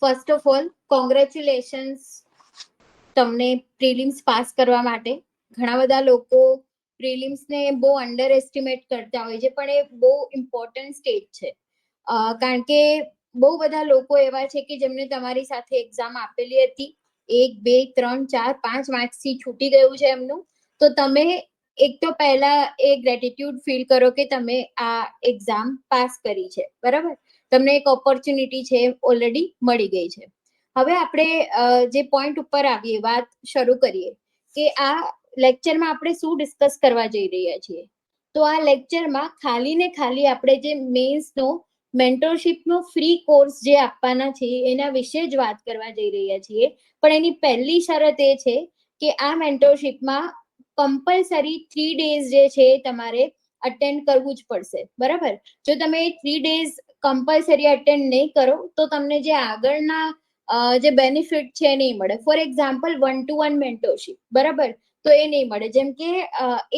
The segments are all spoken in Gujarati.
ફર્સ્ટ ઓફ ઓલ કોંગ્રેચ્યુલેશન્સ તમને પ્રિલિમ્સ પાસ કરવા માટે. ઘણા બધા લોકો પ્રિલિમ્સને બહુ અંડર એસ્ટિમેટ કરતા હોય છે, પણ એ બહુ ઇમ્પોર્ટન્ટ સ્ટેજ છે. કારણ કે બહુ બધા લોકો એવા છે કે જેમને તમારી સાથે એક્ઝામ આપેલી હતી, 1, 2, 3, 4, 5 માર્ક્સથી છૂટી ગયું છે એમનું, તો તમે એક તો પહેલા એ ગ્રેટિટ્યુડ ફીલ કરો કે તમે આ એક્ઝામ પાસ કરી છે, બરાબર. તમને એક ઓપોર્ચ્યુનિટી છે ઓલરેડી મળી ગઈ છે. હવે આપણે જે પોઈન્ટ ઉપર આવીએ, વાત શરૂ કરીએ કે આ લેક્ચરમાં આપણે શું ડિસ્કસ કરવા જઈ રહ્યા છીએ. તો આ લેક્ચરમાં ખાલી ને ખાલી આપણે જે મેન્સનો મેન્ટરશિપનો ફ્રી કોર્સ જે આપવાના છે એના વિશે જ વાત કરવા જઈ રહ્યા છીએ. પણ એની પહેલી શરત એ છે કે આ મેન્ટરશિપમાં કમ્પલસરી 3 ડેઝ જે છે તમારે અટેન્ડ કરવું જ પડશે, બરાબર. જો તમે 3 ડેઝ કમ્પલસરી અટેન્ડ નહીં કરો તો તમને જે આગળના જે બેનિફિટ છે એ નહીં મળે. ફોર એક્ઝામ્પલ 1-to-1 મેન્ટરશિપ, બરાબર, તો એ નહીં મળે. જેમ કે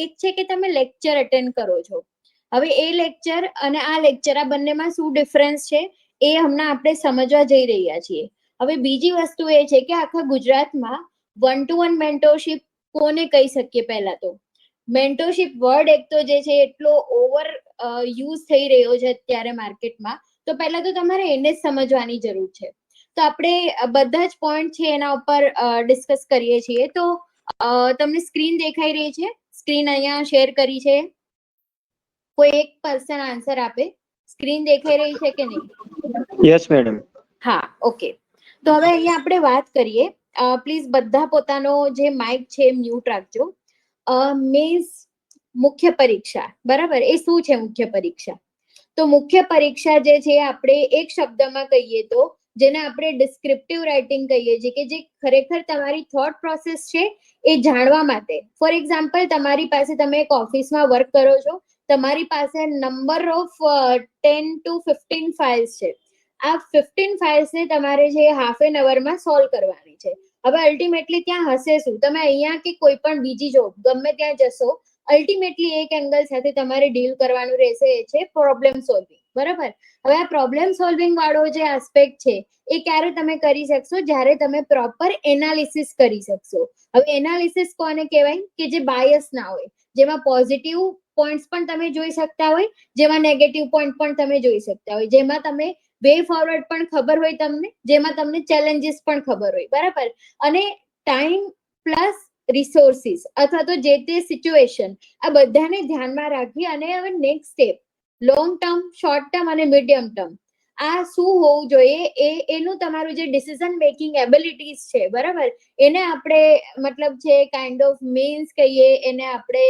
એક છે કે તમે લેક્ચર અટેન્ડ કરો છો. હવે એ લેક્ચર અને આ લેક્ચર, આ બંનેમાં શું ડિફરન્સ છે એ હમણાં આપણે સમજવા જઈ રહ્યા છીએ. હવે બીજી વસ્તુ એ છે કે આખા ગુજરાતમાં 1-to-1 મેન્ટરશિપ કોને કહી શકીએ. પહેલા તો મેન્ટરશિપ વર્ડ એક તો જે છે એટલો ઓવર યુઝ થઈ રહ્યો છે અત્યારે માર્કેટમાં, તો પહેલા તો તમારે એને જ સમજવાની જરૂર છે. તો આપણે બધા જ પોઈન્ટ છે એના ઉપર ડિસ્કસ કરીએ છીએ. તો તમને સ્ક્રીન દેખાઈ રહી છે? સ્ક્રીન અહીંયા શેર કરી છે. કોઈ એક પર્સન આન્સર આપે. સ્ક્રીન દેખાઈ રહી છે કે નહીં? Yes madam. હા, ઓકે. તો હવે અહીંયા આપણે વાત કરીએ. પ્લીઝ બધા પોતાનો જે માઇક છે મ્યુટ રાખજો. મીન્સ મુખ્ય પરીક્ષા, બરાબર. એ શું છે મુખ્ય પરીક્ષા? તો મુખ્ય પરીક્ષા જે છે આપણે એક શબ્દમાં કહીએ તો જેને આપણે ડિસ્ક્રિપ્ટિવ રાઇટિંગ કહીએ છીએ, કે જે ખરેખર તમારી થોટ પ્રોસેસ છે એ જાણવા માટે. ફોર એક્ઝામ્પલ, તમારી પાસે, તમે એક ઓફિસમાં વર્ક કરો છો, તમારી પાસે નંબર ઓફ 10 to 15 ફાઇલ્સ છે. આ 15 ફાઇલ્સને તમારે જે હાફ એન અવરમાં સોલ્વ કરવાની છે. હવે અલ્ટિમેટલી ત્યાં હશે શું? તમે અહીંયા કે કોઈ પણ બીજી જોબ ગમે ત્યાં જશો, અલ્ટિમેટલી એક એંગલ સાથે તમારે ડીલ કરવાનું રહેશે, એ છે પ્રોબ્લેમ સોલ્વિંગ, બરાબર. હવે આ પ્રોબ્લેમ સોલ્વિંગ વાળો જે આસ્પેક્ટ છે એ ક્યારે તમે કરી શકશો? જ્યારે તમે પ્રોપર એનાલિસિસ કરી શકશો. હવે એનાલિસિસ કોને કહેવાય? કે જે બાયસ ના હોય, જેમાં પોઝિટિવ પોઈન્ટ્સ પણ તમે જોઈ શકતા હોય, જેમાં નેગેટિવ પોઈન્ટ પણ તમે જોઈ શકતા હોય, જેમાં તમે વે ફોરવર્ડ પણ ખબર હોય તમને, જેમાં તમને ચેલેન્જીસ પણ ખબર હોય, બરાબર. અને ટાઈમ પ્લસ રિસોર્સિસ અથવા તો જે તે સિચ્યુએશન, આ બધાને ધ્યાનમાં રાખી અને હવે next step, long term, short term અને મીડિયમ ટર્મ, આ શું હોવું જોઈએ એનું તમારું જે ડિસિઝન મેકિંગ એબિલિટીઝ છે, બરાબર, એને આપણે મતલબ છે કાઇન્ડ ઓફ મીન્સ કહીએ, એને આપણે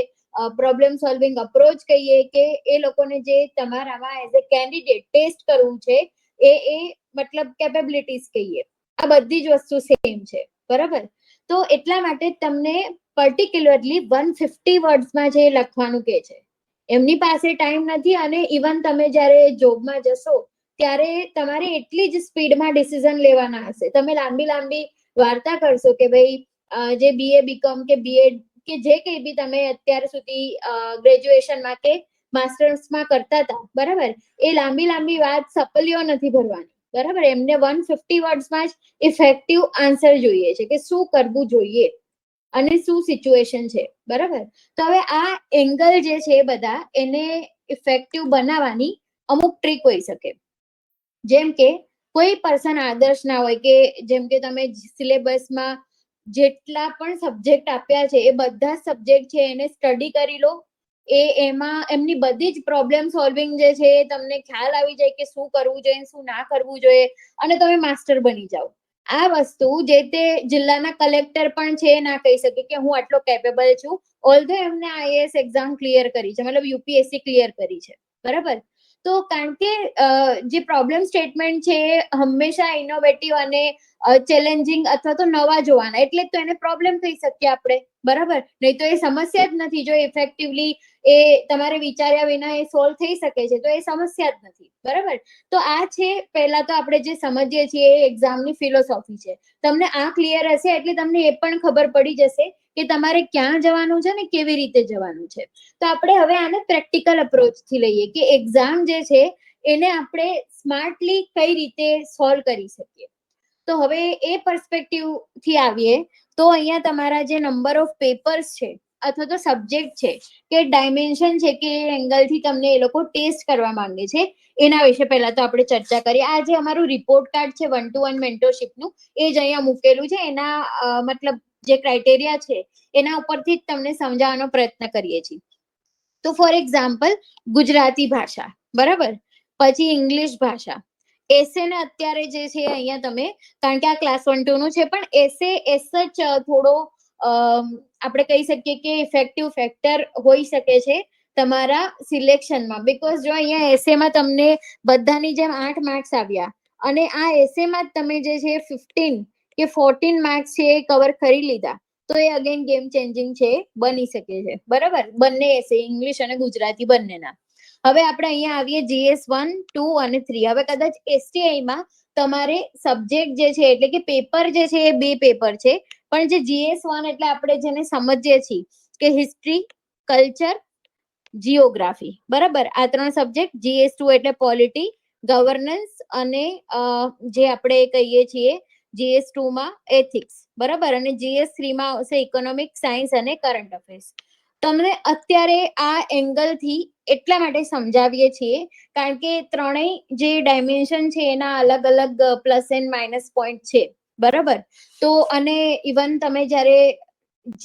પ્રોબ્લેમ સોલ્વિંગ અપ્રોચ કહીએ, કે એ લોકોને જે તમારામાં એઝ અ કેન્ડિડેટ ટેસ્ટ કરવું છે એ મતલબ કેપેબિલિટીઝ કહીએ. આ બધી જ વસ્તુ સેમ છે, બરાબર. તો એટલા માટે તમને પર્ટિક્યુલરલી 150 વર્ડ્સમાં જે લખવાનું કે છે, એમની પાસે ટાઈમ નથી. અને ઇવન તમે જ્યારે જોબમાં જશો ત્યારે તમારે એટલી જ સ્પીડમાં ડિસિઝન લેવાના હશે. તમે લાંબી લાંબી વાર્તા કરશો કે ભાઈ જે BA BCom કે BEd કે જે કંઈ બી તમે અત્યાર સુધી ગ્રેજ્યુએશનમાં કે માસ્ટર્સમાં કરતા હતા, બરાબર, એ લાંબી લાંબી વાત સપલીઓ નથી ભરવાની, બરાબર. એમને 150 વર્ડ્સમાં જ ઇફેક્ટિવ આન્સર જોઈએ છે કે શું કરવું જોઈએ અને શું સિચ્યુએશન છે, બરાબર. તો હવે આ એંગલ જે છે બધા એને ઇફેક્ટિવ બનાવવાની અમુક ટ્રીક હોઈ શકે. જેમ કે કોઈ પર્સન આદર્શ ના હોય કે જેમ કે તમે સિલેબસમાં જેટલા પણ સબ્જેક્ટ આપ્યા છે એ બધા સબ્જેક્ટ છે એને સ્ટડી કરી લો. એમાં એમની બધી જ પ્રોબ્લેમ સોલ્વિંગ જે છે તમને ખ્યાલ આવી જાય કે શું કરવું જોઈએ, શું ના કરવું જોઈએ, અને તમે માસ્ટર બની જાઓ. આ વસ્તુ જે તે જિલ્લાના કલેક્ટર પણ છે ના કહી શકે કે હું આટલો કેપેબલ છું, ઓલ્ધો એમને IAS એક્ઝામ ક્લિયર કરી છે, મતલબ UPSC ક્લિયર કરી છે, બરાબર. તો કારણ કે જે પ્રોબ્લેમ સ્ટેટમેન્ટ છે એ હંમેશા ઇનોવેટિવ અને ચેલેન્જિંગ અથવા તો નવા જોવાના, એટલે તો એને પ્રોબ્લેમ કહી શકીએ આપણે, બરાબર. નહીં તો એ સમસ્યા જ નથી. જો ઇફેક્ટિવલી એ તમારે વિચાર્યા વિના એ સોલ્વ થઈ શકે છે તો એ સમસ્યા જ નથી, બરાબર. તો આ છે પહેલા તો આપણે જે સમજીએ છીએ એ એક્ઝામની ફિલોસોફી છે. તમને આ ક્લિયર હશે એટલે તમને એ પણ ખબર પડી જશે કે તમારે ક્યાં જવાનું છે ને કેવી રીતે જવાનું છે. તો આપણે હવે આને પ્રેક્ટિકલ અપ્રોચથી લઈએ કે એક્ઝામ જે છે એને આપણે સ્માર્ટલી કઈ રીતે સોલ્વ કરી શકીએ. તો હવે એ પર્સપેક્ટિવ થી આવીએ તો અહીંયા તમારા જે નંબર ઓફ પેપર્સ છે અથવા તો સબ્જેક્ટ છે કે ડાયમેન્શન છે કે એંગલ થી તમને એ લોકો ટેસ્ટ કરવા માંગે છે, એના વિશે પહેલા તો આપણે ચર્ચા કરીએ. આ જે અમારું રિપોર્ટ કાર્ડ છે 1-to-1 મેન્ટરશિપનું, એ જ અહીંયા મૂકેલું છે. એના મતલબ જે ક્રાઇટેરિયા છે એના ઉપરથી જ તમને સમજાવવાનો પ્રયત્ન કરીએ છીએ. તો ફોર એક્ઝામ્પલ, ગુજરાતી ભાષા, બરાબર, પછી ઇંગ્લિશ ભાષા, એસે ને અત્યારે જે છે અહીંયા તમે, કારણ કે આ ક્લાસ 1-2 નું છે, પણ એસે એસ જ થોડો આપણે કહી શકીએ કે ઇફેક્ટિવ ફેક્ટર હોઈ શકે છે તમારા સિલેક્શનમાં. બીકોઝ જો અહીંયા એસેમાં તમને બધાની જેમ 8 માર્ક્સ આવ્યા અને આ એસેમાં જ તમે જે છે 15 કે 14 માર્ક્સ છે એ કવર કરી લીધા, તો એ અગેન ગેમ ચેન્જિંગ છે, બની શકે છે. બરાબર, બંને એસે, ઇંગ્લિશ અને ગુજરાતી બંનેના. હવે આપણે અહીંયા આવીએ GS 1, 2 અને 3. હવે કદાચ STI માં તમારે સબ્જેક્ટ જે છે એટલે કે પેપર જે છે એ 2 પેપર છે, પણ જે GS 1 એટલે આપણે જેને સમજીએ છીએ કે હિસ્ટ્રી, કલ્ચર, જીઓગ્રાફી, બરાબર, આ 3 સબ્જેક્ટ. GS 2 એટલે પોલિટી, ગવર્નન્સ અને જે આપણે કહીએ છીએ GS 2માં એથિક્સ, બરાબર, અને GS 3માં આવશે ઇકોનોમિક, સાયન્સ અને કરંટ અફેર્સ. તમને અત્યારે આ એંગલથી એટલા માટે સમજાવીએ છીએ કારણ કે ત્રણેય જે ડાયમેન્શન છે એના અલગ અલગ પ્લસ એન્ડ માઇનસ પોઈન્ટ છે, બરાબર. તો અને ઇવન તમે જ્યારે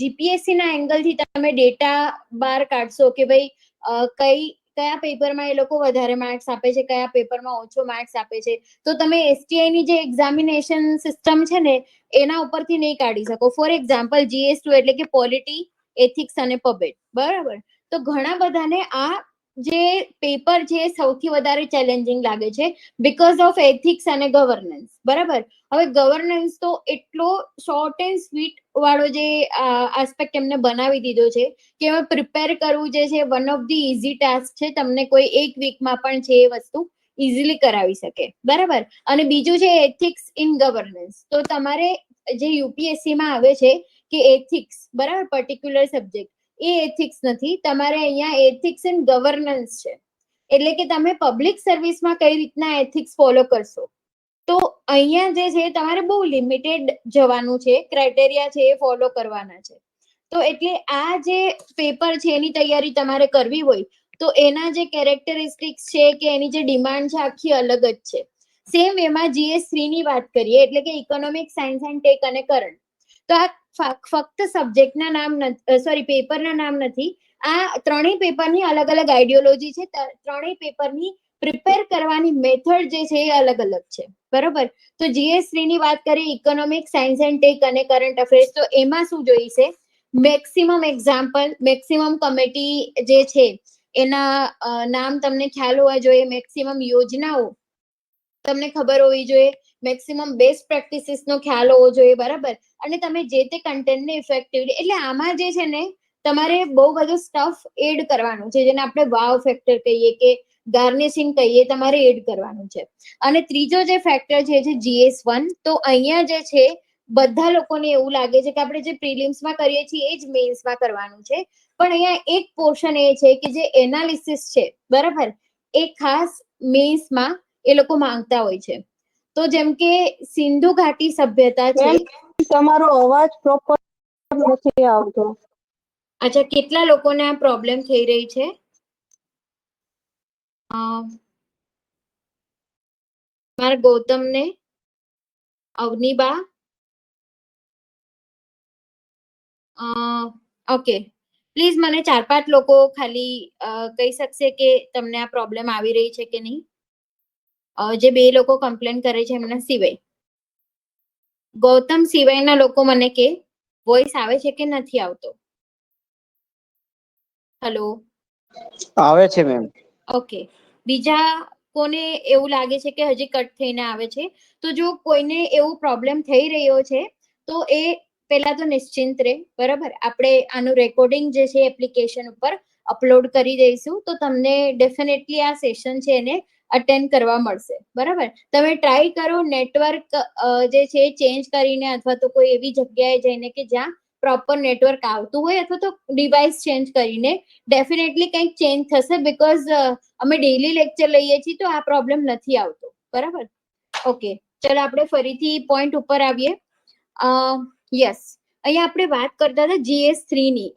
જીપીએસસી ના એંગલથી તમે ડેટા બહાર કાઢશો કે ભાઈ કયા પેપરમાં એ લોકો વધારે માર્ક્સ આપે છે, કયા પેપરમાં ઓછો માર્ક્સ આપે છે, તો તમે એસટીઆઈ ની જે એક્ઝામિનેશન સિસ્ટમ છે ને એના ઉપરથી નહીં કાઢી શકો. ફોર એક્ઝામ્પલ, GS 2 એટલે કે પોલિટી, એથિક્સ અને પબેટ, બરાબર. તો ઘણા બધાને આ જે પેપર છે સૌથી વધારે ચેલેન્જિંગ લાગે છે બીકોઝ ઓફ એથિક્સ અને ગવર્નન્સ, બરાબર. હવે ગવર્નન્સ તો એટલો શોર્ટ એન્ડ સ્વીટ વાળો જે આસ્પેક્ટ એમને બનાવી દીધો છે કે એમાં પ્રિપેર કરવું જે છે one of the easy task છે. તમને કોઈ એક વીકમાં પણ છે એ વસ્તુ ઇઝીલી કરાવી શકે, બરાબર. અને બીજું છે એથિક્સ ઇન ગવર્નન્સ. તો તમારે જે યુપીએસસી માં આવે છે કે એથિક્સ, બરાબર, પર્ટિક્યુલર સબ્જેક્ટ, એ એથિક્સ નથી, તમારે અહીંયા એથિક્સ ઇન ગવર્નન્સ છે. એટલે કે તમે પબ્લિક સર્વિસમાં કઈ રીતના એથિક્સ ફોલો કરશો. તો અહીંયા જે છે તમારે બહુ લિમિટેડ જવાનું છે, ક્રાઇટેરિયા છે એ ફોલો કરવાના છે. તો એટલે આ જે પેપર છે એની તૈયારી તમારે કરવી હોય તો એના જે કેરેક્ટરિસ્ટિક્સ છે કે એની જે ડિમાન્ડ છે આખી અલગ જ છે. સેમ એમાં GS 3 ની વાત કરીએ એટલે કે ઇકોનોમિક, સાયન્સ એન્ડ ટેક અને કરંટ. તો આ ફક્ત સબ્જેક્ટના નામ, સોરી, પેપરના નામ નથી, આ ત્રણેય પેપરની અલગ અલગ આઈડિયોલોજી છે. ત્રણેય પેપરની પ્રિપેર કરવાની મેથડ જે છે એ અલગ અલગ છે, બરોબર. તો GS 3 ની વાત કરીએ, ઇકોનોમિક, સાયન્સ એન્ડ ટેક અને કરંટ અફેર્સ, તો એમાં શું જોઈશે? મેક્સિમમ એક્ઝામ્પલ, મેક્સિમમ કમિટી જે છે એના નામ તમને ખ્યાલ હોવા જોઈએ, મેક્સિમમ યોજનાઓ તમને ખબર હોવી જોઈએ, મેક્સિમમ બેસ્ટ પ્રેક્ટિસીસ નો ખ્યાલ હોવો જોઈએ, બરાબર. અને તમે જે તે કન્ટેન્ટને ઇફેક્ટિવલી, એટલે આમાં જે છે ને તમારે બહુ બધું સ્ટફ એડ કરવાનું છે, જેને આપણે વાવ ફેક્ટર કહીએ કે ગાર્નિશિંગ કહીએ, તમારે એડ કરવાનું છે. અને ત્રીજો જે ફેક્ટર છે GS 1, તો અહીંયા જે છે બધા લોકોને એવું લાગે છે કે આપણે જે પ્રિલિમ્સમાં કરીએ છીએ એ જ મેઇન્સમાં કરવાનું છે, પણ અહીંયા એક પોર્શન એ છે કે જે એનાલિસિસ છે, બરાબર, એ ખાસ મેઇન્સમાં એ લોકો માંગતા હોય છે. તો જેમ કે સિંધુ ઘાટી સભ્યતા છે. તમારો અવાજ પ્રોપર નથી આવતો. અચ્છા, કેટલા લોકોને આ પ્રોબ્લેમ થઈ રહી છે? મારા ગૌતમ ને, અવનીબા, ઓકે, પ્લીઝ મને 4-5 લોકો ખાલી કહી શકશે કે તમને આ પ્રોબ્લેમ આવી રહી છે કે નહીં? જે 2 લોકો કમ્પ્લેન કરે છે એમના સિવાય, ગૌતમ સિવાયના લોકો મને કે વોઇસ આવે છે કે નથી આવતો? હેલો, આવે છે મેમ. ઓકે. બીજા કોને એવું લાગે છે કે હજી કટ થઈને આવે છે? તો જો કોઈને એવું પ્રોબ્લેમ થઈ રહ્યો છે તો એ પહેલા તો નિશ્ચિંત રહે, બરાબર. આપણે આનું રેકોર્ડિંગ જે છે એપ્લિકેશન ઉપર અપલોડ કરી દઈશું, તો તમને ડેફિનેટલી આ સેશન છે એને અટેન્ડ કરવા મળશે, બરાબર. તમે ટ્રાય કરો નેટવર્ક જે છે ચેન્જ કરીને, અથવા તો કોઈ એવી જગ્યાએ જઈને કે જ્યાં પ્રોપર નેટવર્ક આવતું હોય, અથવા તો ડિવાઇસ ચેન્જ કરીને. ડેફિનેટલી કંઈક ચેન્જ થશે બીકોઝ અમે ડેઈલી લેક્ચર લઈએ છીએ તો આ પ્રોબ્લેમ નથી આવતો, બરાબર. ઓકે, ચલો આપણે ફરીથી પોઈન્ટ ઉપર આવીએ. યસ, અહીંયા આપણે વાત કરતા હતા GS3 ની,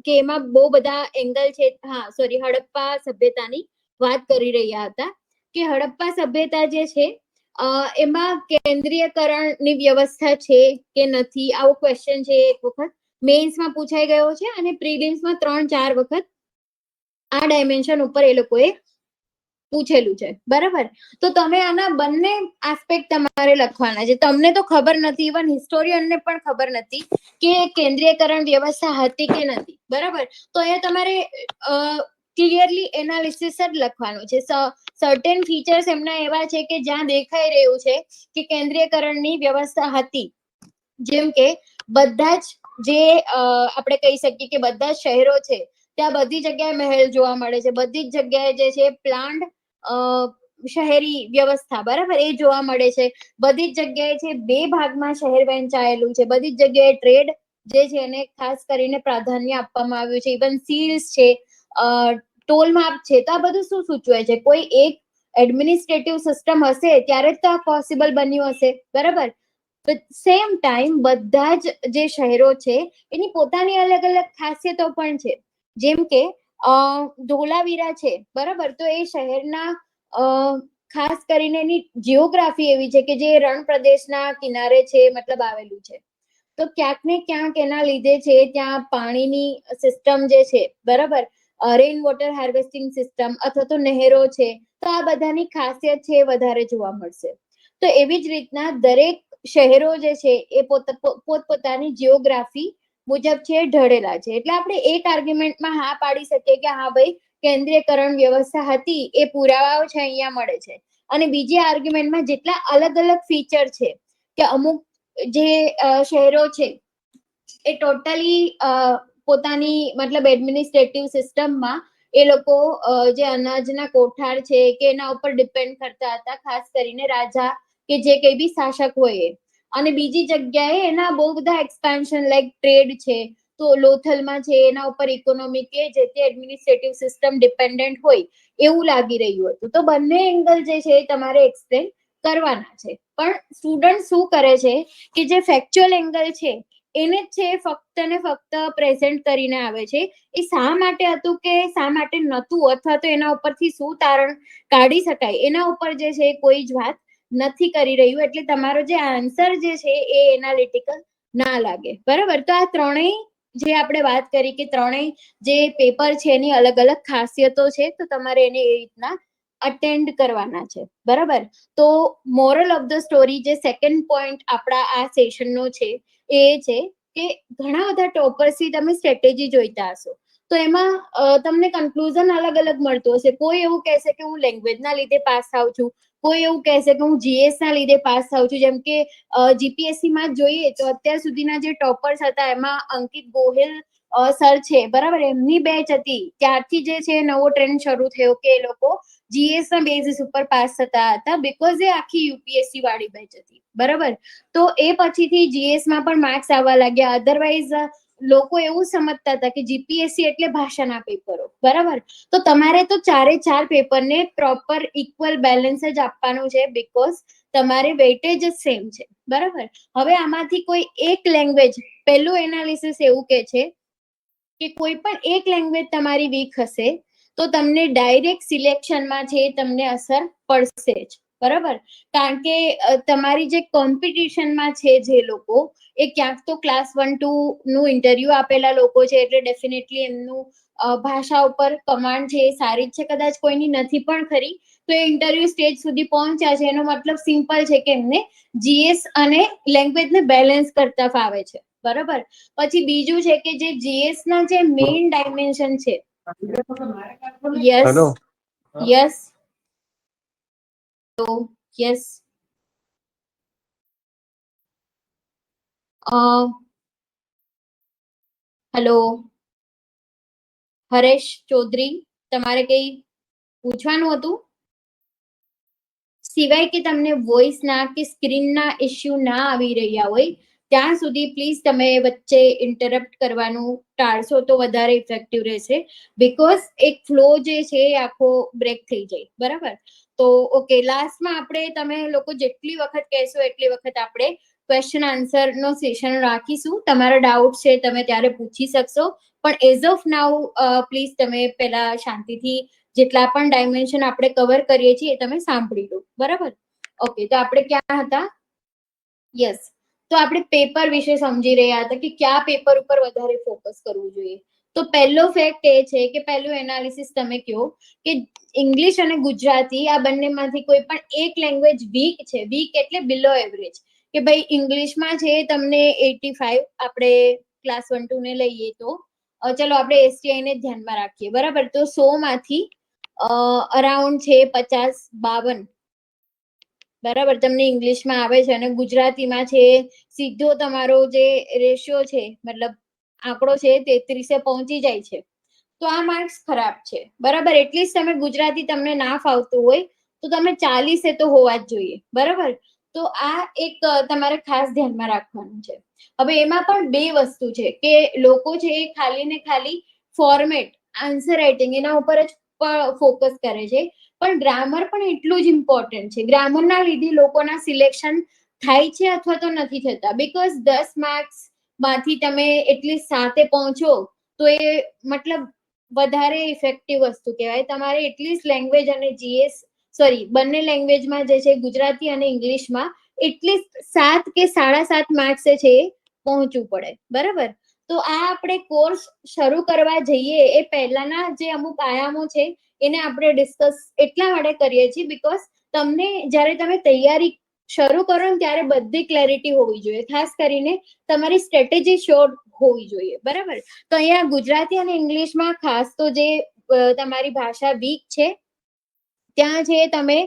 કે એમાં બહુ બધા એંગલ છે. હા સોરી, હડપ્પા સભ્યતાની વાત કરી રહ્યા હતા કે હડપ્પા સભ્યતા જે છે એમાં કેન્દ્રીયકરણની વ્યવસ્થા છે કે નથી, આવો ક્વેશ્ચન છે. એક વખત મેન્સમાં પૂછાઈ ગયો છે અને પ્રિલિમ્સમાં 3-4 વખત આ ડાયમેન્શન ઉપર એ લોકોએ પૂછેલું છે. બરાબર, તો તમે આના બંને આસ્પેક્ટ તમારે લખવાના છે. તમને તો ખબર નથી, ઇવન હિસ્ટોરિયનને પણ ખબર નથી કે કેન્દ્રીયકરણ વ્યવસ્થા હતી કે નથી. બરાબર, તો અહીંયા તમારે ક્લિયરલી એનાલિસિસ જ લખવાનું છે. સર્ટેન ફીચર્સ એમના એવા છે કે જ્યાં દેખાઈ રહ્યું છે કે કેન્દ્રીયકરણની વ્યવસ્થા હતી. જેમ કે બધા જ જે આપણે કહી શકીએ કે બધા શહેરો છે ત્યાં બધી જગ્યાએ મહેલ જોવા મળે છે. બધી જ જગ્યાએ જે છે પ્લાન્ટ શહેરી વ્યવસ્થા, બરાબર, એ જોવા મળે છે. બધી જ જગ્યાએ છે 2 ભાગમાં શહેર વહેંચાયેલું છે. બધી જ જગ્યાએ ટ્રેડ જે છે એને ખાસ કરીને પ્રાધાન્ય આપવામાં આવ્યું છે. ઇવન સીલ્સ છે, ટોલ માપ છે. તો આ બધું શું સૂચવે છે? કોઈ એક એડમિનિસ્ટ્રેટિવ સિસ્ટમ હશે ત્યારે જ તો આ પોસિબલ બન્યું હશે. બરાબર, સેમ ટાઈમ બધા જ જે શહેરો છે એની પોતાની અલગ અલગ ખાસિયતો પણ છે. જેમ કે ધોલાવીરા છે, બરાબર, તો એ શહેરના ખાસ કરીને એની જીઓગ્રાફી એવી છે કે જે રણ પ્રદેશના કિનારે છે, મતલબ આવેલું છે. તો ક્યાંક ને ક્યાંક એના લીધે છે ત્યાં પાણીની સિસ્ટમ જે છે, બરાબર, રેઇન વોટર હાર્વેસ્ટિંગ સિસ્ટમ અથવા તો નહેરો છે, તો આ બધાની ખાસિયત છે વધારે જોવા મળશે. તો એવી જ રીતના દરેક શહેરો જે છે એ પોતપોતાની જીઓગ્રાફી મુજબ છે ઢળેલા છે. એટલે આપણે એક આર્ગ્યુમેન્ટમાં હા પાડી શકીએ કે હા ભાઈ કેન્દ્રીયકરણ વ્યવસ્થા હતી, એ પુરાવાઓ છે અહીંયા મળે છે. અને બીજી આર્ગ્યુમેન્ટમાં જેટલા અલગ અલગ ફીચર છે કે અમુક જે શહેરો છે એ ટોટલી પોતાની મતલબ એડમિનિસ્ટ્રેટિવ સિસ્ટમમાં એ લોકો જે અનાજના કોઠાર છે કે એના ઉપર ડિપેન્ડ કરતા હતા, ખાસ કરીને રાજા કે જે કઈ બી શાસક હોય એ. અને બીજી જગ્યાએ એના બહુ બધા એક્સપાન્શન લાઈક ટ્રેડ છે, તો લોથલમાં છે એના ઉપર ઇકોનોમી કે જે તે એડમિનિસ્ટ્રેટિવ સિસ્ટમ ડિપેન્ડન્ટ હોય એવું લાગી રહ્યું હતું. તો બંને એંગલ જે છે એ તમારે એક્સપ્લેન કરવાના છે. પણ સ્ટુડન્ટ શું કરે છે કે જે ફેક્ચ્યુઅલ એંગલ છે એને જ છે ફક્ત ને ફક્ત પ્રેઝન્ટ કરીને આવે છે. એ શા માટે હતું કે શા માટે નહોતું, અથવા તો એના ઉપરથી શું તારણ કાઢી શકાય, એના ઉપર જે છે કોઈ જ વાત નથી કરી રહ્યું. એટલે તમારો જે આન્સર જે છે એ એનાલિટિકલ ના લાગે. બરાબર, તો આ ત્રણેય જે આપણે વાત કરી કે ત્રણેય જે પેપર છે એની અલગ અલગ ખાસિયતો છે, તો તમારે એને એ રીતના અટેન્ડ કરવાના છે. બરાબર, તો મોરલ ઓફ ધ સ્ટોરી જે સેકન્ડ પોઈન્ટ આપણા આ સેશનનો છે એ છે કે ઘણા બધા ટોપર્સથી તમે સ્ટ્રેટેજી જોઈતા હશો, તો એમાં તમને કન્ક્લુઝન અલગ અલગ મળતું હશે. કોઈ એવું કહેશે કે હું લેંગ્વેજના લીધે પાસ થાઉં છું, કોઈ એવું કહેશે કે હું GS ના લીધે પાસ થાઉં છું. જેમ કે GPSC માં જોઈએ તો અત્યાર સુધીના જે ટોપર્સ હતા એમાં અંકિત ગોહિલ સર છે, બરાબર, એમની બેચ હતી. ત્યારથી જે છે નવો ટ્રેન્ડ શરૂ થયો કે એ લોકો GS ના બેઝિસ ઉપર પાસ થતા હતા, બીકોઝ એ આખી UPSC વાળી બેચ હતી. બરાબર, તો એ પછીથી GS માં પણ માર્ક્સ આવવા લાગ્યા. અધરવાઇઝ લોકો એવું સમજતા હતા કે GPSC એટલે ભાષાના પેપરો. બરાબર, તો તમારે તો 4 પેપરને પ્રોપર ઇક્વલ બેલેન્સ જ આપવાનું છે, બીકોઝ તમારે વેઇટેજ જ સેમ છે. બરાબર, હવે આમાંથી કોઈ એક લેંગ્વેજ, પહેલું એનાલિસિસ એવું કે છે કે કોઈ પણ એક લેંગ્વેજ તમારી વીક હશે તો તમને ડાયરેક્ટ સિલેક્શનમાં છે તમને અસર પડશે જ. બરાબર, કારણ કે તમારી જે કોમ્પિટિશનમાં છે જે લોકો એ ક્યાંક તો ક્લાસ 1-2 નું ઇન્ટરવ્યુ આપેલા લોકો છે, એટલે ડેફિનેટલી એમનું ભાષા ઉપર કમાન્ડ છે એ સારી જ છે. કદાચ કોઈની નથી પણ ખરી, તો એ ઇન્ટરવ્યુ સ્ટેજ સુધી પહોંચ્યા છે એનો મતલબ સિમ્પલ છે કે એમને GS અને લેંગ્વેજને બેલેન્સ કરતા ફાવે છે. બરાબર, પછી બીજું છે કે જે GS ના જે મેઇન ડાયમેન્શન છે. યસ હેલો યસ તો યસ હેલો હરેશ ચૌધરી, તમારે કઈ પૂછવાનું હતું? સિવાય કે તમને વોઇસ ના કે સ્ક્રીન ના ઇશ્યુ ના આવી રહ્યા હોય ત્યાં સુધી પ્લીઝ તમે વચ્ચે ઇન્ટરપ્ટ કરવાનું ટાળશો તો વધારે ઇફેક્ટિવ રહેશે, બીકોઝ એક ફ્લો જે છે એ આખો બ્રેક થઈ જાય. બરાબર, તો ઓકે, લાસ્ટમાં આપણે તમે લોકો જેટલી વખત કહેશો એટલી વખત આપણે ક્વેશ્ચન આન્સર નો સેશન રાખીશું. તમારા ડાઉટ છે તમે ત્યારે પૂછી શકશો, પણ એઝ ઓફ નાઉ પ્લીઝ તમે પહેલા શાંતિથી જેટલા પણ ડાયમેન્શન આપણે કવર કરીએ છીએ એ તમે સાંભળી લો. બરાબર, ઓકે, તો આપણે ક્યાં હતા? યસ, તો આપણે પેપર વિશે સમજી રહ્યા હતા કે કયા પેપર ઉપર વધારે ફોકસ કરવું જોઈએ. તો પહેલો ફેક્ટ એ છે કે પહેલું એનાલિસિસ તમે કહો કે ઇંગ્લિશ અને ગુજરાતી આ બંનેમાંથી કોઈ પણ એક લેંગ્વેજ વીક છે. વીક એટલે બિલો એવરેજ, કે ભાઈ ઇંગ્લિશમાં છે તમને 85, આપણે ક્લાસ 1 2 ને લઈએ તો ચલો આપણે એસટીઆઈ ને ધ્યાનમાં રાખીએ. બરાબર, તો 100 માંથી અરાઉન્ડ છે 50 52 બરાબર તમને ઇંગ્લિશમાં આવે છે, અને ગુજરાતીમાં છે સીધો તમારો જે રેશિયો છે, મતલબ આંકડો છે 33 પહોંચી જાય છે. તો આ માર્ક્સ ખરાબ છે. બરાબર, એટલીસ્ટ તમે ગુજરાતી તમને ના ફાવતું હોય તો તમે 40 તો હોવા જ જોઈએ. બરાબર, તો આ એક તમારે ખાસ ધ્યાનમાં રાખવાનું છે. હવે એમાં પણ બે વસ્તુ છે કે લોકો છે એ ખાલી ને ખાલી ફોર્મેટ, આન્સર રાઇટિંગ એના ઉપર જ ફોકસ કરે છે, પણ ગ્રામર પણ એટલું જ ઇમ્પોર્ટન્ટ છે. ગ્રામરના લીધે લોકોના સિલેક્શન થાય છે અથવા તો નથી થતા, બીકોઝ 10 માર્ક્સ માંથી તમે એટલીસ્ટ 7 પહોંચો તો એ મતલબ વધારે ઇફેક્ટિવ વસ્તુ કહેવાય. તમારે એટલીસ્ટ લેંગ્વેજ અને જીએસ બંને લેંગ્વેજમાં જે છે ગુજરાતી અને ઇંગ્લિશમાં એટલીસ્ટ 7 કે 7.5 માર્ક્સ છે પહોંચવું પડે. બરાબર, તો આ આપણે કોર્સ શરૂ કરવા જઈએ એ પહેલાના જે અમુક આયામો છે એને આપણે ડિસ્કસ એટલા માટે કરીએ છીએ બીકોઝ તમને જ્યારે તમે તૈયારી શરૂ કરો ને ત્યારે બધી ક્લેરિટી હોવી જોઈએ. ખાસ કરીને તમારી સ્ટ્રેટેજી શ્યોર હોવી જોઈએ. બરાબર, તો અહીંયા ગુજરાતી અને ઇંગ્લિશમાં ખાસ તો જે તમારી ભાષા વીક છે ત્યાં છે તમે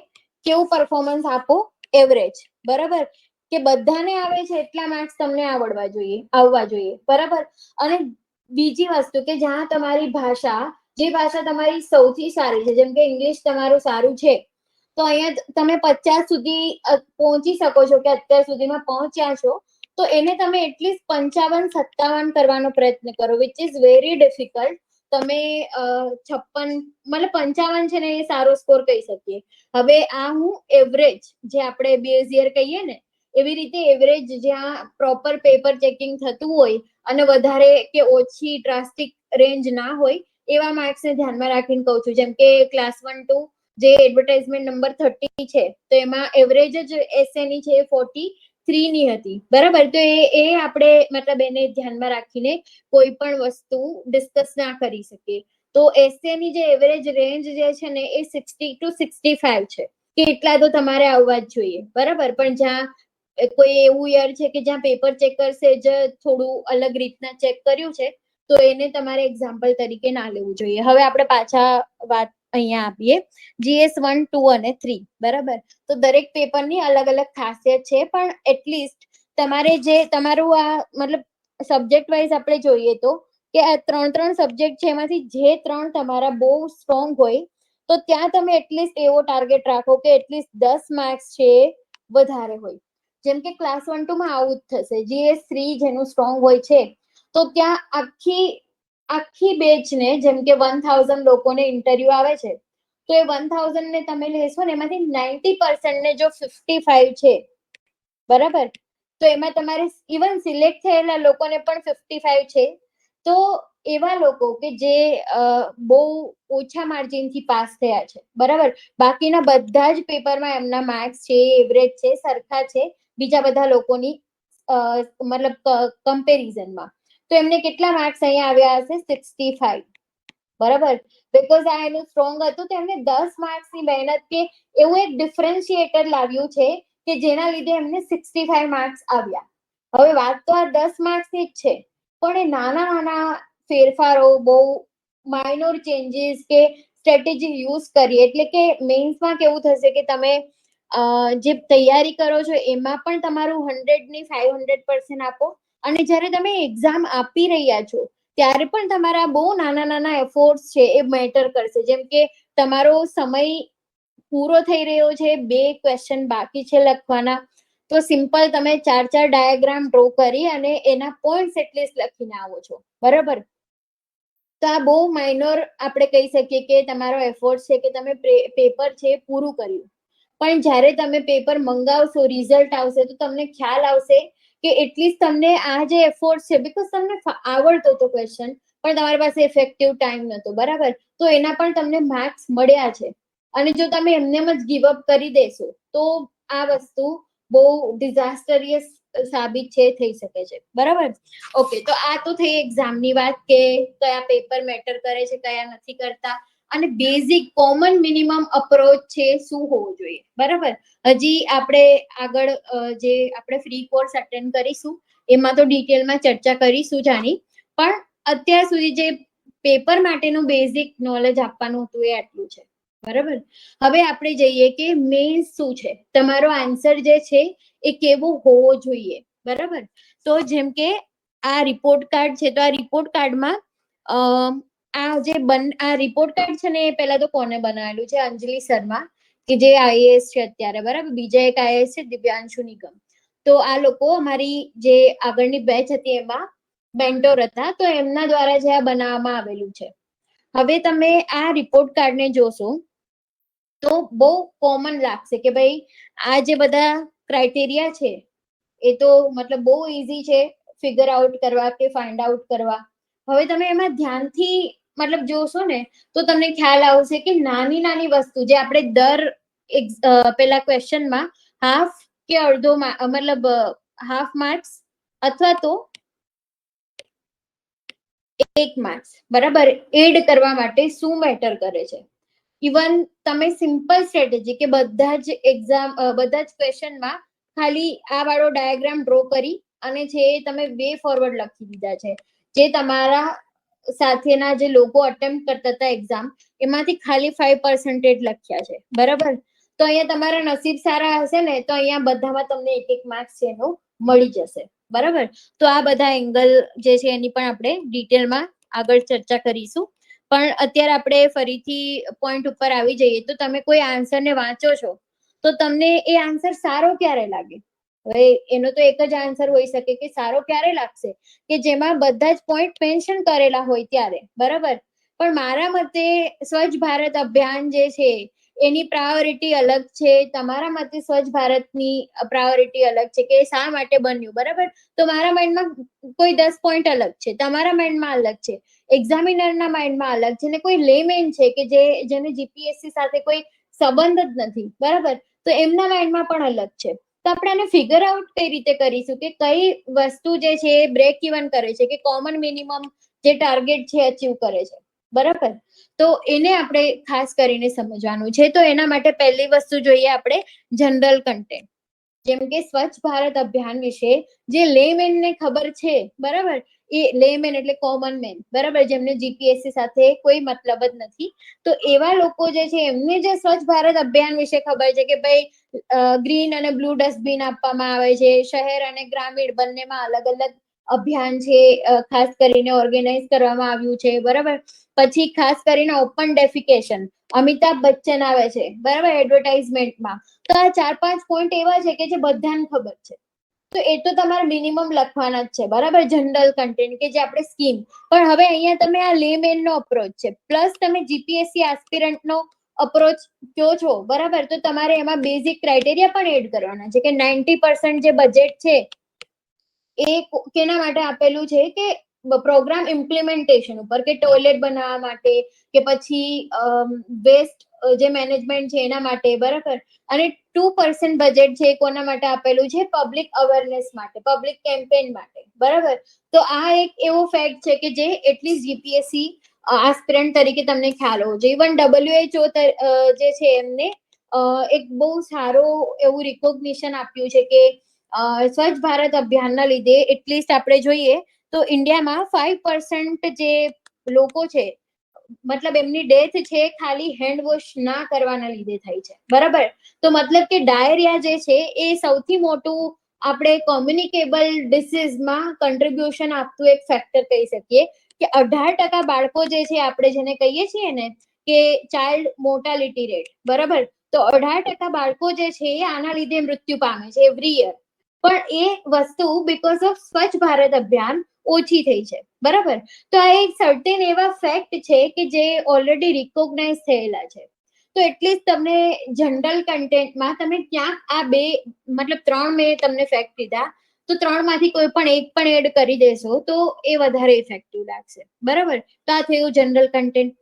કેવું પરફોર્મન્સ આપો, એવરેજ. બરાબર, કે બધાને આવે છે એટલા માર્ક્સ તમને આવવા જોઈએ. બરાબર, અને બીજી વસ્તુ કે જ્યાં તમારી ભાષા, જે ભાષા તમારી સૌથી સારી છે, જેમ કે ઇંગ્લિશ તમારું સારું છે, તો અહીંયા તમે 50 સુધી પહોંચી શકો છો કે અત્યાર સુધીમાં પહોંચ્યા છો, તો એને તમે એટલીસ્ટ 55 57 કરવાનો પ્રયત્ન કરો, વિચ ઇઝ વેરી ડિફિકલ્ટ. તમે 56 મતલબ 55 છે ને એ સારો સ્કોર કહી શકીએ. હવે આ હું એવરેજ, જે આપણે બેઝિયર કહીએ ને એવી રીતે એવરેજ જ્યાં પ્રોપર પેપર ચેકિંગ થતું હોય અને વધારે કે ઓછી ડ્રાસ્ટિક રેન્જ ના હોય એવા માર્ક્સને ધ્યાનમાં રાખીને કહું છું. જેમ કે ક્લાસ 1 2 જે એડવર્ટાઇઝમેન્ટ નંબર 30 છે તો એમાં એવરેજ જ એસએની છે 43 ની હતી. બરાબર, તો એ આપણે મતલબ એને ધ્યાનમાં રાખીને કોઈ પણ વસ્તુ ડિસ્કસ ના કરી શકીએ. તો એસએની જે એવરેજ રેન્જ જે છે ને એ 60 to 65 છે, કે એટલા તો તમારે આવવા જ જોઈએ. બરાબર, પણ જ્યાં કોઈ એવું યર છે કે જ્યાં પેપર ચેકર્સે જ થોડું અલગ રીતના ચેક કર્યું છે તો એને તમારે એક્ઝામ્પલ તરીકે ના લેવું જોઈએ. હવે આપણે પાછા વાત અહીંયા આપીએ જીએસ 1 2 અને 3. બરાબર, તો દરેક પેપરની અલગ અલગ ખાસિયત છે, પણ એટલીસ્ટ તમારે જે તમારું આ મતલબ સબ્જેક્ટ વાઇઝ આપણે જોઈએ તો કે આ 3 સબ્જેક્ટ છે એમાંથી જે 3 તમારા બહુ સ્ટ્રોંગ હોય તો ત્યાં તમે એટલીસ્ટ એવો ટાર્ગેટ રાખો કે એટલીસ્ટ 10 માર્ક્સ છે વધારે હોય. જેમ કે ક્લાસ 1 2 માં આવું જ થશે. જીએસ 3 જેનું સ્ટ્રોંગ હોય છે તો ત્યાં આખી બેચને, જેમ કે 1000 લોકોને ઇન્ટરવ્યુ આવે છે તો એ 1000 ને તમે લેશો ને એમાંથી 90% ને જો 55 છે, બરાબર, તો એમાં તમારે ઇવન સિલેક્ટ થયેલા લોકોને પણ 55 છે, તો એવા લોકો કે જે બહુ ઓછા માર્જિનથી પાસ થયા છે, બરાબર, બાકીના બધા જ પેપરમાં એમના માર્ક્સ છે એવરેજ છે, સરખા છે બીજા બધા લોકોની મતલબ કમ્પેરિઝનમાં, તો એમને કેટલા માર્ક્સ અહીંયા આવ્યા હશે? 65. બરાબર, બીકોઝ આ એનું સ્ટ્રોંગ હતું તો એમને 10 માર્ક્સની મહેનત કે એવું એક ડિફરન્શિએટર લાવ્યું છે કે જેના લીધે એમને 65 માર્ક્સ આવ્યા. હવે વાત તો આ 10 માર્ક્સની જ છે, પણ એ નાના નાના ફેરફારો, બહુ માઇનોર ચેન્જીસ કે સ્ટ્રેટેજી યુઝ કરી, એટલે કે મેઇન્સમાં કેવું થશે કે તમે જે તૈયારી કરો છો એમાં પણ તમારું 100 ની 500% આપો, અને જ્યારે તમે એક્ઝામ આપી રહ્યા છો ત્યારે પણ તમારા બહુ નાના નાના એફોર્ટ્સ છે એ મેટર કરશે. જેમ કે તમારો સમય પૂરો થઈ રહ્યો છે, 2 ક્વેશ્ચન બાકી છે લખવાના, તો સિમ્પલ તમે 4 ડાયાગ્રામ ડ્રો કરી અને એના પોઈન્ટ્સ એટલીસ્ટ લખીને આવો છો, બરાબર. તો આ બહુ માઇનોર આપણે કહી શકીએ કે તમારો એફર્ટ છે કે તમે પેપર છે પૂરું કર્યું. પણ જ્યારે તમે પેપર મંગાવશો, રિઝલ્ટ આવશે તો તમને ખ્યાલ આવશે કે એટલીસ્ટ તમને આ જે એફર્ટ છે, બીકોઝ તમને આવડતો હતો ક્વેશ્ચન પણ તમારી પાસે ઇફેક્ટિવ ટાઈમ નતો, બરાબર. તો એના પણ તમને માર્ક્સ મળ્યા છે. અને જો તમે એમને જ ગીવ અપ કરી દેશો તો આ વસ્તુ બહુ ડિઝાસ્ટરિયસ સાબિત છે, થઈ શકે છે, બરાબર. ઓકે, તો આ તો થઈ એક્ઝામની વાત કે કયા પેપર મેટર કરે છે, કયા નથી કરતા, અને બેઝિક કોમન મિનિમમ અપ્રોચ છે શું હોવો જોઈએ, બરાબર. હજી આપણે આગળ જે આપણે ફ્રી કોર્સ અટેન્ડ કરીશું એમાં તો ડિટેલમાં ચર્ચા કરીશું જાણી, પણ અત્યાર સુધી જે પેપર માટેનું બેઝિક નોલેજ આપવાનું હતું એ આટલું છે, બરાબર. હવે આપણે જઈએ કે મેઇન્સ શું છે, તમારો આન્સર જે છે એ કેવો હોવો જોઈએ, બરાબર. તો જેમ કે આ રિપોર્ટ કાર્ડ છે, તો આ રિપોર્ટ કાર્ડમાં આ રિપોર્ટ કાર્ડ છે ને એ પહેલા તો કોને બનાવેલું છે? અંજલિ શર્મા, કે જે આઈએએસ છે અત્યારે, બરાબર. બીજા એક આઈએએસ છે દિવ્યાંશુ નિગમ. તો આ લોકો અમારી જે આગળની બેચ હતી એમાં મેન્ટોર હતા, તો એમના દ્વારા જે આ બનાવવામાં આવેલું છે. હવે તમે આ રિપોર્ટ કાર્ડને જોશો તો બહુ કોમન લાગશે કે ભાઈ આ જે બધા ક્રાઇટેરિયા છે એ તો મતલબ બહુ ઈઝી છે ફિગર આઉટ કરવા કે ફાઇન્ડ આઉટ કરવા. હવે તમે એમાં ધ્યાનથી મતલબ જોશો ને તો તમને ખ્યાલ આવશે કે નાની નાની વસ્તુ જે આપણે પેલા ક્વેશ્ચનમાં હાફ કે અડધો મતલબ હાફ માર્ક્સ અથવા તો 1 માર્ક્સ, બરાબર, એડ કરવા માટે શું મેટર કરે છે. ઇવન તમે સિમ્પલ સ્ટ્રેટેજી કે બધા જ ક્વેશ્ચનમાં ખાલી આ વાળો ડાયાગ્રામ ડ્રો કરી અને જે તમે વે ફોરવર્ડ લખી દીધા છે, જે તમારા સાથેના જે લોકો અટેમ્પ્ટ કરતા હતા એક્ઝામ એમાંથી ખાલી 5% લખ્યા છે, બરાબર. તો અહીંયા તમારા નસીબ સારા હશે ને તો અહીંયા બધામાં તમને 1 માર્ક્સ છે એનો મળી જશે, બરાબર. તો આ બધા એંગલ જે છે એની પણ આપણે ડિટેલમાં આગળ ચર્ચા કરીશું. પણ અત્યારે આપણે ફરીથી પોઈન્ટ ઉપર આવી જઈએ તો તમે કોઈ આન્સરને વાંચો છો તો તમને એ આન્સર સારો ક્યારે લાગે? હવે એનો તો એક જ આન્સર હોઈ શકે કે સારો ક્યારે લાગશે કે જેમાં બધા જ પોઈન્ટ મેન્શન કરેલા હોય ત્યારે, બરાબર. પણ મારા મતે સ્વચ્છ ભારત અભિયાન જે છે એની પ્રાયોરિટી અલગ છે, તમારા મતે સ્વચ્છ ભારતની પ્રાયોરિટી અલગ છે કે શા માટે બન્યું, બરાબર. તો મારા માઇન્ડમાં કોઈ 10 પોઈન્ટ અલગ છે, તમારા માઇન્ડમાં અલગ છે, એક્ઝામિનરના માઇન્ડમાં અલગ છે, ને કોઈ લેમેન છે કે જેને જીપીએસસી સાથે કોઈ સંબંધ જ નથી, બરાબર. તો એમના માઇન્ડમાં પણ અલગ છે. તો આપણે આને ફિગર આઉટ કઈ રીતે કરીશું કે કઈ વસ્તુ જે છે એ બ્રેક ઇવન કરે છે કે કોમન મિનિમમ જે ટાર્ગેટ છે અચીવ કરે છે, બરાબર. તો એને આપણે ખાસ કરીને સમજવાનું છે. તો એના માટે પહેલી વસ્તુ જોઈએ આપણે જનરલ કન્ટેન્ટ. જેમ કે સ્વચ્છ ભારત અભિયાન વિશે જે લેમેનને ખબર છે, બરાબર, એ લેમેન એટલે કોમન મેન, બરાબર, જેમને જીપીએસસી સાથે કોઈ મતલબ જ નથી. તો એવા લોકો જે છે એમને જે સ્વચ્છ ભારત અભિયાન વિશે ખબર છે કે ભાઈ ગ્રીન અને બ્લુ ડસ્ટબિન આપવામાં આવે છે, શહેર અને ગ્રામીણ બંનેમાં અલગ અલગ અભિયાન છે ખાસ કરીને ઓર્ગેનાઇઝ કરવામાં આવ્યું છે, બરાબર. પછી ખાસ કરીને ઓપન ડેફિકેશન, અમિતાભ બચ્ચન આવે છે, બરાબર, એડવર્ટાઇઝમેન્ટમાં. તો આ 4-5 પોઈન્ટ એવા છે કે જે બધાને ખબર છે. તો એ તો તમારે મિનિમમ લખવાના જ છે, બરાબર, જનરલ કન્ટેન્ટ કે જે આપણે સ્કીમ. પણ હવે અહીંયા તમે આ લેમેન નો અપ્રોચ છે પ્લસ તમે જીપીએસસી એસ્પિરન્ટ નો અપ્રોચ કયો છો, બરાબર. તો તમારે એમાં બેઝિક ક્રાઇટેરિયા પણ એડ કરવાના છે કે 90% જે બજેટ છે એ કેના માટે આપેલું છે કે પ્રોગ્રામ ઇમ્પ્લિમેન્ટેશન ઉપર, કે ટોયલેટ બનાવવા માટે કે પછી વેસ્ટ જે મેનેજમેન્ટ છે એના માટે, બરાબર. અને 2% બજેટ છે કોના માટે આપેલું છે? પબ્લિક અવેરનેસ માટે, પબ્લિક કેમ્પેન માટે, બરાબર. તો આ એક એવો ફેક્ટ છે કે જે એટલીસ્ટ જીપીએસસી આસ્પિરન્ટ તરીકે તમને ખ્યાલ હોવો જોઈએ. ઇવન WHO જે છે એમને એક બહુ સારું એવું રિકોગ્નિશન આપ્યું છે કે સ્વચ્છ ભારત અભિયાનના લીધે એટલીસ્ટ આપણે જોઈએ તો ઇન્ડિયામાં 5% જે લોકો છે મતલબ એમની ડેથ છે ખાલી હેન્ડ વોશ ના કરવાના લીધે થાય છે, બરાબર. તો મતલબ કે ડાયરિયા જે છે એ સૌથી મોટું આપણે કોમ્યુનિકેબલ ડિસીઝમાં કન્ટ્રીબ્યુશન આપતું એક ફેક્ટર કહી શકીએ કે 18% બાળકો જે છે આપણે જેને કહીએ છીએ ને કે ચાઇલ્ડ મોર્ટાલિટી રેટ, બરાબર. તો 18% બાળકો જે છે એ આના લીધે મૃત્યુ પામે છે એવરી યર. પણ એ વસ્તુ બીકોઝ ઓફ સ્વચ્છ ભારત અભિયાન ઓછી થઈ છે, બરાબર. તો આ એક સર્ટેન એવા ફેક્ટ છે કે જે ઓલરેડી રિકોગ્નાઇઝ થયેલા છે. તો એટલીસ્ટ તમને જનરલ કન્ટેન્ટમાં તમે ક્યાંક આ બે મતલબ 3 મેં તમને ફેક્ટ દીધા, તો 3માંથી કોઈ પણ એક પણ એડ કરી દેશો તો એ વધારે ઇફેક્ટિવ લાગશે, બરાબર. તો આ થયું જનરલ કન્ટેન્ટ.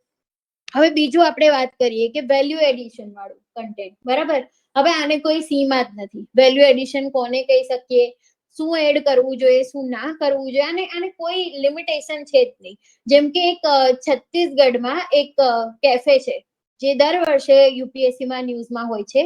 હવે બીજું આપણે વાત કરીએ કે વેલ્યુ એડિશન વાળું કન્ટેન્ટ, બરાબર. હવે આને કોઈ સીમા જ નથી. વેલ્યુ એડિશન કોને કહી શકીએ, શું એડ કરવું જોઈએ, શું ના કરવું જોઈએ, અને આને કોઈ લિમિટેશન છે જ નહીં. જેમ કે એક છત્તીસગઢમાં એક કેફે છે જે દર વર્ષે યુપીએસસી માં ન્યૂઝમાં હોય છે.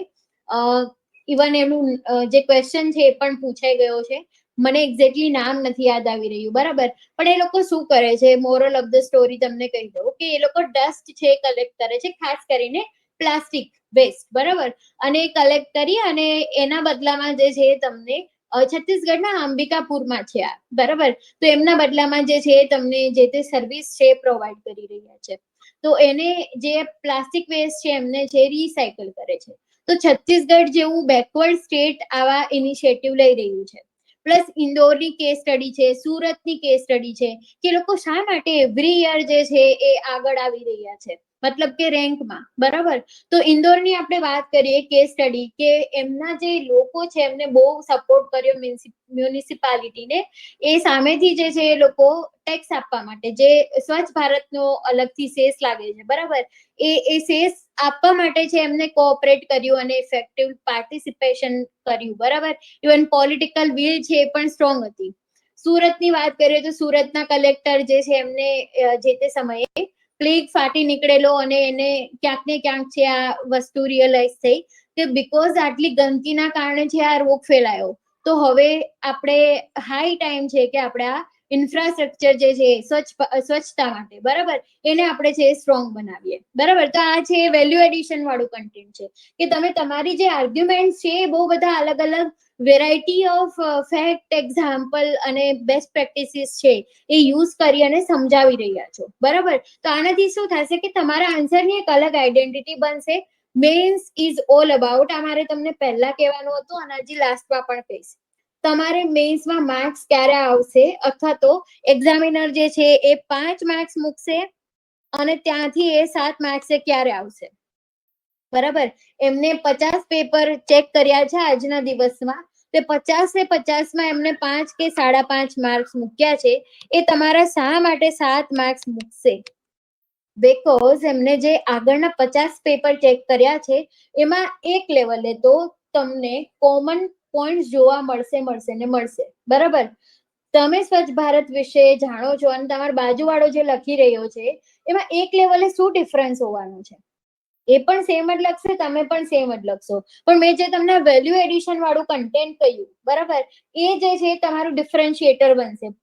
ઇવન એનું જે ક્વેશ્ચન છે એ પણ પૂછાઈ ગયો છે. મને એક્ઝેક્ટલી નામ નથી યાદ આવી રહ્યું, બરાબર. પણ એ લોકો શું કરે છે, મોરલ ઓફ ધ સ્ટોરી તમને કહી દઉં કે એ લોકો ડસ્ટ છે કલેક્ટ કરે છે, ખાસ કરીને પ્લાસ્ટિક વેસ્ટ, બરાબર. અને કલેક્ટ કરી અને એના બદલામાં જે છે તમને છત્તીસગઢના અંબિકાપુરમાં છે આ, બરાબર. તો એમના બદલામાં જે છે તમને જે તે સર્વિસ છે પ્રોવાઈડ કરી રહ્યા છે. તો એને જે પ્લાસ્ટિક વેસ્ટ છે એમને જે રિસાયકલ કરે છે. તો છત્તીસગઢ જેવું બેકવર્ડ સ્ટેટ આવા ઇનિશિયેટિવ લઈ રહ્યું છે. પ્લસ ઇન્દોરની કેસ સ્ટડી છે, સુરતની કેસ સ્ટડી છે કે લોકો શા માટે એવરી યર જે છે એ આગળ આવી રહ્યા છે, મતલબ કે રેન્કમાં, બરાબર. તો ઇન્દોરની આપણે વાત કરીએ કેસ સ્ટડી કે એમના જે લોકો છે એમને બહુ સપોર્ટ કર્યો મ્યુનિસિપાલિટીને. એ સામેથી જે છે એ લોકો ટેક્સ આપવા માટે જે સ્વચ્છ ભારતનો અલગથી સેસ લાગે છે, બરાબર. એ સેસ આપવા માટે છે એમને કોઓપરેટ કર્યું અને ઇફેક્ટિવ પાર્ટિસિપેશન કર્યું, બરાબર. ઇવન પોલિટિકલ વિલ છે એ પણ સ્ટ્રોંગ હતી. સુરતની વાત કરીએ તો સુરતના કલેક્ટર જે છે એમને જે તે સમયે પ્લેગ ફાટી નીકળેલો અને એને ક્યાંક ને ક્યાંક છે આ વસ્તુ રિયલાઇઝ થઈ કે બીકોઝ આટલી ગંદકીના કારણે છે આ રોગ ફેલાયો. તો હવે આપણે હાઈ ટાઈમ છે કે આપણે આ ઇન્ફ્રાસ્ટ્રક્ચર જે છે સ્વચ્છતા માટે, બરાબર, એને આપણે છે સ્ટ્રોંગ બનાવીએ, બરાબર. તો આ છે વેલ્યુ એડિશન વાળું કન્ટેન્ટ છે કે તમે તમારી જે આર્ગ્યુમેન્ટ છે એ બહુ બધા અલગ અલગ વેરાયટી ઓફ ફેક્ટ, એક્ઝામ્પલ અને બેસ્ટ પ્રેક્ટિસીસ છે એ યુઝ કરી અને સમજાવી રહ્યા છો, બરાબર. તો આનાથી શું થશે કે તમારા આન્સરની એક અલગ આઈડેન્ટિટી બનશે. મેન્સ ઇઝ ઓલ અબાઉટ, આ મારે તમને પહેલા કહેવાનું હતું અને હજી લાસ્ટમાં પણ કહીશ. તમારે મેન્સમાં માર્ક્સ ક્યારે આવશે, અથવા તો એક્ઝામિનર જે છે એ 5 માર્ક્સ મૂકશે અને ત્યાંથી એ 7 માર્ક્સે ક્યારે આવશે, બરાબર. એમને 50 પેપર ચેક કર્યા છે આજના દિવસમાં, તે 50 ને 50માં એમને 5 કે 5.5 માર્ક્સ મૂક્યા છે. એ તમારા શા માટે 7 માર્ક્સ મૂકશે? બીકોઝ એમને જે આગળના 50 પેપર ચેક કર્યા છે એમાં એક લેવલે તો તમને કોમન પોઈન્ટ જોવા મળશે ને મળશે, બરાબર. તમે સ્વચ્છ ભારત વિશે જાણો છો અને તમારો બાજુવાળો જે લખી રહ્યો છે એમાં એક લેવલે શું ડિફરન્સ હોવાનું છે? એ પણ સેમ જ લખશે, તમે પણ સેમ જ લખશો. પણ મેં જે તમને વેલ્યુ એડિશન વાળું કન્ટેન્ટ કહ્યું, બરાબર, એ જે છે તમારું ડિફરન્શિએટર બનશે.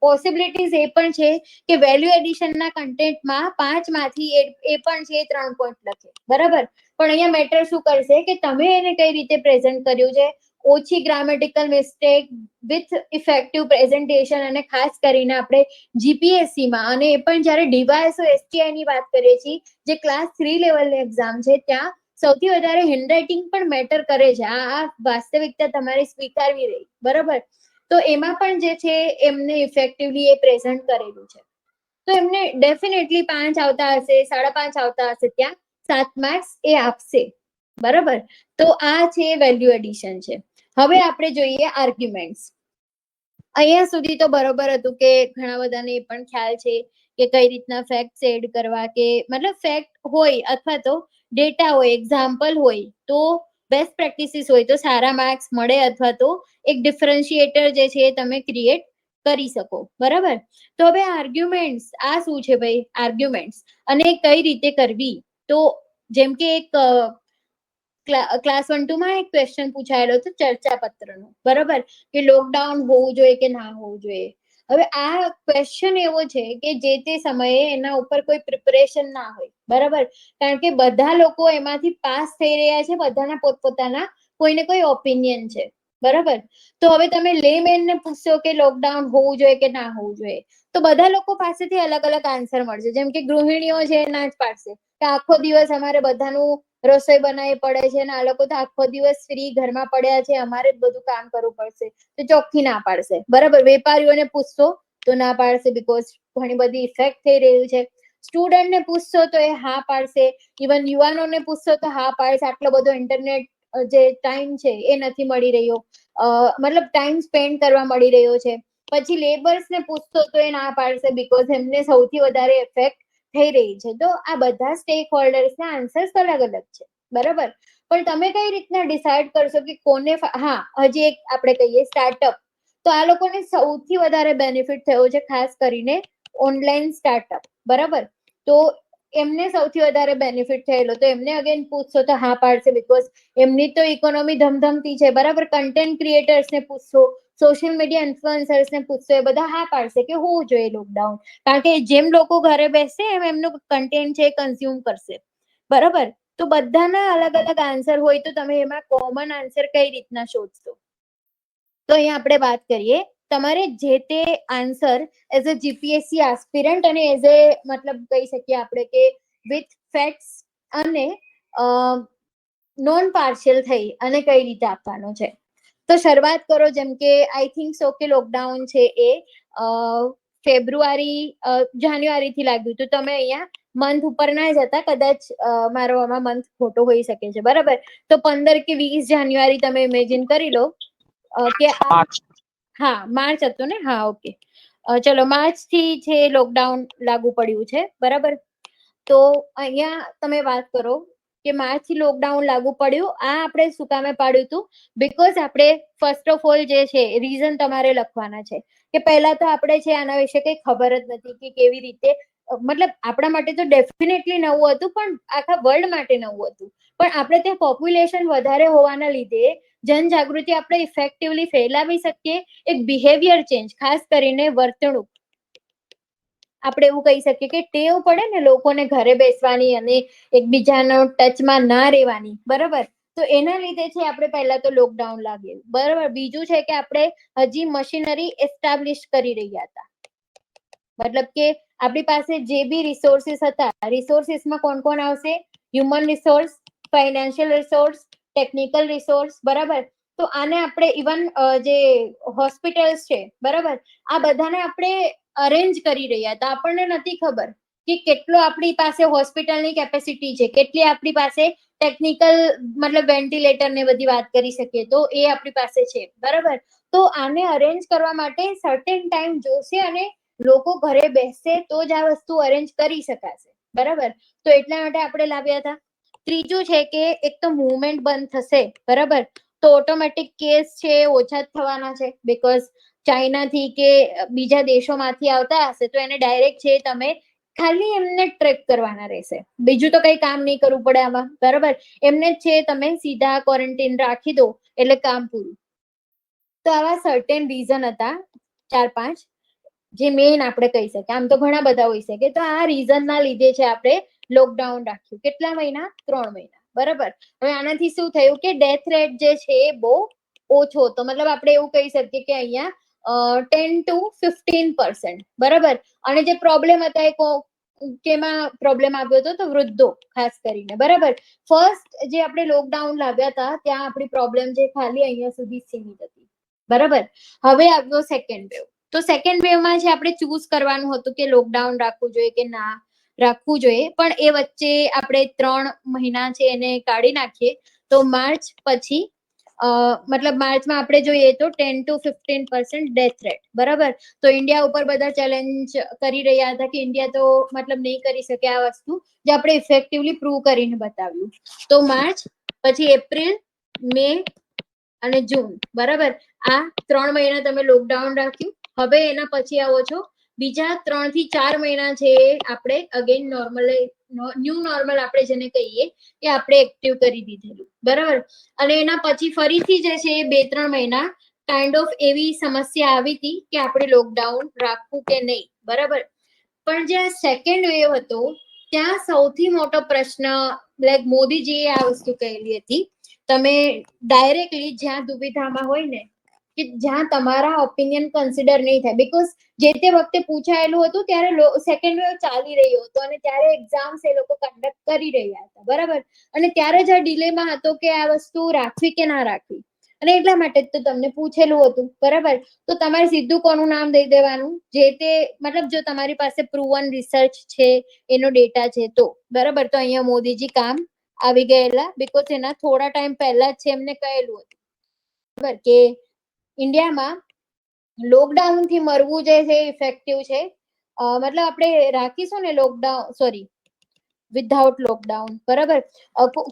પોસિબિલિટીઝ એ પણ છે કે વેલ્યુ એડિશનના કન્ટેન્ટમાં 5માંથી એ પણ છે 3 પોઈન્ટ લખે, બરાબર. પણ અહીંયા મેટર શું કરશે કે તમે એને કઈ રીતે પ્રેઝન્ટ કર્યું છે, ઓછી grammatical mistake with effective presentation, અને ખાસ કરીને આપણે જીપીએસસીમાં અને એ પણ જ્યારે ડીવાયએસઓ એસટીઆઈ ની વાત કરીએ છીએ, જે ક્લાસ 3 લેવલની એક્ઝામ છે, ત્યાં સૌથી વધારે હેન્ડરાઇટિંગ પણ મેટર કરે છે. આ વાસ્તવિકતા તમારે સ્વીકારવી રહી, બરાબર. તો એમાં પણ જે છે એમને ઇફેક્ટિવલી એ પ્રેઝન્ટ કરેલું છે. તો એમને ડેફિનેટલી 5 આવતા હશે, 5.5 આવતા હશે, ત્યાં 7 માર્ક્સ એ આપશે, બરાબર. તો આ છે વેલ્યુ એડિશન છે. હવે આપણે જોઈએ આર્ગ્યુમેન્ટ્સ. અહીંયા સુધી તો બરોબર હતું કે ઘણા બધાને એ પણ ખ્યાલ છે કે કઈ રીતના ફેક્ટ એડ કરવા, કે મતલબ ફેક્ટ હોય અથવા તો ડેટા હોય, એક્ઝામ્પલ હોય તો બેસ્ટ પ્રેક્ટિસીસ હોય તો સારા માર્ક્સ મળે, અથવા તો એક ડિફરન્શિએટર જે છે તમે ક્રિએટ કરી શકો, બરાબર. તો હવે આર્ગ્યુમેન્ટ્સ આ શું છે ભાઈ? આર્ગ્યુમેન્ટ્સ અને કઈ રીતે કરવી? તો જેમ કે એક ક્લાસ 1-2 માં એક ક્વેશ્ચન પૂછાયેલો હતો ચર્ચા પત્રનો, બરાબર, કે લોકડાઉન હોવું જોઈએ કે ના હોવું જોઈએ. હવે આ ક્વેશ્ચન એવો છે કે જે તે સમયે એના ઉપર કોઈ પ્રિપરેશન ના હોય, બરાબર. કારણ કે બધા લોકો એમાંથી પાસ થઈ રહ્યા છે, બધાના પોતપોતાના કોઈને કોઈ ઓપિનિયન છે, બરાબર. તો હવે તમે લેમેનને પૂછશો કે લોકડાઉન હોવું જોઈએ કે ના હોવું જોઈએ, તો બધા લોકો પાસેથી અલગ અલગ આન્સર મળશે. જેમ કે ગૃહિણીઓ છે ના જ પાડશે કે આખો દિવસ અમારે બધાનું રસોઈ બનાવી પડે છે અને આ લોકો તો આખો દિવસ ફ્રી ઘરમાં પડ્યા છે, અમારે જ બધું કામ કરવું પડશે, તો ચોખ્ખી ના પાડશે. બરાબર, વેપારીઓને પૂછશો તો ના પાડશે, બીકોઝ ઘણી બધી ઇફેક્ટ થઈ રહ્યું છે. સ્ટુડન્ટને પૂછશો તો એ હા પાડશે, ઇવન યુવાનોને પૂછશો તો હા પાડશે. આટલો બધો ઇન્ટરનેટ જે ટાઈમ છે એ નથી મળી રહ્યો, મતલબ ટાઈમ સ્પેન્ડ કરવા મળી રહ્યો છે. પછી લેબર્સ ને પૂછશો તો એ ના પાડશે, બીકોઝ એમને સૌથી વધારે ઇફેક્ટ થઈ રહી છે. તો આ બધા સ્ટેક હોલ્ડર્સ ના આન્સર્સ અલગ અલગ છે. બરાબર, પણ તમે કઈ રીતના ડિસાઈડ કરશો કે કોને હજી એક આપણે કહીએ સ્ટાર્ટઅપ, તો આ લોકોને સૌથી વધારે બેનિફિટ થયો છે, ખાસ કરીને ઓનલાઈન સ્ટાર્ટઅપ. બરાબર, તો એમને સૌથી વધારે બેનિફિટ થયેલો, તો એમને અગેન પૂછશો તો હા પાડશે, બીકોઝ એમની તો ઇકોનોમી ધમધમતી છે. બરાબર, કન્ટેન્ટ ક્રિએટર્સ ને પૂછશો, સોશિયલ મીડિયા ઇન્ફ્લુએન્સર્સ ને પૂછશો, એ બધા હા પાડશે કે હોવું જોઈએ લોકડાઉન, કારણ કે જેમ લોકો ઘરે બેસશે એમ એમનું કન્ટેન્ટ છે કન્ઝ્યુમ કરશે. બરાબર, તો બધાના અલગ અલગ આન્સર હોય, તો તમે એમાં કોમન આન્સર કઈ રીતના શોધશો? તો અહીંયા આપણે વાત કરીએ, તમારે જે તે આન્સર એઝ અ જીપીએસસી આસ્પિરન્ટ અને એઝ એ મતલબ કહી શકીએ આપણે કે વિથ ફેક્ટ્સ અને નોન પાર્શિયલ થઈ અને કઈ રીતે આપવાનો છે. તો શરૂઆત કરો, જેમ કે આઈ થિંક સો કે લોકડાઉન છે એ ફેબ્રુઆરી જાન્યુઆરી થી લાગ્યું, તો તમે અહીંયા મંથ ઉપર ના જતા, કદાચ મારો આમાં મંથ ખોટો હોઈ શકે છે. બરાબર, તો 15 કે 20 જાન્યુઆરી તમે ઇમેજિન કરી લો કે હા માર્ચ હતું ને, હા ઓકે, ચલો માર્ચ થી છે લોકડાઉન લાગુ પડ્યું છે. બરાબર, તો અહીંયા તમે વાત કરો કે માર્ચ થી લોકડાઉન લાગુ પડ્યું. આ આપણે શું કામે પાડ્યું હતું? બીકોઝ આપણે ફર્સ્ટ ઓફ ઓલ જે છે રીઝન તમારે લખવાના છે કે પહેલા તો આપણે છે આના વિશે કઈ ખબર જ નથી કે કેવી રીતે, મતલબ આપણા માટે તો ડેફિનેટલી નવું હતું, પણ આખા વર્લ્ડ માટે નવું હતું. પણ આપણે ત્યાં પોપ્યુલેશન વધારે હોવાના લીધે જનજાગૃતિ આપણે ઇફેક્ટિવલી ફેલાવી શકીએ. એક બિહેવિયર ચેન્જ, ખાસ કરીને વર્તણૂક, આપણે એવું કહી શકીએ કે ટેવ પડે ને લોકોને ઘરે બેસવાની અને એકબીજાનો ટચમાં ના રહેવાની. બરાબર, તો એના લીધે છે આપણે પહેલા તો લોકડાઉન લાગેલું. બરાબર, બીજું છે કે આપણે હજી મશીનરી એસ્ટાબ્લિશ કરી રહ્યા હતા, મતલબ કે આપણી પાસે જે બી રિસોર્સિસ હતા, રિસોર્સિસમાં કોણ કોણ આવશે? Human resource, financial resource, technical resource. બરાબર, તો આને આપણે ઇવન જે હોસ્પિટલ્સ છે, બરાબર, આ બધાને આપણે અરેન્જ કરી રહ્યા હતા. આપણને નથી ખબર કે કેટલો આપણી પાસે હોસ્પિટલની કેપેસિટી છે, કેટલી આપણી પાસે ટેકનિકલ મતલબ વેન્ટિલેટર ને બધી વાત કરી શકીએ તો એ આપણી પાસે છે. બરાબર, તો આને અરેન્જ કરવા માટે સર્ટેન ટાઈમ જોશે અને લોકો ઘરે બેસશે તો જ આ વસ્તુ અરેન્જ કરી શકાશે. બરાબર, તો એટલા માટે આપણે લાવ્યા હતા. ત્રીજું છે કે એક તો મુવમેન્ટ બંધ થશે. બરાબર, તો ઓટોમેટિક કેસ છે ઓછા જ થવાના છે, બીકોઝ ચાઇનાથી કે બીજા દેશોમાંથી આવતા હશે તો એને ડાયરેક્ટ છે તમે ખાલી એમને ટ્રેક કરવાના રહેશે, બીજું તો કઈ કામ નહીં કરવું પડે આમાં. બરાબર, એમને જ છે તમે સીધા ક્વોરન્ટીન રાખી દો એટલે કામ પૂરું. તો આવા સર્ટેન રીઝન હતા 4-5 જે મેઇન આપણે કહી શકીએ. આમ તો ઘણા બધા હોઈ શકે, તો આ રીઝન ના લીધે છે આપણે લોકડાઉન રાખ્યું. કેટલા મહિના? 3 મહિના. બરાબર, હવે આનાથી શું થયું કે ડેથ રેટ જે છે એ બહુ ઓછો હતો, મતલબ આપણે એવું કહી શકીએ કે અહીંયા 10 to 15%. બરાબર, અને જે પ્રોબ્લેમ હતા એ કેમાં પ્રોબ્લેમ આવ્યો હતો? તો વૃદ્ધો ખાસ કરીને. બરાબર, ફર્સ્ટ જે આપણે લોકડાઉન લાવ્યા હતા ત્યાં આપણી પ્રોબ્લેમ જે ખાલી અહીંયા સુધી સીમિત હતી. બરાબર, હવે આવ્યો સેકન્ડ વેવ. તો સેકન્ડ વેવમાં છે આપણે ચૂઝ કરવાનું હતું કે લોકડાઉન રાખવું જોઈએ કે ના રાખવું જોઈએ, પણ એ વચ્ચે આપણે 3 મહિના છે એને કાઢી નાખીએ તો માર્ચ પછી મતલબ માર્ચમાં આપણે જોઈએ તો 10 to 15% ડેથ રેટ. બરાબર, તો ઇન્ડિયા ઉપર બધા ચેલેન્જ કરી રહ્યા હતા કે ઇન્ડિયા તો મતલબ નહીં કરી શકે આ વસ્તુ, જે આપણે ઇફેક્ટિવલી પ્રૂવ કરીને બતાવ્યું. તો માર્ચ પછી એપ્રિલ, મે અને જૂન. બરાબર, આ 3 મહિના તમે લોકડાઉન રાખ્યું. હવે એના પછી આવો છો બીજા 3 થી 4 મહિના છે આપણે અગેન નોર્મલ ન્યુ નોર્મલ આપણે જેને કહીએ કે આપણે એક્ટિવ કરી દીધેલું. બરાબર, અને એના પછી ફરીથી જે છે 2-3 મહિના કાઇન્ડ ઓફ એવી સમસ્યા આવી હતી કે આપણે લોકડાઉન રાખવું કે નહીં. બરાબર, પણ જે સેકન્ડ વેવ હતો ત્યાં સૌથી મોટો પ્રશ્ન લાઈક મોદીજીએ આ વસ્તુ કહેલી હતી, તમે ડાયરેક્ટલી જ્યાં દુવિધામાં હોય ને કે જ્યાં તમારા ઓપિનિયન કન્સિડર નહીં થાય, બીકોઝ જે તે વખતે પૂછાયેલું હતું ત્યારે સેકન્ડ વેવ ચાલી રહ્યો હતો અને ત્યારે એક્ઝામ્સ એ લોકો કન્ડક્ટ કરી રહ્યા હતા, બરાબર. અને ત્યારે જ આ ડિલેમાં હતો કે આ વસ્તુ રાખવી કે ના રાખવી, અને એટલા માટે જ તો તમને પૂછેલું હતું, બરાબર. તો તમારે સીધું કોનું નામ દઈ દેવાનું, જે તે મતલબ જો તમારી પાસે પ્રૂવન રિસર્ચ છે, એનો ડેટા છે તો, બરાબર. તો અહીંયા મોદીજી કામ આવી ગયેલા, બીકોઝ એના થોડા ટાઈમ પહેલા જ છે એમને કહેલું હતું, બરાબર, કે ઇન્ડિયામાં લોકડાઉન થી મરવું જે છે ઇફેક્ટિવ છે, મતલબ આપણે રાખીશું ને લોકડાઉન, સોરી, વિધાઉટ લોકડાઉન, બરાબર.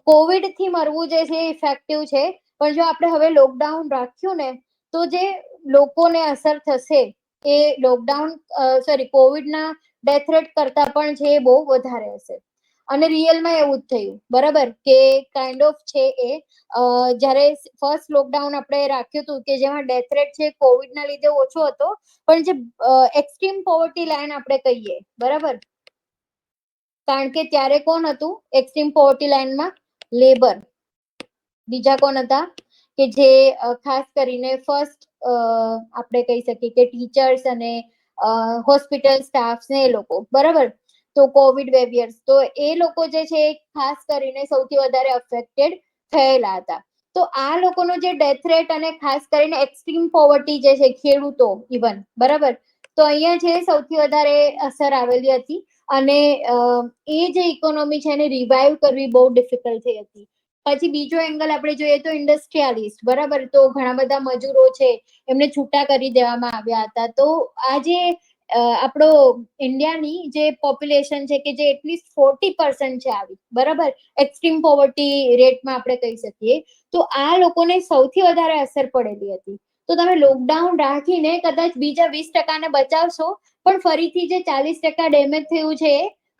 કોવિડ થી મરવું જે છે ઇફેક્ટિવ છે, પણ જો આપણે હવે લોકડાઉન રાખ્યું ને તો જે લોકોને અસર થશે એ લોકડાઉન સોરી કોવિડના ડેથ રેટ કરતા પણ છે બહુ વધારે હશે. અને રિયલમાં એવું જ થયું, બરાબર, કે કાઇન્ડ ઓફ છે એ જ્યારે ફર્સ્ટ લોકડાઉન આપણે રાખ્યું હતું કે જેમાં ડેથ રેટ છે કોવિડના લીધે ઓછો હતો, પણ જે એક્સ્ટ્રીમ પોવર્ટી લાઈન આપણે કહીએ, બરાબર, કારણ કે ત્યારે કોણ હતું એક્સ્ટ્રીમ પોવર્ટી લાઈનમાં? લેબર. બીજા કોણ હતા કે જે ખાસ કરીને ફર્સ્ટ આપણે કહી શકીએ કે ટીચર્સ અને હોસ્પિટલ સ્ટાફ ને એ લોકો, બરાબર. તો કોવિડ વેરિયર્સ, તો એ લોકો જે છે ખાસ કરીને સૌથી વધારે અફેક્ટેડ થયેલા હતા. તો આ લોકોનો જે ડેથ રેટ અને ખાસ કરીને એક્સ્ટ્રીમ પોવર્ટી જે છે, ખેડૂતો ઇવન, બરાબર, તો અહીંયા છે સૌથી વધારે અસર આવેલી હતી. અને એ જે ઇકોનોમી છે એને રિવાઈવ કરવી બહુ ડિફિકલ્ટ થઈ હતી. પછી બીજો એંગલ આપણે જોઈએ તો ઇન્ડસ્ટ્રીયાલિસ્ટ, બરાબર, તો ઘણા બધા મજૂરો છે એમને છૂટા કરી દેવામાં આવ્યા હતા. તો આ જે આપણો ઇન્ડિયાની જે પોપ્યુલેશન છે કે જે એટલીસ્ટ 40% છે આવી, બરાબર, એક્સ્ટ્રીમ પોવર્ટી રેટમાં આપણે કહી શકીએ, તો આ લોકોને સૌથી વધારે અસર પડેલી હતી. તો તમે લોકડાઉન રાખીને કદાચ બીજા 20% ને બચાવશો, પણ ફરીથી જે 40% ડેમેજ થયું છે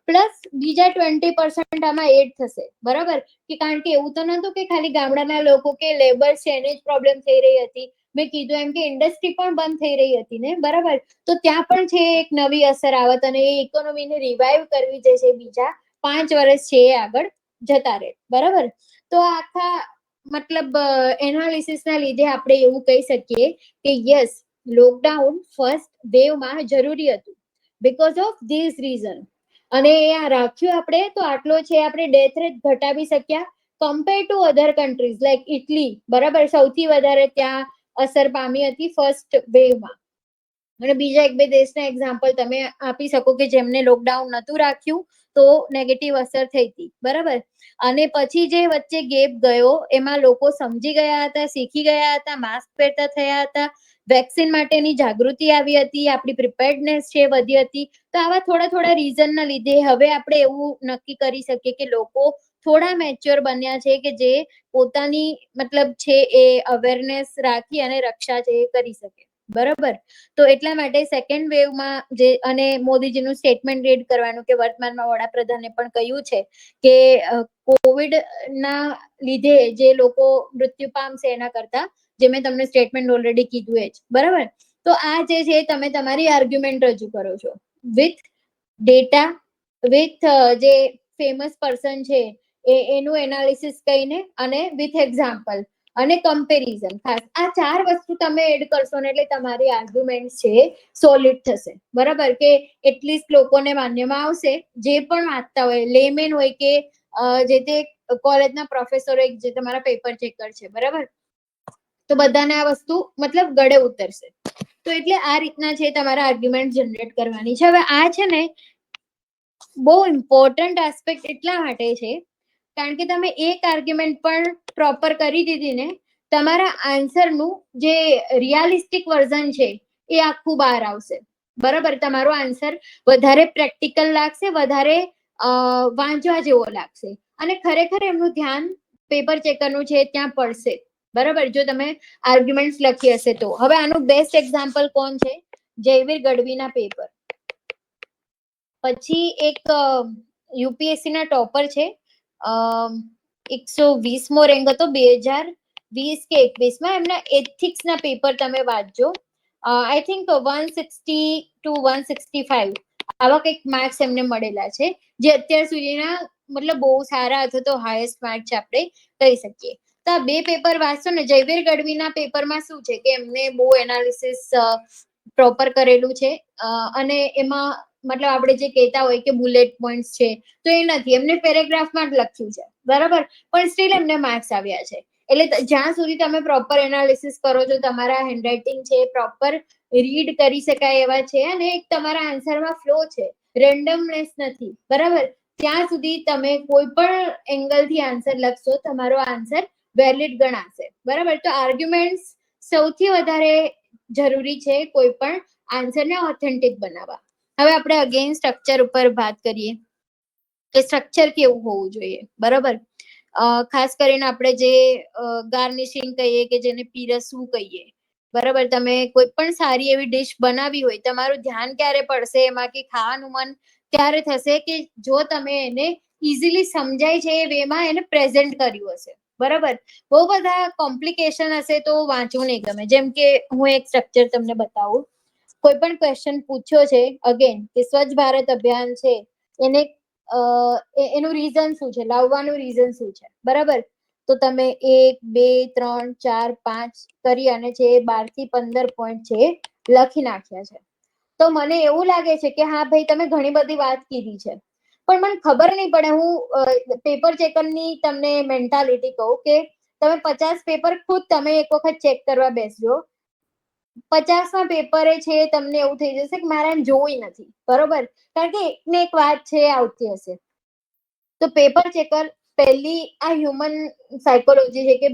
પ્લસ બીજા 20% આમાં એડ થશે, બરાબર. કે કારણ કે એવું તો નતું કે ખાલી ગામડાના લોકો કે લેબર છે એને જ પ્રોબ્લેમ થઈ રહી હતી, મેં કીધું એમ કે ઇન્ડસ્ટ્રી પણ બંધ થઈ રહી હતી ને, બરાબર. તો ત્યાં પણ છે એક નવી અસર આવત અને એ ઇકોનોમીને રિવાઈવ કરવી જે છે બીજા 5 વર્ષ છે એ આગળ જતા રહે, બરાબર. તો આખા મતલબ એનાલિસિસ ના લીધે આપણે એવું કહી શકીએ કે યસ, લોકડાઉન ફર્સ્ટ વેવમાં જરૂરી હતું બીકોઝ ઓફ ધીસ રીઝન. અને આ રાખ્યું આપણે તો આટલો છે આપણે ડેથ રેટ ઘટાડી શક્યા compare to other countries like Italy, બરાબર, સૌથી વધારે ત્યાં અસર પામી હતી ફર્સ્ટ વેવમાં. અને બીજા એક બે દેશના એક્ઝામ્પલ તમે આપી શકો કે જેમને લોકડાઉન નતું રાખ્યું તો નેગેટિવ અસર થઈ હતી, બરાબર. અને પછી જે વચ્ચે ગેપ ગયો એમાં લોકો સમજી ગયા હતા, શીખી ગયા હતા, માસ્ક પહેરતા થયા હતા, વેક્સિન માટેની જાગૃતિ આવી હતી, આપણી પ્રિપેર્ડનેસ છે વધી હતી. તો આવા થોડા થોડા રીઝનના લીધે હવે આપણે એવું નક્કી કરી શકીએ કે લોકો થોડા મેચ્યોર બન્યા છે કે જે પોતાની મતલબ છે એ અવેરનેસ રાખી અને રક્ષા છે એ કરી શકે, બરાબર. તો એટલા માટે સેકન્ડ વેવમાં જે અને મોદીજીનું સ્ટેટમેન્ટ રીડ કરવાનું કે વર્તમાનમાં વડાપ્રધાને પણ કહ્યું છે કે કોવિડ ના લીધે જે લોકો મૃત્યુ પામશે એના કરતા, જે મેં તમને સ્ટેટમેન્ટ ઓલરેડી કીધું એ જ, બરાબર. તો આ જે છે તમે તમારી આર્ગ્યુમેન્ટ રજૂ કરો છો વિથ ડેટા, વિથ જે ફેમસ પર્સન છે એનું એનાલિસિસ કહીને અને વિથ એક્ઝામ્પલ અને કમ્પેરિઝન. ખાસ આ 4 વસ્તુ તમે એડ કરશો ને એટલે તમારી આર્ગ્યુમેન્ટ છે સોલિડ થશે, બરાબર. કે એટલીસ્ટ લોકોને માન્યમાં આવશે, જે પણ વાંચતા હોય, લેમેન હોય કે જે તે કોલેજના પ્રોફેસર હોય, જે તમારા પેપર ચેકર છે, બરાબર, તો બધાને આ વસ્તુ મતલબ ગળે ઉતરશે. તો એટલે આ રીતના છે તમારા આર્ગ્યુમેન્ટ જનરેટ કરવાની છે. હવે આ છે ને બહુ ઇમ્પોર્ટન્ટ એસ્પેક્ટ એટલા માટે છે કારણ કે તમે એક આર્ગ્યુમેન્ટ પણ પ્રોપર કરી દીધી ને, તમારા આન્સરનું જે રિયાલિસ્ટિક વર્ઝન છે એ આખું બહાર આવશે, બરાબર. તમારો આન્સર વધારે પ્રેક્ટિકલ લાગશે, વધારે વાંચવા જેવો લાગશે અને ખરેખર એમનું ધ્યાન પેપર ચેકરનું છે ત્યાં પડશે, બરાબર, જો તમે આર્ગ્યુમેન્ટ્સ લખી હશે તો. હવે આનું બેસ્ટ એક્ઝામ્પલ કોણ છે? જયવીર ગઢવીના પેપર. પછી એક યુપીએસસી ના ટોપર છે, 120મો રેન્ક હતો 2020 કે 21માં, એમના એથિક્સ ના પેપર તમે વાંચજો. આઈ થિંક 160 to 165 આવા કંઈક માર્ક્સ એમને મળેલા છે, જે અત્યાર સુધીના મતલબ બહુ સારા અથવા તો હાઈએસ્ટ માર્ક છે આપણે કહી શકીએ. તો આ બે પેપર વાંચશો ને, જયવીર ગઢવીના પેપરમાં શું છે કે એમને બહુ એનાલિસિસ પ્રોપર કરેલું છે, અને એમાં મતલબ આપણે જે કહેતા હોય કે બુલેટ પોઈન્ટ્સ છે, તો એ નથી, એમને પેરેગ્રાફમાં જ લખ્યું છે, બરાબર, પણ સ્ટીલ એમને માર્ક્સ આવ્યા છે. એટલે જ્યાં સુધી તમે પ્રોપર એનાલિસિસ કરો છો, તમારા હેન્ડરાઇટિંગ છે પ્રોપર રીડ કરી શકાય એવા છે, અને એક તમારા આન્સરમાં ફ્લો છે, રેન્ડમનેસ નથી, બરાબર, ત્યાં સુધી તમે કોઈ પણ એંગલથી આન્સર લખશો, તમારો આન્સર વેલિડ ગણાશે, બરાબર. તો આર્ગ્યુમેન્ટ્સ સૌથી વધારે જરૂરી છે કોઈ પણ આન્સરને ઓથેન્ટિક બનાવવા. હવે આપણે અગેન સ્ટ્રક્ચર ઉપર વાત કરીએ કે સ્ટ્રક્ચર કેવું હોવું જોઈએ, બરાબર. ખાસ કરીને આપણે જે ગાર્નિશિંગ કહીએ કે જેને પીરસવું કહીએ, બરાબર, તમે કોઈ પણ સારી એવી ડિશ બનાવી હોય, તમારું ધ્યાન ક્યારે પડશે એમાં કે ખાવાનું મન ત્યારે થશે કે જો તમે એને ઇઝીલી સમજાય છે એ વેમાં એને પ્રેઝન્ટ કર્યું હશે, બરાબર. બહુ બધા કોમ્પ્લિકેશન હશે તો વાંચવું નહીં ગમે. જેમ કે હું એક સ્ટ્રક્ચર તમને બતાવું. કોઈ પણ ક્વેશ્ચન પૂછ્યો છે અગેન કે સ્વચ્છ ભારત અભિયાન છે, એને એનું રીઝન શું છે, લાવવાનું રીઝન શું છે, બરાબર. તો તમે 1 2 3 4 5 કરી અને જે 12 થી 15 પોઈન્ટ છે લખી નાખ્યા છે. તો મને એવું લાગે છે કે હા ભાઈ તમે ઘણી બધી વાત કીધી છે, પણ મને ખબર નહીં પડે. હું પેપર ચેકરની તમને મેન્ટાલિટી કહું કે તમે 50 પેપર ખુદ તમે એક વખત ચેક કરવા બેસજો, 50માં પેપરે છે તમને એવું થઈ જશે કે મારે એમ જોવું નથી, બરોબર, કારણ કે એક ને એક વાત છે આવતી હશે. તો પેપર ચેકર પહેલી આ હ્યુમન સાયકોલોજી છે કે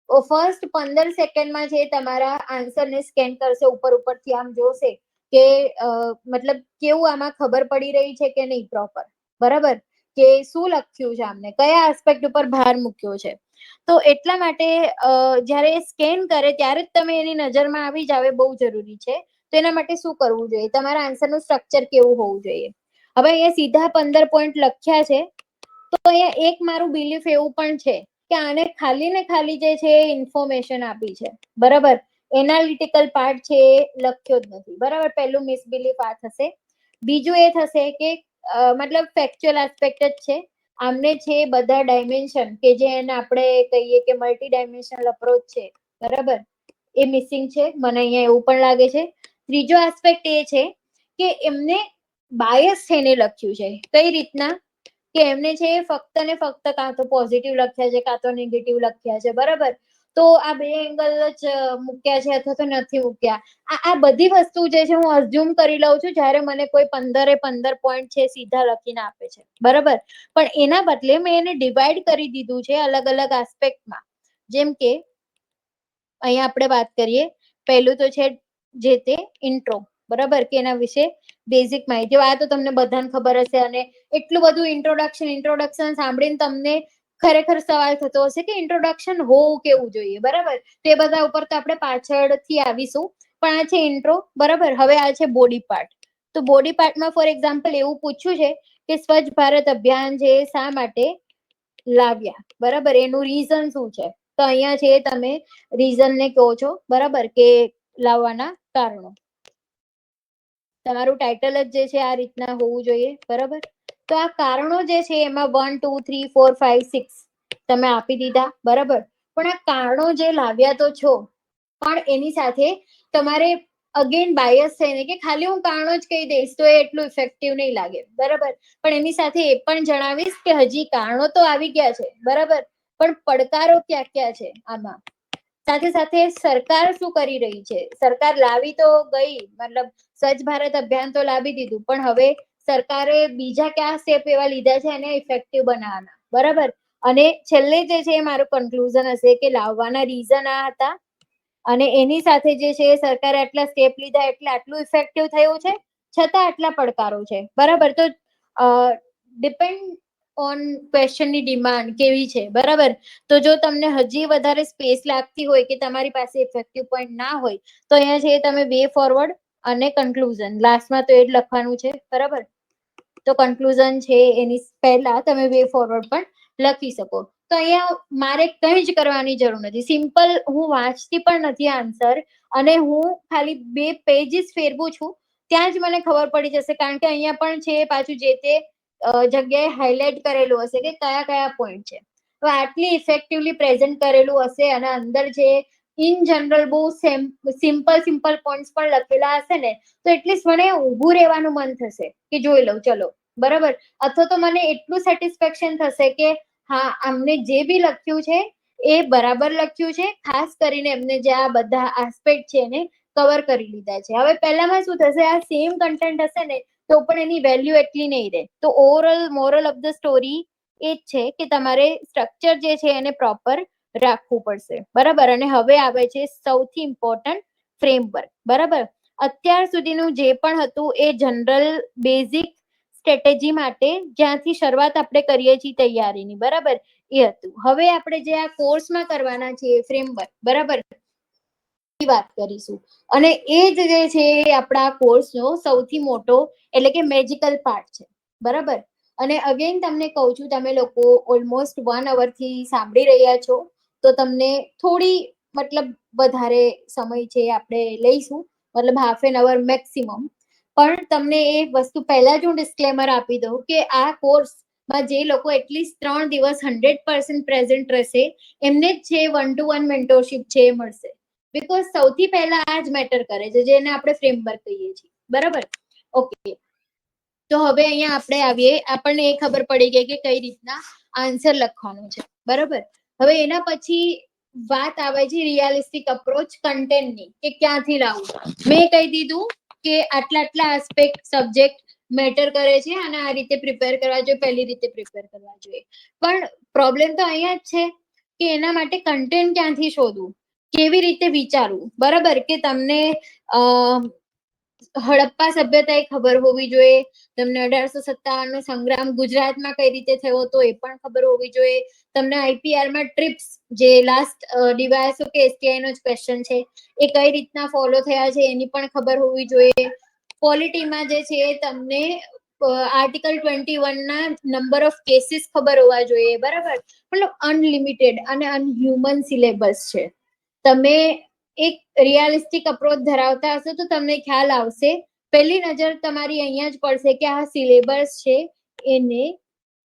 ફર્સ્ટ 15 સેકન્ડમાં છે તમારા આન્સરને સ્કેન કરશે, ઉપરથી આમ જોશે કે મતલબ કેવું આમાં ખબર પડી રહી છે કે નહીં પ્રોપર, બરાબર, કે શું લખ્યું છે, આમને કયા આસ્પેક્ટ ઉપર ભાર મૂક્યો છે. તો એટલા માટે જ્યારે સ્કેન કરે ત્યારે જ તમે એની નજરમાં આવી જાવ એ બહુ જરૂરી છે. તો એના માટે શું કરવું જોઈએ, તમારા આન્સરનું સ્ટ્રક્ચર કેવું હોવું જોઈએ. હવે અહીંયા સીધા 15 પોઈન્ટ લખ્યા છે, તો અહીંયા એક મારું બિલીફ એવું પણ છે કે આને ખાલી ને ખાલી જે છે એ ઇન્ફોર્મેશન આપી છે, બરાબર, એનાલિટિકલ પાર્ટ છે એ લખ્યો જ નથી, બરાબર. પહેલું મિસબિલીફ આ થશે. બીજું એ થશે કે મતલબ ફેક્ચ્યુઅલ એસ્પેક્ટ જ છે, આમને છે બધા ડાયમેન્શન કે જે એને આપણે કહીએ કે મલ્ટી ડાયમેન્શનલ અપ્રોચ છે, બરાબર, એ મિસિંગ છે, મને અહીંયા એવું પણ લાગે છે. ત્રીજો એસ્પેક્ટ એ છે કે એમને બાયસ થઈને લખ્યું છે. કઈ રીતના કે એમને છે ફક્ત ને ફક્ત કાં તો પોઝિટિવ લખ્યા છે કાં તો નેગેટિવ લખ્યા છે, બરાબર. તો આ બે એંગલ જ મૂક્યા છે અથવા તો નથી મૂક્યા. આ બધી વસ્તુ જે છે હું અઝ્યુમ કરી લઉં છું જ્યારે મને કોઈ 15 પોઈન્ટ છે સીધા લખીને આપે છે, બરાબર. પણ એના બદલે મેં એને ડિવાઈડ કરી દીધું છે અલગ અલગ આસ્પેક્ટમાં. જેમ કે અહીંયા આપણે વાત કરીએ, પહેલું તો છે જે તે ઇન્ટ્રો, બરાબર, કે એના વિશે બેઝિક માહિતી. આ તો તમને બધાને ખબર હશે, અને એટલું બધું ઇન્ટ્રોડક્શન સાંભળીને તમને ખરેખર સવાલ થતો હશે કે ઇન્ટ્રોડક્શન હોવું કેવું જોઈએ, બરાબર. તે બધા ઉપર તો આપણે પાછળથી આવીશું, પણ આ છે ઇન્ટ્રો, બરાબર. હવે આ છે બોડી પાર્ટ. તો બોડી પાર્ટમાં ફોર એક્ઝામ્પલ એવું પૂછ્યું છે કે સ્વચ્છ ભારત અભિયાન છે શા માટે લાવ્યા, બરાબર, એનું રીઝન શું છે. તો અહીંયા છે તમે રીઝન ને કહો છો, બરાબર, કે લાવવાના કારણો. તમારું ટાઇટલ જ જે છે આ રીતના હોવું જોઈએ, બરાબર. તો આ કારણો જે છે એમાં 1 2 3 4 5 6 તમે આપી દીધા, બરાબર. પણ આ કારણો જે લાવ્યા તો છો, પણ એની સાથે તમારે અગેન બાયસ થઈને કે ખાલી હું કારણો જ કહી દઈશ તો એ એટલું ઇફેક્ટિવ નહીં લાગે, બરાબર. પણ એની સાથે એ પણ જણાવીશ કે હજી કારણો તો આવી ગયા છે, બરાબર, પણ પડકારો ક્યાં ક્યાં છે આમાં. સાથે સાથે સરકાર શું કરી રહી છે. સરકાર લાવી તો ગઈ, મતલબ સ્વચ્છ ભારત અભિયાન તો લાવી દીધું, પણ હવે સરકારે બીજા કયા સ્ટેપ એવા લીધા છે એને ઇફેક્ટિવ બનાવવાના, બરાબર. અને છેલ્લે જે છે મારું કન્ક્લુઝન હશે કે લાવવાના રીઝન આ હતા, અને એની સાથે જે છે સરકારે આટલા સ્ટેપ લીધા એટલે આટલું ઇફેક્ટિવ થયું છે, છતાં આટલા પડકારો છે, બરાબર. તો ડિપેન્ડ ઓન ક્વેશ્ચનની ડિમાન્ડ કેવી છે, બરાબર. તો જો તમને હજી વધારે સ્પેસ લાગતી હોય કે તમારી પાસે ઇફેક્ટિવ પોઈન્ટ ના હોય, તો અહીંયા છે તમે વે ફોરવર્ડ અને કન્ક્લુઝન લાસ્ટમાં તો એ જ લખવાનું છે, બરાબર. તો કન્ક્લુઝન છે એની પહેલા તમે વે ફોરવર્ડ પણ લખી શકો. તો અહીંયા મારે કંઈ જ કરવાની જરૂર નથી, સિમ્પલ હું વાંચતી પણ નથી આન્સર, અને હું ખાલી 2 પેજીસ ફેરવું છું, ત્યાં જ મને ખબર પડી જશે, કારણ કે અહીંયા પણ છે પાછું જે તે જગ્યાએ હાઇલાઇટ કરેલું હશે કે કયા કયા પોઈન્ટ છે. હવે આટલી ઇફેક્ટિવલી પ્રેઝન્ટ કરેલું હશે અને અંદર જે ઇન જનરલ બહુ સિમ્પલ પોઈન્ટ્સ પણ લખેલા હશે ને, તો એટલીસ્ટ મને ઊભું રહેવાનું મન થશે કે જોઈ લઉં ચલો, બરાબર. અથવા તો મને એટલું સેટિસ્ફેક્શન થશે કે હા, આમને જે બી લખ્યું છે એ બરાબર લખ્યું છે, ખાસ કરીને એમને જે આ બધા આસ્પેક્ટ છે એને કવર કરી લીધા છે. હવે પહેલામાં શું થશે, આ સેમ કન્ટેન્ટ હશે ને તો પણ એની વેલ્યુ એટલી નહીં રહે. તો overall moral of the story એ જ છે કે તમારે સ્ટ્રક્ચર જે છે એને પ્રોપર રાખવું પડશે, બરાબર. અને હવે આવે છે સૌથી ઇમ્પોર્ટન્ટ ફ્રેમવર્ક, બરાબર. અત્યાર સુધીનું જે પણ હતું એ જનરલ બેઝિક સ્ટ્રેટેજી માટે જ્યાંથી શરૂઆત આપણે કરીએ છીએ તૈયારીની, બરાબર, એ હતું. હવે આપણે જે આ કોર્સમાં કરવાના છીએ ફ્રેમવર્ક, બરાબર, વાત કરીશું. અને એ જ જે છે આપણા કોર્સનો સૌથી મોટો એટલે કે મેજિકલ પાર્ટ છે, બરાબર. અને અગેન તમને કહું છું, તમે લોકો ઓલમોસ્ટ 1 hour થી સાંભળી રહ્યા છો, તો તમને થોડી મતલબ વધારે સમય છે આપણે લઈશું, મતલબ હાફ એન અવર મેક્સિમમ. પણ તમને એ વસ્તુ પહેલા જ હું ડિસ્ક્લેમર આપી દઉં કે આ કોર્સમાં જે લોકો એટલીસ્ટ 3 દિવસ 100% પ્રેઝન્ટ રહેશે એમને જ છે 1-to-1 મેન્ટરશિપ છે એ મળશે. બીકોઝ સૌથી પહેલા આ જ મેટર કરે છે, જેને આપણે ફ્રેમવર્ક કહીએ છીએ, બરાબર. ઓકે, તો હવે અહીંયા આપણે આવીએ, આપણને એ ખબર પડી ગઈ કે કઈ રીતના આન્સર લખવાનો છે, બરાબર. હવે એના પછી વાત આવે છે રિયાલિસ્ટિક અપ્રોચ કન્ટેન્ટની, કે ક્યાંથી લાવવું. મેં કહી દીધું કે આટલા આસ્પેક્ટ સબ્જેક્ટ મેટર કરે છે અને આ રીતે પ્રિપેર કરવા જોઈએ, પહેલી રીતે પ્રિપેર કરવા જોઈએ. પણ પ્રોબ્લેમ તો અહીંયા જ છે કે એના માટે કન્ટેન્ટ ક્યાંથી શોધવું, કેવી રીતે વિચારવું, બરાબર. કે તમને હડપ્પા સભ્યતા એ ખબર હોવી જોઈએ, તમને 1857 નો સંગ્રામ ગુજરાતમાં કઈ રીતે થયો હતો એ પણ ખબર હોવી જોઈએ, તમને આઈપીઆર માં ટ્રિપ્સ જે લાસ્ટ ડીવાયએસઓ કે એસટીઆઈ નો જ ક્વેશ્ચન છે એ કઈ રીતના ફોલો થયા છે એની પણ ખબર હોવી જોઈએ. પોલિટીમાં જે છે તમને આર્ટિકલ 21 ના નંબર ઓફ કેસીસ ખબર હોવા જોઈએ, બરાબર. મતલબ અનલિમિટેડ અને અનહ્યુમન સિલેબસ છે. તમે એક રિયાલિસ્ટિક અપ્રોચ ધરાવતા હશો તો તમને ખ્યાલ આવશે, પહેલી નજર તમારી અહીંયા જ પડશે કે આ સિલેબસ છે એને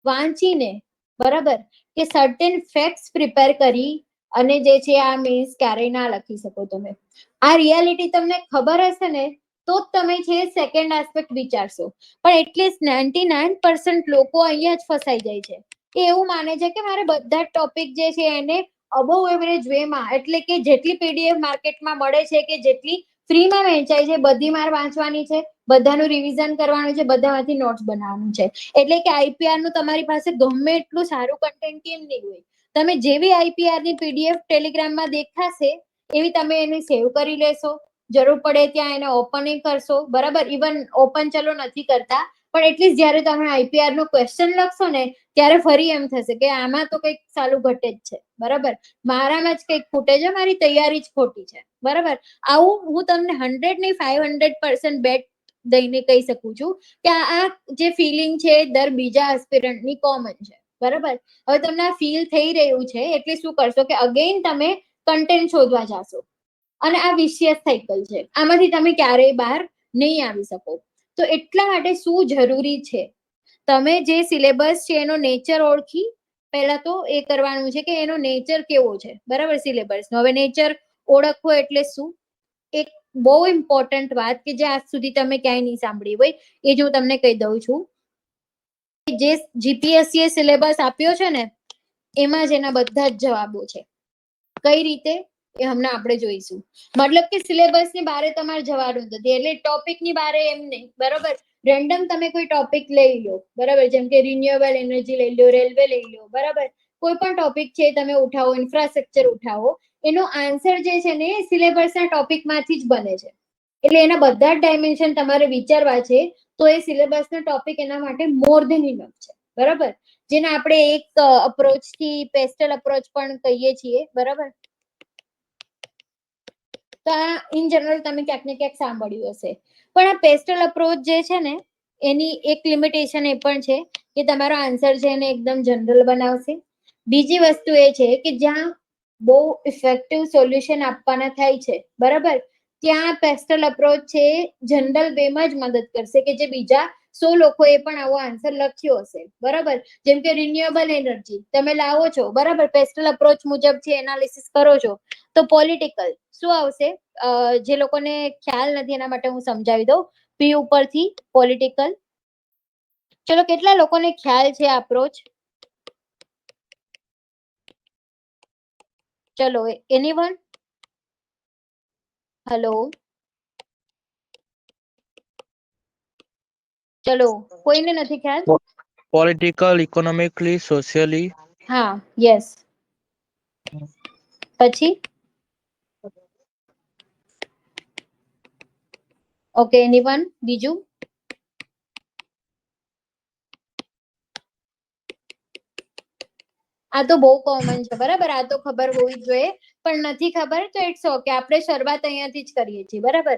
વાંચીને, બરાબર, કે સર્ટેન ફેક્ટ્સ પ્રિપેર કરી અને જે છે આ મીન્સ ક્યારેય ના લખી શકો તમે. આ રિયાલિટી તમને ખબર હશે ને તો જ તમે છે સેકન્ડ આસ્પેક્ટ વિચારશો. પણ એટલીસ્ટ 99% લોકો અહીંયા જ ફસાઈ જાય છે, એ એવું માને છે કે મારે બધા જ ટોપિક જે છે એને અબવ એવરેજ વેમાં, એટલે કે જેટલી પીડીએફ માર્કેટમાં મળે છે કે જેટલી ફ્રીમાં વહેંચાય છે બધી માર વાંચવાની છે, બધાનું રિવિઝન કરવાનું છે, બધામાંથી નોટ્સ બનાવવાનું છે. એટલે કે આઈપીઆર નું તમારી પાસે ગમે એટલું સારું કન્ટેન્ટ કેમ નહીં હોય, તમે જેવી આઈપીઆર ની પીડીએફ ટેલિગ્રામમાં દેખાશે એવી તમે એને સેવ કરી લેશો, જરૂર પડે ત્યાં એને ઓપન કરશો, બરાબર. ઇવન ઓપન ચલો નથી કરતા, પણ એટલીસ્ટ જ્યારે તમે આઈપીઆર નો ક્વેશ્ચન લખશો ને ત્યારે ફરી એમ થશે કે આમાં તો કંઈક સાલું ઘટે જ છે, બરાબર, મારામાં જ કંઈક ખૂટે છે, મારી તૈયારી જ ખોટી છે, બરાબર. આવું હું તમને 100 નહીં 500% બેટ દઈને કહી શકું છું કે આ જે ફિલિંગ છે દર બીજા એસ્પિરન્ટની કોમન છે, બરાબર. હવે તમને આ ફીલ થઈ રહ્યું છે એટલે શું કરશો કે અગેન તમે કન્ટેન્ટ શોધવા જાશો અને આ વિશિયસ સાયકલ છે, આમાંથી તમે ક્યારેય બહાર નહીં આવી શકો. તો એટલા માટે શું જરૂરી છે, તમે જે સિલેબસ છે એનો નેચર ઓળખી પહેલા તો એ કરવાનું છે કે એનો નેચર કેવો છે, બરાબર. સિલેબસ નો હવે નેચર ઓળખવો એટલે શું, એક બહુ ઇમ્પોર્ટન્ટ વાત કે જે આજ સુધી તમે ક્યાંય નહીં સાંભળી હોય એ જ હું તમને કહી દઉં છું. જે જીપીએસસી એ સિલેબસ આપ્યો છે ને એમાં જ એના બધા જ જવાબો છે. કઈ રીતે એ હમણાં આપણે જોઈશું. મતલબ કે સિલેબસ ની બારે તમારે જવાનું નથી, એટલે ટોપિક ની બારે એમ નહીં, બરાબર. રેન્ડમ તમે કોઈ ટોપિક લઈ લો, બરાબર, જેમ કે રિન્યુએબલ એનર્જી લઈ લો, રેલવે લઈ લો, બરાબર. કોઈ પણ ટોપિક છે તમે ઉઠાવો, ઇન્ફ્રાસ્ટ્રક્ચર ઉઠાવો, એનો આન્સર જે છે ને સિલેબસના ટોપિક માંથી જ બને છે. એટલે એના બધા જ ડાયમેન્શન તમારે વિચારવા છે તો એ સિલેબસનો ટોપિક એના માટે મોર ધેન ઇનફ છે, બરાબર. જેને આપણે એક અપ્રોચ થી પેસ્ટલ અપ્રોચ પણ કહીએ છીએ, બરાબર. તો આ ઇન જનરલ તમે ક્યાંક ને ક્યાંક સાંભળ્યું હશે. પણ આ પેસ્ટલ અપ્રોચ જે છે ને એની એક લિમિટેશન એ પણ છે કે તમારો આન્સર છે એને એકદમ જનરલ બનાવશે. બીજી વસ્તુ એ છે કે જ્યાં બહુ ઇફેક્ટિવ સોલ્યુશન આપવાના થાય છે, બરાબર, ત્યાં પેસ્ટલ અપ્રોચ છે જનરલ વેમાં જ મદદ કરશે કે જે બીજા 100 લોકોએ પણ આવો આન્સર લખ્યો હશે, બરાબર. જેમ કે રિન્યુએબલ એનર્જી તમે લાવો છો, બરાબર, પેસ્ટલ અપ્રોચ મુજબ જે એનાલિસિસ કરો છો, તો પોલિટિકલ શું આવશે? જે લોકોને ખ્યાલ નથી એના માટે હું સમજાવી દઉં. પી ઉપરથી પોલિટિકલ. ચલો, કેટલા લોકોને ખ્યાલ છે અપ્રોચ? ચલો, એનીવન? હેલો, ચલો, કોઈને નથી ખ્યાલ? Political, economically, socially. હા, યસ. પછી ઓકે, એનીવન? બીજું? આ તો બહુ કોમન છે, બરાબર, આ તો ખબર હોવી જોઈએ, પણ નથી ખબર તો ઇટ્સ ઓકે, આપણે શરૂઆત અહીંયાથી જ કરીએ છીએ, બરાબર.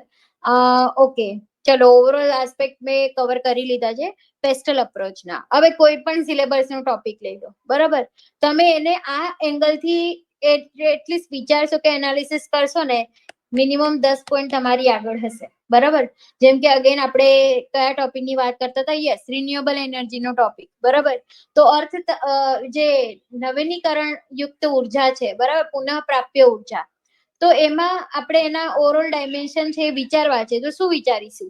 ઓકે, ચલો, ઓવરઓલ આસ્પેક્ટ મેં કવર કરી લીધા છે પેસ્ટલ અપ્રોચના. હવે કોઈ પણ સિલેબસનો ટોપિક લઈ લો, બરાબર, તમે એને આ એંગલથી એટલીસ્ટ વિચારશો કે એનાલિસિસ કરશો ને, મિનિમમ 10 પોઈન્ટ તમારી આગળ હશે, બરાબર. જેમ કે અગેન આપણે કયા ટોપિકની વાત કરતા હતા? યસ, રિન્યુએબલ એનર્જીનો ટોપિક, બરાબર. તો અર્થ જે નવીનીકરણ યુક્ત ઉર્જા છે, બરાબર, પુનઃ પ્રાપ્ય ઉર્જા, તો એમાં આપણે એના ઓવરઓલ ડાયમેન્શન છે એ વિચારવા છે. તો શું વિચારીશું?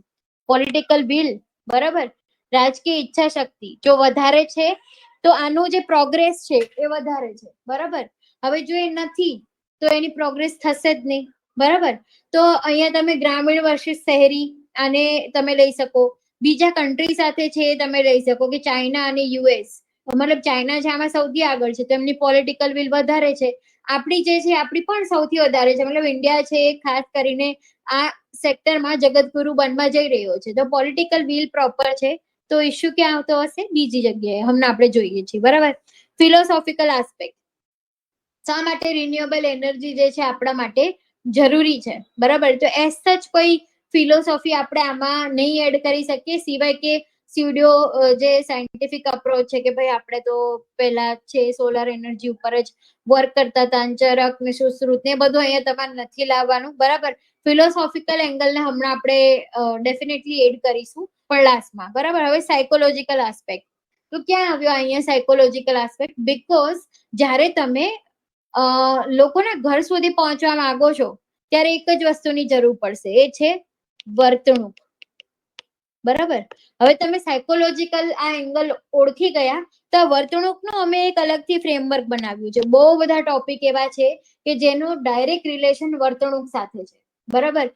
પોલિટિકલ વિલ, બરાબર, રાજકીય ઈચ્છા શક્તિ જો વધારે છે તો આનું જે પ્રોગ્રેસ છે એ વધારે છે, બરાબર. હવે જો એ નથી તો એની પ્રોગ્રેસ થશે જ નહીં, બરાબર. તો અહીંયા તમે ગ્રામીણ વર્સિસ શહેરી આને તમે લઈ શકો. બીજા કન્ટ્રી સાથે છે એ તમે લઈ શકો કે ચાઇના અને યુએસ, મતલબ ચાઇના છે આમાં સૌથી આગળ છે, તો એમની પોલિટિકલ વિલ વધારે છે. આપણી જે છે આપણી પણ સૌથી વધારે છે, મતલબ ઇન્ડિયા છે ખાસ કરીને આ સેક્ટરમાં જગતગુરુ બનવા જઈ રહ્યો છે, તો પોલિટિકલ વિલ પ્રોપર છે. તો ઇશ્યુ ક્યાં આવતો હશે? બીજી જગ્યાએ, હમણાં આપણે જોઈએ છીએ, બરાબર. ફિલોસોફિકલ આસ્પેક્ટ, શા માટે રિન્યુએબલ એનર્જી જે છે આપણા માટે જરૂરી છે, બરાબર. તો એઝ સચ કોઈ ફિલોસોફી આપણે આમાં નહીં એડ કરી શકીએ, સિવાય કે સ્યુડિયો જે સાયન્ટિફિક અપ્રોચ છે કે ભાઈ આપણે તો પહેલા છે સોલર એનર્જી ઉપર જ વર્ક કરતા હતા, ચરક ને સુશ્રુત ને બધું અહીંયા તમારે નથી લાવવાનું, બરાબર. ફિલોસોફિકલ એંગલને હમણાં આપણે ડેફિનેટલી એડ કરીશું પણ લાસ્ટમાં, બરાબર. હવે સાયકોલોજીકલ આસ્પેક્ટ, તો ક્યાં આવ્યો અહીંયા સાયકોલોજીકલ આસ્પેક્ટ? બીકોઝ જ્યારે તમે લોકોના ઘર સુધી પહોંચવા માંગો છો ત્યારે એક જ વસ્તુની જરૂર પડશે, એ છે વર્તણૂક, બરાબર. હવે તમે સાયકોલોજીકલ આ એંગલ ઓળખી ગયા તો વર્તણૂકનું અમે એક અલગથી ફ્રેમવર્ક બનાવ્યું છે. બહુ બધા ટોપિક એવા છે કે જેનો ડાયરેક્ટ રિલેશન વર્તણૂક સાથે છે, બરાબર.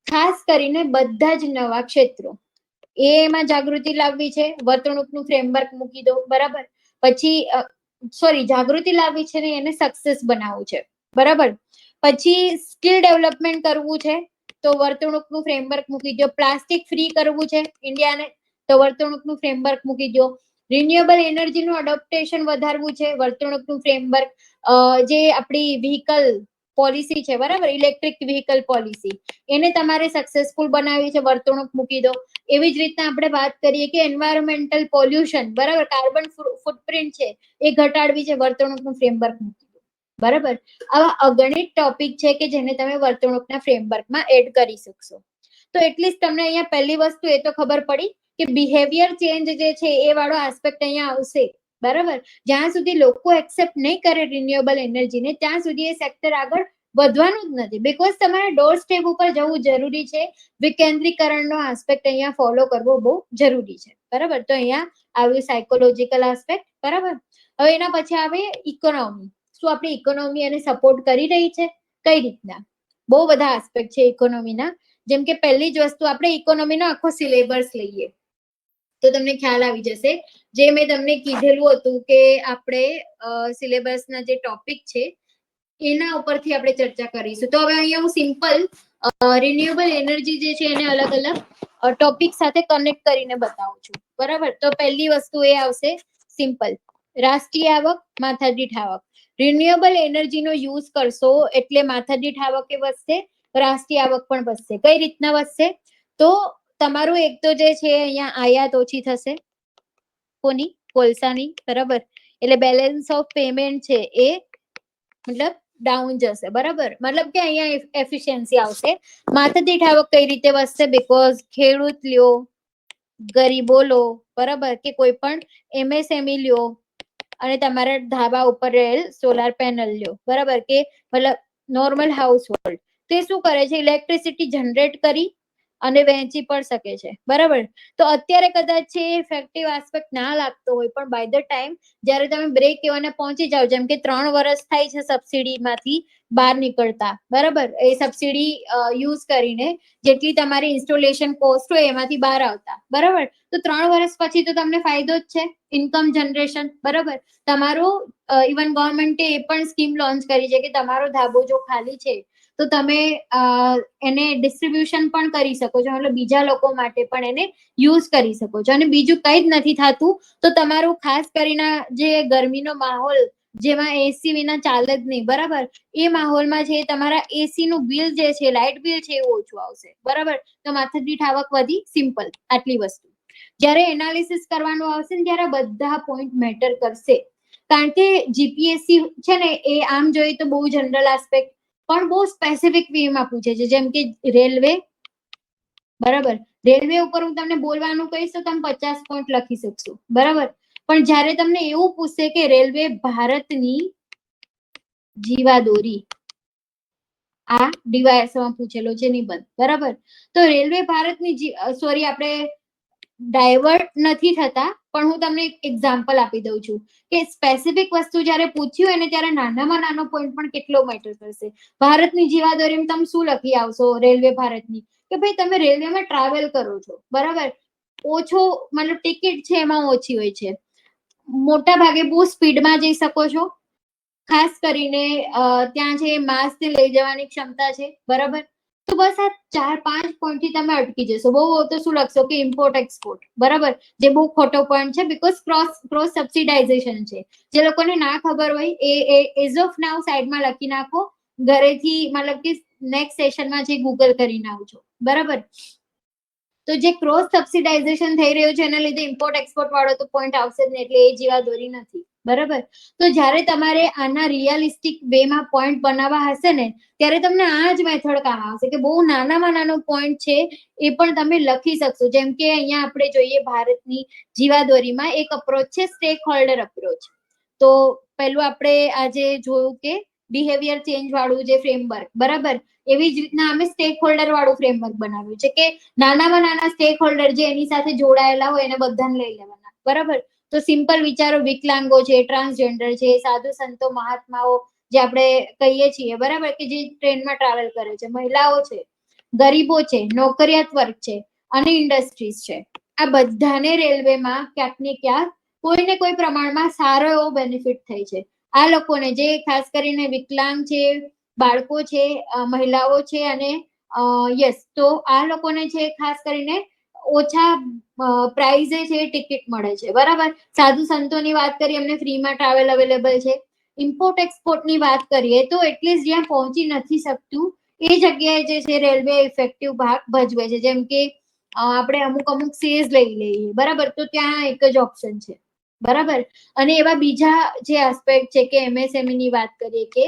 ખાસ કરીને બધા જ નવા ક્ષેત્રો એમાં જાગૃતિ લાવવી છે, વર્તણૂકનું ફ્રેમવર્ક મૂકી દો, બરાબર. પછી સોરી, જાગૃતિ લાવવી છે ને એને સક્સેસ બનાવવું છે, બરાબર. પછી સ્કિલ ડેવલપમેન્ટ કરવું છે, તો વર્તણૂકનું ફ્રેમવર્ક મૂકી દો. પ્લાસ્ટિક ફ્રી કરવું છે ઇન્ડિયાને, તો વર્તણૂકનું ફ્રેમવર્ક મૂકી દો. રિન્યુએબલ એનર્જીનું અડોપ્ટેશન વધારવું છે, વર્તણૂકનું ફ્રેમવર્ક. જે આપણી વ્હીકલ પોલિસી છે, બરાબર, ઇલેક્ટ્રિક વ્હીકલ પોલિસી, એને તમારે સક્સેસફુલ બનાવવી છે, વર્તણૂક મૂકી દો. એવી જ રીતના આપણે વાત કરીએ કે એન્વાયરમેન્ટલ પોલ્યુશન, બરાબર, કાર્બન ફૂટપ્રિન્ટ છે એ ઘટાડવી છે, વર્તણૂકનું ફ્રેમવર્ક મૂકી દો, બરાબર. આવા અગણિત ટોપિક છે કે જેને તમે વર્તણૂકના ફ્રેમવર્કમાં એડ કરી શકશો. તો એટલીસ્ટ તમને અહીંયા પહેલી વસ્તુ એ તો ખબર પડી કે બિહેવિયર ચેન્જ જે છે એ વાળો આસ્પેક્ટ અહીંયા આવશે, બરાબર. જ્યાં સુધી લોકો એક્સેપ્ટ નહીં કરે રિન્યુએબલ એનર્જીને ત્યાં સુધી એ સેક્ટર આગળ વધવાનું જ નથી, બીકોઝ તમારે ડોર સ્ટેપ ઉપર જવું જરૂરી છે. વિકેન્દ્રીકરણનો આસ્પેક્ટ અહીંયા ફોલો કરવો બહુ જરૂરી છે, બરાબર. તો અહીંયા આવ્યું સાયકોલોજીકલ આસ્પેક્ટ, બરાબર. હવે એના પછી આવે ઇકોનોમી. શું આપણી ઇકોનોમી એને સપોર્ટ કરી રહી છે? કઈ રીતના? બહુ બધા આસ્પેક્ટ છે ઇકોનોમીના. જેમ કે પહેલી જ વસ્તુ, આપણે ઇકોનોમીનો આખો સિલેબસ લઈએ તો તમને ખ્યાલ આવી જશે. જે મેં તમને કીધેલું હતું કે આપણે સિલેબસના જે ટોપિક છે એના ઉપરથી આપણે ચર્ચા કરીશું. તો હવે અહીંયા હું સિમ્પલ રિન્યુએબલ એનર્જી જે છે એને અલગ અલગ ટોપિક સાથે કનેક્ટ કરીને બતાવું છું, બરાબર. તો પહેલી વસ્તુ એ આવશે સિમ્પલ, રાષ્ટ્રીય આવક, માથાદીઠ આવક. રિન્યુએબલ એનર્જીનો યુઝ કરશો એટલે માથાદીઠ આવક એ વધશે, રાષ્ટ્રીય આવક પણ વધશે. કઈ રીતના વધશે? તો તમારું એક તો જે છે અહીંયા આયાત ઓછી થશે, કોની? કોલસાની, બરાબર. એટલે બેલેન્સ ઓફ પેમેન્ટ છે એ મતલબ ડાઉન જશે, બરાબર. મતલબ કે અહીંયા એફિશિયન્સી આવશે. માથાદીઠ આવક કઈ રીતે વધશે? બીકોઝ ખેડૂત લ્યો, ગરીબો લો, બરાબર, કે કોઈ પણ MSME લ્યો અને તમારા ધાબા ઉપર રહેલ સોલાર પેનલ લ્યો, બરાબર, કે મતલબ નોર્મલ હાઉસ હોલ્ડ, તે શું કરે છે, ઇલેક્ટ્રિસિટી જનરેટ કરી અને વહેંચી પણ શકે છે, બરાબર. તો અત્યારે કદાચ છે ઇફેક્ટિવ આસ્પેક્ટ ના લાગતો હોય, પણ બાય ધ ટાઈમ જ્યારે તમે બ્રેક ઇવને પહોંચી જાઓ, જેમ કે 3 વર્ષ થાય છે સબસિડીમાંથી બહાર નીકળતા, બરાબર, એ સબસિડી યુઝ કરીને જેટલી તમારી ઇન્સ્ટોલેશન કોસ્ટ હોય એમાંથી બહાર આવતા, બરાબર, તો 3 વર્ષ પછી તો તમને ફાયદો જ છે, ઇન્કમ જનરેશન, બરાબર. તમારું ઇવન ગવર્મેન્ટે એ પણ સ્કીમ લોન્ચ કરી છે કે તમારો ધાબો જો ખાલી છે તો તમે એને ડિસ્ટ્રીબ્યુશન પણ કરી શકો છો, મતલબ બીજા લોકો માટે પણ એને યુઝ કરી શકો છો. અને બીજું કંઈ જ નથી થતું તો તમારું ખાસ કરીને જે ગરમીનો માહોલ જેમાં એસી વિના ચાલે જ નહીં, બરાબર, એ માહોલમાં છે તમારા એસી નું બિલ જે છે, લાઇટ બિલ છે, એ ઓછું આવશે, બરાબર. તો માથાદીઠ આવક વધી, સિમ્પલ, આટલી વસ્તુ. જ્યારે એનાલિસિસ કરવાનું આવશે ને ત્યારે બધા પોઈન્ટ મેટર કરશે, કારણ કે જીપીએસસી છે ને એ આમ જોઈએ તો બહુ જનરલ આસ્પેક્ટ પણ બહુ સ્પેસિફિક વેમાં પૂછે છે, જેમ કે રેલવે, બરાબર, રેલવે ઉપર હું તમને બોલવાનું કહીશ તો તમે 50 પોઈન્ટ લખી શકશો, બરાબર. પણ જ્યારે તમને એવું પૂછશે કે રેલવે ભારતની જીવાદોરી, આ ડીવાયએસમાં પૂછેલો છે નિબંધ, બરાબર. તો રેલવે ભારતની સોરી, આપણે ડાયવર્ટ નથી થતા, પણ હું તમને એક એક્ઝામ્પલ આપી દઉં છું કે સ્પેસિફિક વસ્તુ જ્યારે પૂછ્યું હોય ને ત્યારે નાનામાં નાનો પોઈન્ટ પણ કેટલો મેટર કરશે. ભારતની જીવાદોરીમાં તમે શું લખી આવશો રેલવે ભારતની, કે ભાઈ તમે રેલવેમાં ટ્રાવેલ કરો છો, બરાબર, ઓછો મતલબ ટિકિટ છે એમાં ઓછી હોય છે, મોટા ભાગે બહુ સ્પીડમાં જઈ શકો છો, ખાસ કરીને ત્યાં જે માસ્ક લઈ જવાની ક્ષમતા છે, બરાબર. તો બસ આ 4-5 પોઈન્ટ થી તમે અટકી જશો. બહુ તો શું લખશો કે ઇમ્પોર્ટ એક્સપોર્ટ, બરાબર, જે બહુ ખોટો પોઈન્ટ છે, બીકોઝ ક્રોસ સબસિડાઇઝેશન છે. જે લોકોને ના ખબર હોય એ એઝ ઓફ નાઉ સાઈડમાં લખી નાખો, ઘરેથી મતલબ કે નેક્સ્ટ સેશનમાં જે ગૂગલ કરીને આવજો, બરાબર. તો જે ક્રોસ સબસિડાઇઝેશન થઈ રહ્યું છે એના લીધે ઇમ્પોર્ટ એક્સપોર્ટ વાળો તો પોઈન્ટ આવશે જ નહીં, એટલે એ જીવાદોરી નથી, બરાબર. તો જ્યારે તમારે આના રિયલિસ્ટિક વેમાં પોઈન્ટ બનાવવા હશે ને ત્યારે તમને આ જ મેથડ કામ આવશે કે બહુ નાનામાં નાનો પોઈન્ટ છે એ પણ તમે લખી શકશો. જેમ કે અહીંયા આપણે જોઈએ ભારતની જીવાદોરીમાં એક અપ્રોચ છે સ્ટેક હોલ્ડર અપ્રોચ. તો પહેલું આપણે આજે જોયું કે બિહેવિયર ચેન્જ વાળું જે ફ્રેમવર્ક, બરાબર, એવી જ રીતના અમે સ્ટેક હોલ્ડર વાળું ફ્રેમવર્ક બનાવ્યું છે કે નાનામાં નાના સ્ટેક હોલ્ડર જે એની સાથે જોડાયેલા હોય એને બધાને લઈ લેવાના, બરાબર. તો સિમ્પલ વિચારો, વિકલાંગો છે, ટ્રાન્સજેન્ડર છે, સાધુ સંતો મહાત્માઓ જે આપણે કહીએ છીએ, બરાબર, કે જે ટ્રેનમાં ટ્રાવેલ કરે છે, મહિલાઓ છે, ગરીબો છે, નોકરિયાત વર્ગ છે અને ઇન્ડસ્ટ્રીઝ છે, આ બધાને રેલવેમાં ક્યાંક ને ક્યાંક કોઈ ને કોઈ પ્રમાણમાં સારો એવો બેનિફિટ થાય છે. આ લોકોને જે ખાસ કરીને વિકલાંગ છે, બાળકો છે, મહિલાઓ છે અને યસ, તો આ લોકોને છે ખાસ કરીને ઓછા પ્રાઇઝે છે ટિકિટ મળે છે, બરાબર. સાધુ સંતોની વાત કરીએ, એમને ફ્રીમાં ટ્રાવેલ અવેલેબલ છે. ઇમ્પોર્ટ એક્સપોર્ટની વાત કરીએ તો એટલીસ્ટ જ્યાં પહોંચી નથી શકતું એ જગ્યાએ જે છે રેલવે ઇફેક્ટિવ ભાગ ભજવે છે. જેમ કે આપણે અમુક સેઝ લઈ લઈએ, બરાબર, તો ત્યાં એક જ ઓપ્શન છે, બરાબર. અને એવા બીજા જે આસ્પેક્ટ છે કે MSME ની વાત કરીએ કે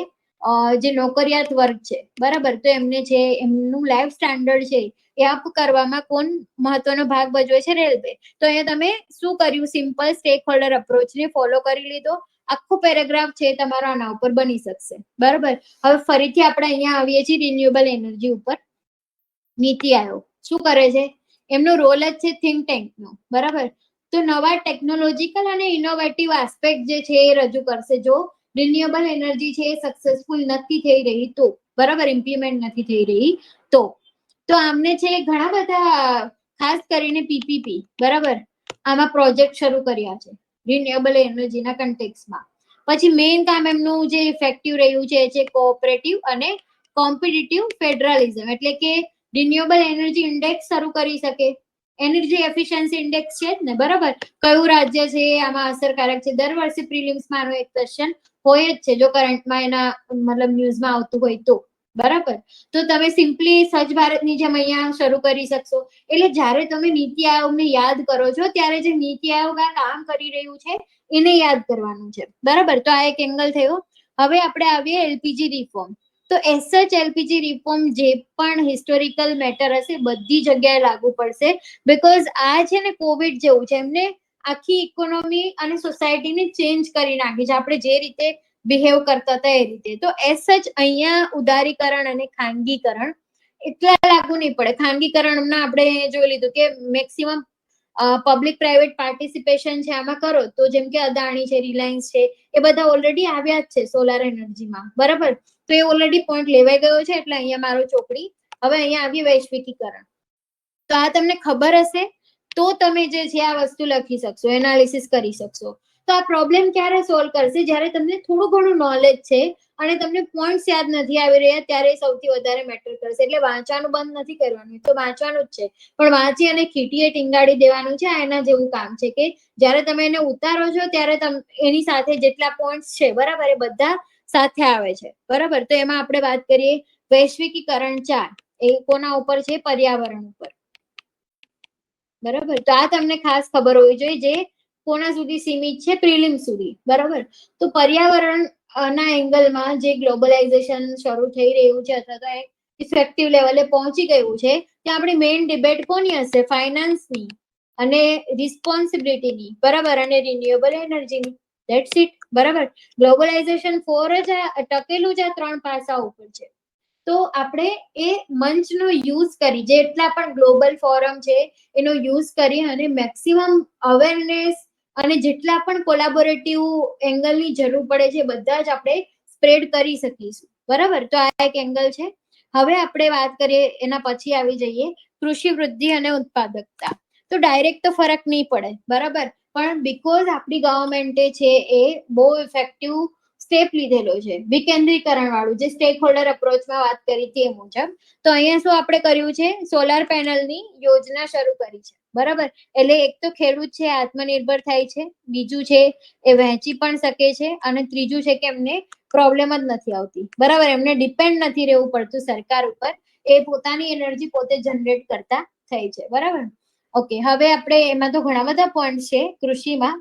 જે નોકરિયાત વર્ગ છે, બરાબર, તો એમને છે એમનું લાઈફ સ્ટાન્ડર્ડ છે એ અપ કરવામાં કોણ મહત્વનો ભાગ ભજવે છે? રેલવે. તો અહીંયા તમે શું કર્યું? સિમ્પલ સ્ટેક હોલ્ડર અપ્રોચને ફોલો કરી લીધો. આખો પેરેગ્રાફ છે તમારો આના ઉપર બની શકશે, બરાબર. હવે ફરીથી આપણે અહીંયા આવીએ છીએ રિન્યુએબલ એનર્જી ઉપર. નીતિ આયોગ શું કરે છે? એમનો રોલ જ છે થિંક ટેન્કનો, બરાબર. તો નવા ટેકનોલોજીકલ અને ઇનોવેટિવ આસ્પેક્ટ જે છે એ રજૂ કરશે જો રિન્યુએબલ એનર્જી છે એ સક્સેસફુલ નથી થઈ રહી તો, બરાબર, ઇમ્પ્લિમેન્ટ નથી થઈ રહી તો. તો આમને છે ઘણા બધા ખાસ કરીને પીપીપી, બરાબર, આમાં પ્રોજેક્ટ શરૂ કર્યા છે રિન્યુએબલ એનર્જીના કન્ટેક્સમાં. પછી મેઇન કામ એમનું જે ઇફેક્ટિવ રહ્યું છે એ છે કોઓપરેટિવ અને કોમ્પિટિટિવ ફેડરલિઝમ, એટલે કે રિન્યુએબલ એનર્જી ઇન્ડેક્સ શરૂ કરી શકે. એનર્જી એફિશિયન્સી ઇન્ડેક્સ છે જ ને, બરાબર. કયું રાજ્ય છે આમાં અસરકારક છે? દર વર્ષે પ્રિલિમ્સમાં આનો એક ક્વેશ્ચન હોય જ છે જો કરંટમાં એના મતલબ ન્યૂઝમાં આવતું હોય તો, બરાબર. તો તમે સિમ્પલી સ્વચ્છ ભારતની જેમ અહીંયા શરૂ કરી શકશો. એટલે જ્યારે તમે નીતિ આયોગને યાદ કરો છો ત્યારે જે નીતિ આયોગ આ કામ કરી રહ્યું છે એને યાદ કરવાનું છે, બરાબર. તો આ એક એંગલ થયો. હવે આપણે આવીએ એલપીજી રિફોર્મ. તો એસએચ એલપીજી રિફોર્મ જે પણ હિસ્ટોરિકલ મેટર હશે બધી જગ્યાએ લાગુ પડશે, બીકોઝ આ છે ને કોવિડ જેવું છે, એમને આખી ઇકોનોમી અને સોસાયટીને ચેન્જ કરી નાખી છે, આપણે જે રીતે બિહેવ કરતા હતા એ રીતે. તો એસએચ અહીંયા ઉદારીકરણ અને ખાનગીકરણ એટલા લાગુ નહીં પડે. ખાનગીકરણમાં આપણે જોઈ લીધું કે મેક્સિમમ પબ્લિક પ્રાઇવેટ પાર્ટિસિપેશન છે આમાં કરો તો જેમ કે અદાણી છે, રિલાયન્સ છે, એ બધા ઓલરેડી આવ્યા જ છે સોલાર એનર્જીમાં, બરાબર. તો એ ઓલરેડી પોઈન્ટ લેવાઈ ગયો છે, એટલે અહીંયા મારો ચોકડી. હવે અહીંયા આવી વૈશ્વિકીકરણ. તો આ તમને ખબર હશે તો તમે જે છે આ વસ્તુ લખી શકશો, એનાલિસિસ કરી શકશો. તો આ પ્રોબ્લેમ ક્યારે સોલ્વ કરશે? જ્યારે તમને થોડું ઘણું નોલેજ છે અને તમને પોઈન્ટ્સ યાદ નથી આવી રહ્યા ત્યારે સૌથી વધારે મેટર કરશે. એટલે વાંચવાનું બંધ નથી કરવાનું, તો વાંચવાનું જ છે, પણ વાંચી અને ખીટીએ ટીંગાડી દેવાનું છે. આ એના જેવું કામ છે કે જ્યારે તમે એને ઉતારો છો ત્યારે એની સાથે જેટલા પોઈન્ટ્સ છે, બરાબર, એ બધા સાથે આવે છે, બરાબર. તો એમાં આપણે વાત કરીએ વૈશ્વિકીકરણ 4, એ કોના ઉપર છે? પર્યાવરણ ઉપર, બરાબર. તો આ તમને ખાસ ખબર હોવી જોઈએ, જે કોના સુધી સીમિત છે? પ્રિલિમ સુધી, બરાબર. તો પર્યાવરણ ના એંગલમાં જે ગ્લોબલાઇઝેશન શરૂ થઈ રહ્યું છે અથવા તો ઇફેક્ટિવ લેવલે પહોંચી ગયું છે, ત્યાં આપણી મેઇન ડિબેટ કોની હશે? ફાઇનાન્સની અને રિસ્પોન્સિબિલિટીની, બરાબર, અને રિન્યુએબલ એનર્જીની. ધેટ્સ ઇટ, બરાબર. ગ્લોબલાઇઝેશન 4 જ ટકેલું જ આ 3 પાસા ઉપર છે. તો આપણે એ મંચનો યુઝ કરી, જેટલા પણ ગ્લોબલ ફોરમ છે એનો યુઝ કરી અને મેક્સિમમ અવેરનેસ અને જેટલા પણ કોલાબોરેટિવ એંગલની જરૂર પડે છે બધા જ આપણે સ્પ્રેડ કરી શકીશું, બરાબર. તો આ એક એંગલ છે. હવે આપણે વાત કરીએ, એના પછી આવી જઈએ કૃષિ વૃદ્ધિ અને ઉત્પાદકતા. તો ડાયરેક્ટ તો ફરક નહીં પડે, બરાબર, પણ બીકોઝ આપણી ગવર્મેન્ટે છે એ બહુ ઇફેક્ટિવ સ્ટેપ લીધેલો છે, વિકેન્દ્રીકરણ વાળું, જે સ્ટેક હોલ્ડર અપ્રોચમાં વાત કરી તે મુજબ. તો અહીંયા શું આપણે કર્યું છે? સોલાર પેનલની યોજના શરૂ કરી છે, બરાબર. એટલે એક તો ખેડૂત છે આત્મનિર્ભર થાય છે, બીજું છે એ વહેંચી પણ શકે છે, અને ત્રીજું છે કે એમને પ્રોબ્લેમ જ નથી આવતી, બરાબર. એમને ડિપેન્ડ નથી રહેવું પડતું સરકાર ઉપર, એ પોતાની એનર્જી પોતે જનરેટ કરતા થઈ છે, બરાબર. ઓકે, હવે આપણે એમાં તો ઘણા બધા પોઈન્ટ છે કૃષિમાં,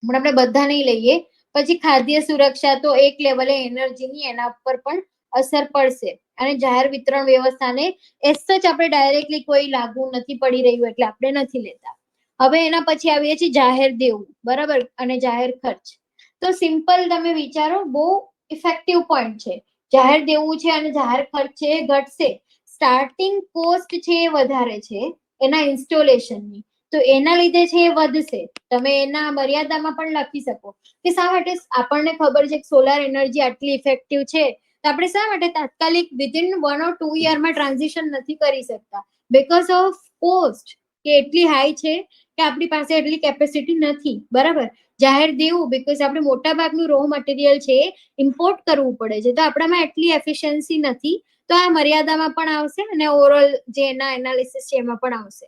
પણ આપણે બધા નહીં લઈએ. પછી ખાદ્ય સુરક્ષા, તો એક લેવલે એનર્જીની એના ઉપર પણ અસર પડશે, અને જાહેર વિતરણ વ્યવસ્થાને એસ સચ આપણે ડાયરેક્ટલી કોઈ લાગુ નથી પડી રહ્યું એટલે આપણે નથી લેતા. હવે એના પછી આવીએ છીએ જાહેર દેવું, બરાબર, અને જાહેર ખર્ચ. તો સિમ્પલ તમે વિચારો, બહુ ઇફેક્ટિવ પોઈન્ટ છે. જાહેર દેવું છે અને જાહેર ખર્ચ છે એ ઘટશે, સ્ટાર્ટિંગ કોસ્ટ છે એ વધારે છે એના ઇન્સ્ટોલેશનની, તો એના લીધે છે એ વધશે. તમે એના મર્યાદામાં પણ લખી શકો કે શા માટે. આપણને ખબર છે કે સોલાર એનર્જી આટલી ઇફેક્ટિવ છે, તો આપણે શા માટે તાત્કાલિક વિધિન 1 or 2 યરમાં ટ્રાન્ઝિશન નથી કરી શકતા? બીકોઝ ઓફ કોસ્ટ, કે એટલી હાઈ છે કે આપણી પાસે એટલી કેપેસિટી નથી, બરાબર. જાહેર દેવું, બીકોઝ આપણે મોટા ભાગનું રો મટીરિયલ છે ઇમ્પોર્ટ કરવું પડે છે, તો આપણામાં એટલી એફિશિયન્સી નથી. તો આ મર્યાદામાં પણ આવશે અને ઓવરઓલ જે એના એનાલિસિસ છે એમાં પણ આવશે.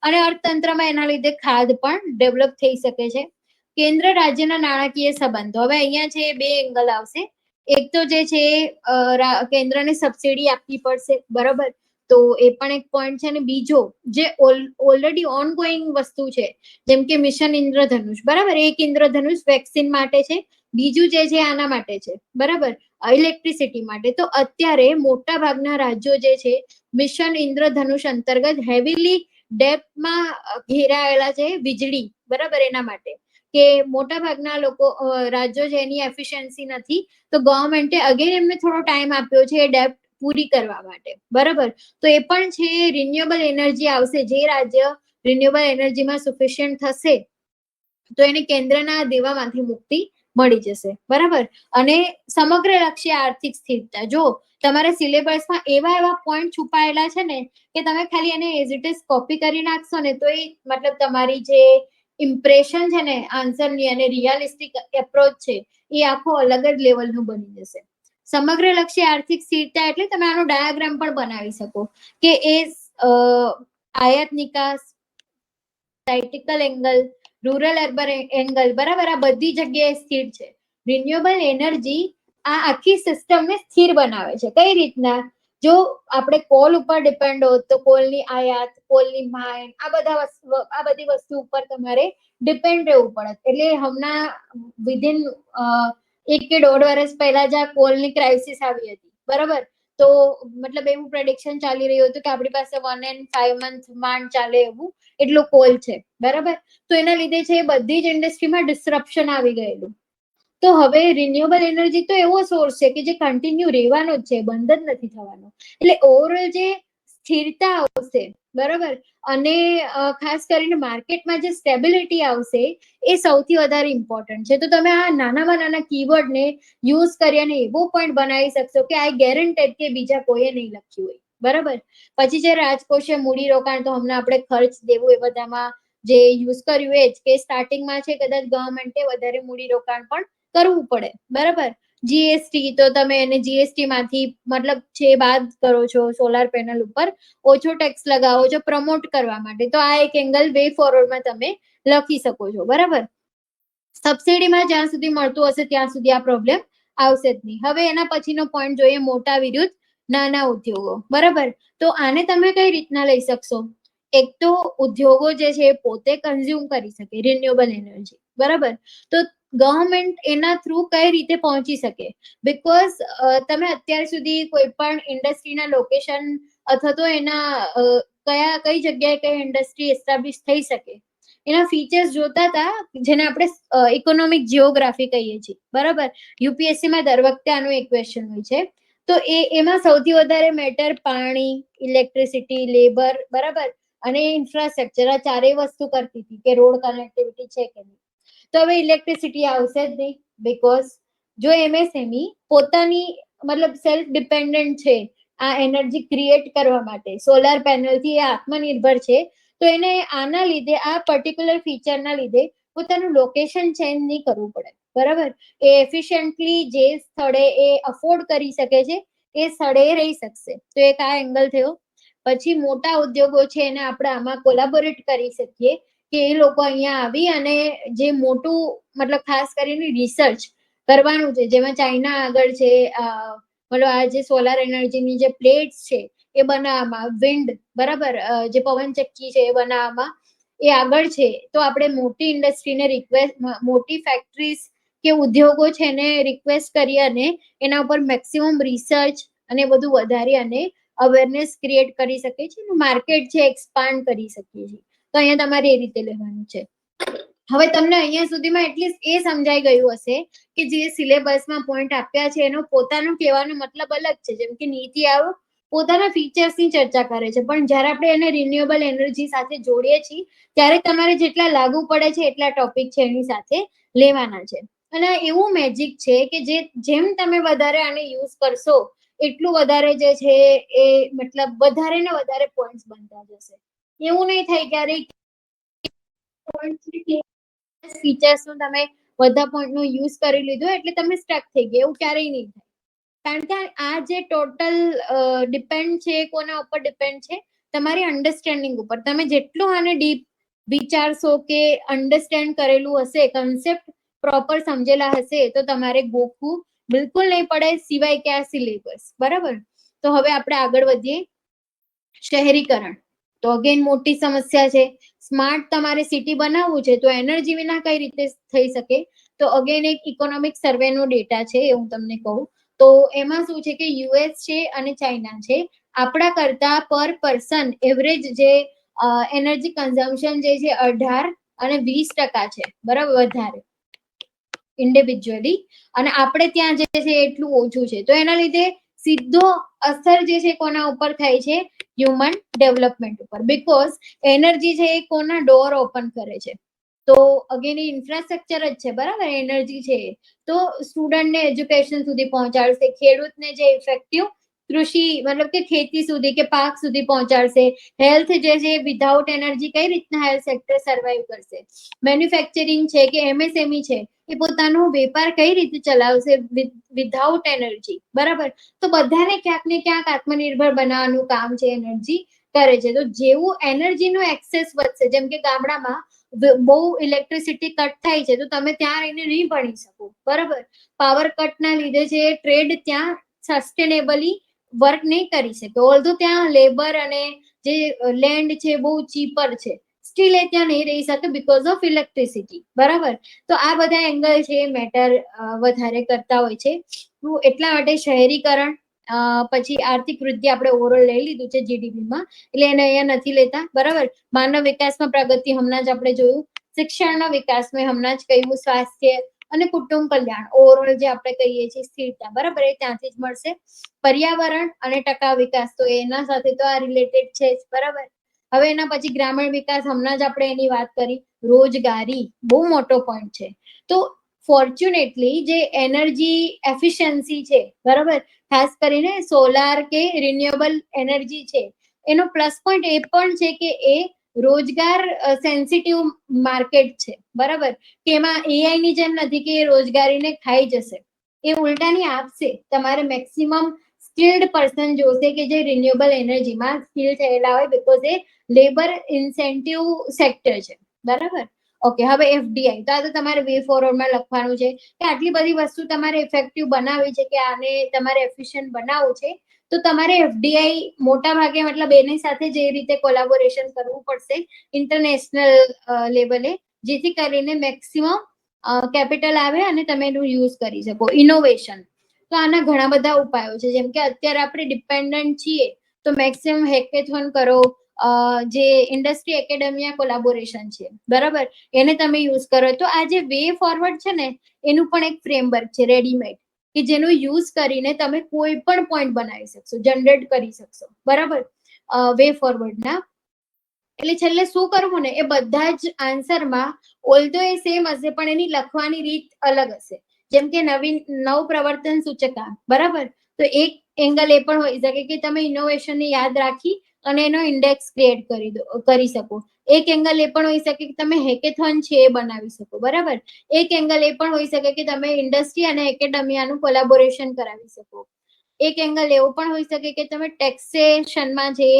અને અર્થતંત્રમાં એના લીધે ખાદ પણ ડેવલપ થઈ શકે છે. કેન્દ્ર રાજ્યના નાણાકીય સંબંધો, હવે અહીંયા છે 2 એંગલ આવશે. એક તો જે છે કેન્દ્રને સબસિડી આપવી પડશે, બરાબર, તો એ પણ એક પોઈન્ટ છે. અને બીજો જે ઓલરેડી ઓનગોઈંગ વસ્તુ છે, જેમ કે મિશન ઇન્દ્રધનુષ, બરાબર, એક ઇન્દ્રધનુષ વેક્સિન માટે છે, બીજું જે છે આના માટે છે, બરાબર, ઇલેક્ટ્રિસિટી માટે. તો અત્યારે મોટા ભાગના રાજ્યો જે છે મિશન ઇન્દ્રધનુષ અંતર્ગત હેવીલી ડેપ્થમાં ઘેરાયેલા છે વીજળી, બરાબર, એના માટે કે મોટા ભાગના લોકો રાજ્યો છે એની એફિશિયન્સી નથી, તો ગવર્મેન્ટે અગેન એમને થોડો ટાઈમ આપ્યો છે એ ડેપ્થ પૂરી કરવા માટે, બરાબર. તો એ પણ છે રિન્યુએબલ એનર્જી આવશે. જે રાજ્ય રિન્યુએબલ એનર્જીમાં સફિશિયન્ટ થશે તો એને કેન્દ્રના દેવામાંથી મુક્તિ મળી જશે, બરાબર. અને સમગ્ર લક્ષ્ય આર્થિક સ્થિરતા. જો તમારા સિલેબસમાં એવા પોઈન્ટ છુપાયેલા છે ને કે તમે ખાલી એને એઝ ઇટ ઇઝ કોપી કરી નાખશો ને તો એ મતલબ તમારી જે ઇમ્પ્રેશન છે ને આન્સરની અને રિયલિસ્ટિક એપ્રોચ છે એ આખો અલગ જ લેવલનું બની જશે. સમગ્ર લક્ષ્ય આર્થિક સ્થિરતા એટલે તમે આનો ડાયાગ્રામ પણ બનાવી શકો કે એ આયાત નિકાસ, સાયટિકલ એંગલ, રૂરલ અર્બન એંગલ, બરાબર, આ બધી જગ્યાએ સ્થિર છે. રિન્યુએબલ એનર્જી આ આખી સિસ્ટમને સ્થિર બનાવે છે. કઈ રીતના? જો આપણે કોલ ઉપર ડિપેન્ડ હોત તો કોલની આયાત, કોલની માઇન, આ બધી વસ્તુ ઉપર તમારે ડિપેન્ડ રહેવું પડત. એટલે હમણાં વિધિન 1 કે 1.5 વર્ષ પહેલા જ આ કોલની ક્રાઇસિસ આવી હતી, બરાબર. તો મતલબ એવું પ્રેડિક્શન ચાલી રહ્યું હતું કે આપણી પાસે 1 and 5 month માંડ ચાલે એવું એટલો કોલ છે, બરાબર. તો એના લીધે છે બધી જ ઇન્ડસ્ટ્રીમાં ડિસ્રપ્શન આવી ગયેલું. તો હવે રિન્યુએબલ એનર્જી તો એવો સોર્સ છે કે જે કન્ટિન્યુ રહેવાનો જ છે, બંધ જ નથી થવાનો. એટલે ઓવરઓલ જે સ્થિરતા આવશે, બરાબર, અને ખાસ કરીને માર્કેટમાં જે સ્ટેબિલિટી આવશે એ સૌથી વધારે ઇમ્પોર્ટન્ટ છે. તો તમે આ નાનામાં નાના કીવર્ડને યુઝ કરી અને એવો પોઈન્ટ બનાવી શકશો કે આઈ ગેરંટેડ કે બીજા કોઈએ નહીં લખ્યું હોય, બરાબર. પછી જે રાજકોષીય મૂડીરોકાણ તો હમણાં આપણે ખર્ચ દેવું એ બધામાં જે યુઝ કર્યું એ જ કે સ્ટાર્ટિંગમાં છે કદાચ ગવર્મેન્ટે વધારે મૂડીરોકાણ પણ કરવું પડે, બરાબર. જીએસટી તો તમે એને જીએસટી માંથી મતલબ છે બાદ કરો છો, સોલાર પેનલ ઉપર ઓછો ટેક્સ લગાવો છો પ્રમોટ કરવા માટે. તો આ એક એંગલ વે ફોરવર્ડમાં તમે લખી શકો છો, બરાબર. સબસિડીમાં જ્યાં સુધી મળતું હશે ત્યાં સુધી આ પ્રોબ્લેમ આવશે જ નહીં. હવે એના પછીનો પોઈન્ટ જોઈએ, મોટા વિરુદ્ધ નાના ઉદ્યોગો, બરાબર. તો આને તમે કઈ રીતના લઈ શકશો? એક તો ઉદ્યોગો જે છે પોતે કન્ઝ્યુમ કરી શકે રિન્યુએબલ એનર્જી, બરાબર. તો ગવર્મેન્ટ એના થ્રુ કઈ રીતે પહોંચી શકે? બીકોઝ તમે અત્યાર સુધી કોઈ પણ ઇન્ડસ્ટ્રીના લોકેશન અથવા તો એના કઈ જગ્યાએ કઈ ઇન્ડસ્ટ્રી એસ્ટાબ્લિશ થઈ શકે એના ફીચર્સ જોતા હતા, જેને આપણે ઇકોનોમિક જીઓગ્રાફી કહીએ છીએ, બરાબર. યુપીએસસી માં દર વખતે આનું એક ક્વેશ્ચન હોય છે. તો એમાં સૌથી વધારે મેટર પાણી, ઇલેક્ટ્રિસિટી, લેબર, બરાબર, અને ઇન્ફ્રાસ્ટ્રક્ચર, આ ચારેય વસ્તુ કરતી હતી કે રોડ કનેક્ટિવિટી છે કે નહીં. તો હવે ઇલેક્ટ્રિસિટી આવશે જ નહીં, બીકોઝ જો એમએસએમઈ પોતાની મતલબ સેલ્ફ ડિપેન્ડન્ટ છે આ એનર્જી ક્રિએટ કરવા માટે, સોલાર પેનલથી એ આત્મનિર્ભર છે, તો એને આના લીધે આ પર્ટિક્યુલર ફીચરના લીધે પોતાનું લોકેશન ચેન્જ નહીં કરવું પડે, બરાબર. એ એફિશિયન્ટલી જે સ્થળે એ અફોર્ડ કરી શકે છે એ સ્થળે રહી શકશે. તો એક આ એંગલ થયો. પછી મોટા ઉદ્યોગો છે એને આપણે આમાં કોલાબોરેટ કરી શકીએ કે એ લોકો અહીંયા આવી અને જે મોટું મતલબ ખાસ કરીને રિસર્ચ કરવાનું છે, જેમાં ચાઇના આગળ છે, મતલબ આ જે સોલાર એનર્જીની જે પ્લેટ્સ છે એ બનાવવામાં, વિન્ડ, બરાબર, જે પવનચક્કી છે એ બનાવવામાં એ આગળ છે. તો આપણે મોટી ઇન્ડસ્ટ્રીને રિક્વેસ્ટ, મોટી ફેક્ટરીઝ કે ઉદ્યોગો છે એને રિક્વેસ્ટ કરી અને એના ઉપર મેક્સિમમ રિસર્ચ અને બધું વધારી અને અવેરનેસ ક્રિએટ કરી શકે છે, માર્કેટ છે એક્સપાન્ડ કરી શકીએ છીએ. તો અહીંયા તમારે એ રીતે લેવાનું છે. હવે તમને અહીંયા સુધીમાં એટલીસ્ટ એ સમજાઈ ગયું હશે કે જે સિલેબસમાં પોઈન્ટ આપ્યા છે એનો પોતાનો કહેવાનો મતલબ અલગ છે. જેમ કે નીતિ આયોગ પોતાના ફીચર્સની ચર્ચા કરે છે, પણ જ્યારે આપણે એને રિન્યુએબલ એનર્જી સાથે જોડીએ છીએ ત્યારે તમારે જેટલા લાગુ પડે છે એટલા ટોપિક છે એની સાથે લેવાના છે. અને એવું મેજિક છે કે જેમ તમે વધારે આને યુઝ કરશો એટલું વધારે જે છે એ મતલબ વધારે ને વધારે પોઈન્ટ્સ બનતા જશે. એવું નહીં થાય ક્યારેક ફીચર્સનું તમે બધા પોઈન્ટનો યુઝ કરી લીધો એટલે તમે સ્ટક થઈ ગયા, એવું ક્યારેય નહીં થાય. કારણ કે આ જે ટોટલ ડિપેન્ડ છે, કોના ઉપર ડિપેન્ડ છે? તમારી અન્ડરસ્ટેન્ડિંગ ઉપર. તમે જેટલું આને ડીપ વિચારશો કે અન્ડરસ્ટેન્ડ કરેલું હશે, કન્સેપ્ટ પ્રોપર સમજેલા હશે, તો તમારે ગોખવું બિલકુલ નહીં પડે, સિવાય કે આ સિલેબસ, બરાબર. તો હવે આપણે આગળ વધીએ. શહેરીકરણ તો અગેન મોટી સમસ્યા છે. સ્માર્ટ તમારે સિટી બનાવવું છે તો એનર્જી વિના કઈ રીતે થઈ શકે? તો અગેન એક ઇકોનોમિક સર્વે નો ડેટા છે, એ હું તમને કહું તો એમાં શું છે કે યુએસ છે અને ચાઇના છે, આપણા કરતા પર પર્સન એવરેજ જે એનર્જી કન્ઝમ્પશન જે છે 18 અને 20% છે, બરાબર, વધારે ઇન્ડિવિજ્યુઅલી. અને આપણે ત્યાં જે છે એટલું ઓછું છે. તો એના લીધે સીધો અસર જે છે કોના ઉપર થાય છે? હ્યુમન ડેવલપમેન્ટ ઉપર. બીકોઝ એનર્જી છે એ કોના ડોર ઓપન કરે છે? તો અગેન ઇન્ફ્રાસ્ટ્રક્ચર જ છે, બરાબર, એનર્જી છે. તો સ્ટુડન્ટને એજ્યુકેશન સુધી પહોંચાડશે, ખેડૂતને જે ઇફેક્ટિવ કૃષિ મતલબ કે ખેતી સુધી કે પાક સુધી પહોંચાડશે. હેલ્થ જે છે વિધાઉટ એનર્જી કઈ રીતના હેલ્થ સેક્ટર સર્વાઈવ કરશે? મેન્યુફેક્ચરિંગ છે કે એમએસએમઈ છે એ પોતાનો વેપાર કઈ રીતે ચલાવશે વિધાઉટ એનર્જી, બરાબર. તો બધાને ક્યાંક ને ક્યાંક આત્મનિર્ભર બનાવવાનું કામ છે એનર્જી કરે છે. તો જેવું એનર્જીનો એક્સેસ વધશે, જેમ કે ગામડામાં બહુ ઇલેક્ટ્રિસિટી કટ થાય છે તો તમે ત્યાં રહીને નહીં ભણી શકો, બરાબર. પાવર કટના લીધે છે ટ્રેડ ત્યાં સસ્ટેનેબલી વર્ક નહીં કરી શકે. ઓલ્ધો ત્યાં લેબર અને જે લેન્ડ છે બહુ ચીપર છે, સ્ટીલ એ ત્યાં નહીં રહી શકે બીકોઝ ઓફ ઇલેક્ટ્રિસિટી, બરાબર. તો આ બધા એંગલ છે મેટર વધારે કરતા હોય છે. એટલા માટે શહેરીકરણ પછી આર્થિક વૃદ્ધિ આપણે ઓવરઓલ લઈ લીધું છે જીડીપીમાં, એટલે એને અહીંયા નથી લેતા, બરાબર. માનવ વિકાસમાં પ્રગતિ હમણાં જ આપણે જોયું, શિક્ષણના વિકાસમાં હમણાં જ કહ્યું, સ્વાસ્થ્ય અને કુટુંબ કલ્યાણ ઓવરઓલ જે આપણે કહીએ છીએ સ્થિરતા, બરાબર, એ ત્યાંથી જ મળશે. પર્યાવરણ અને ટકાઉ વિકાસ તો એના સાથે તો આ રિલેટેડ છે જ, બરાબર. હવે એના પછી ગ્રામીણ વિકાસ, હમણાં જ આપણે એની વાત કરી. રોજગારી બહુ મોટો પોઈન્ટ છે. તો ફોર્ચ્યુનેટલી જે એનર્જી એફિશિયન્સી છે, બરાબર, ખાસ કરીને સોલાર કે રિન્યુએબલ એનર્જી છે, એનો પ્લસ પોઈન્ટ એ પણ છે કે એ રોજગાર સેન્સિટિવ માર્કેટ છે, બરાબર, કે એમાં એઆઈ ની જેમ નથી કે એ રોજગારીને ખાઈ જશે, એ ઉલટાની આપશે. તમારે મેક્સિમમ સ્કિલ્ડ પર્સન જોશે કે જે રિન્યુએબલ એનર્જીમાં સ્કિલ થયેલા હોય, because A labour incentive sector છે, બરાબર. ઓકે, હવે એફડીઆઈ તો આ તો તમારે વે ફોરવર્ડમાં લખવાનું છે કે આટલી બધી વસ્તુ તમારે ઇફેક્ટિવ બનાવવી છે કે આને તમારે એફિશિયન્ટ બનાવવું છે, તો તમારે એફડીઆઈ મોટા ભાગે મતલબ એની સાથે જે રીતે કોલાબોરેશન કરવું પડશે ઇન્ટરનેશનલ લેવલે, જેથી કરીને મેક્સિમમ કેપિટલ આવે અને તમે એનું યુઝ કરી શકો. ઇનોવેશન તો આના ઘણા બધા ઉપાયો છે, જેમ કે અત્યારે આપણે ડિપેન્ડન્ટ છીએ તો મેક્સિમમ હેકેથોન કરો, જે ઇન્ડસ્ટ્રી એકેડેમિયા કોલાબોરેશન છે, બરાબર, એને તમે યુઝ કરો. તો આ જે વે ફોરવર્ડ છે ને, એનું પણ એક ફ્રેમવર્ક છે રેડીમેડ, કે જેનો યુઝ કરીને તમે કોઈ પણ પોઈન્ટ બનાવી શકશો, જનરેટ કરી શકશો, બરાબર, વે ફોરવર્ડના. એટલે છેલ્લે શું કરવું ને, એ બધા જ આન્સરમાં ઓલ્ધો એ સેમ હશે, પણ એની લખવાની રીત અલગ હશે. જેમ કે નવ પ્રવર્તન સૂચકાંક, બરાબર, તો એક એંગલ એ પણ હોઈ શકે કે તમે ઇનોવેશન ને યાદ રાખી અને એનો ઇન્ડેક્સ ક્રિએટ કરી શકો. એક એંગલ એ પણ હોઈ શકે કે તમે હેકેથોન છે એ બનાવી શકો, બરાબર. એક એંગલ એ પણ હોઈ શકે કે તમે ઇન્ડસ્ટ્રી અને એકેડેમિયાનું કોલાબોરેશન કરાવી શકો. એક એંગલ એવું પણ હોઈ શકે કે તમે ટેક્સેશનમાં જે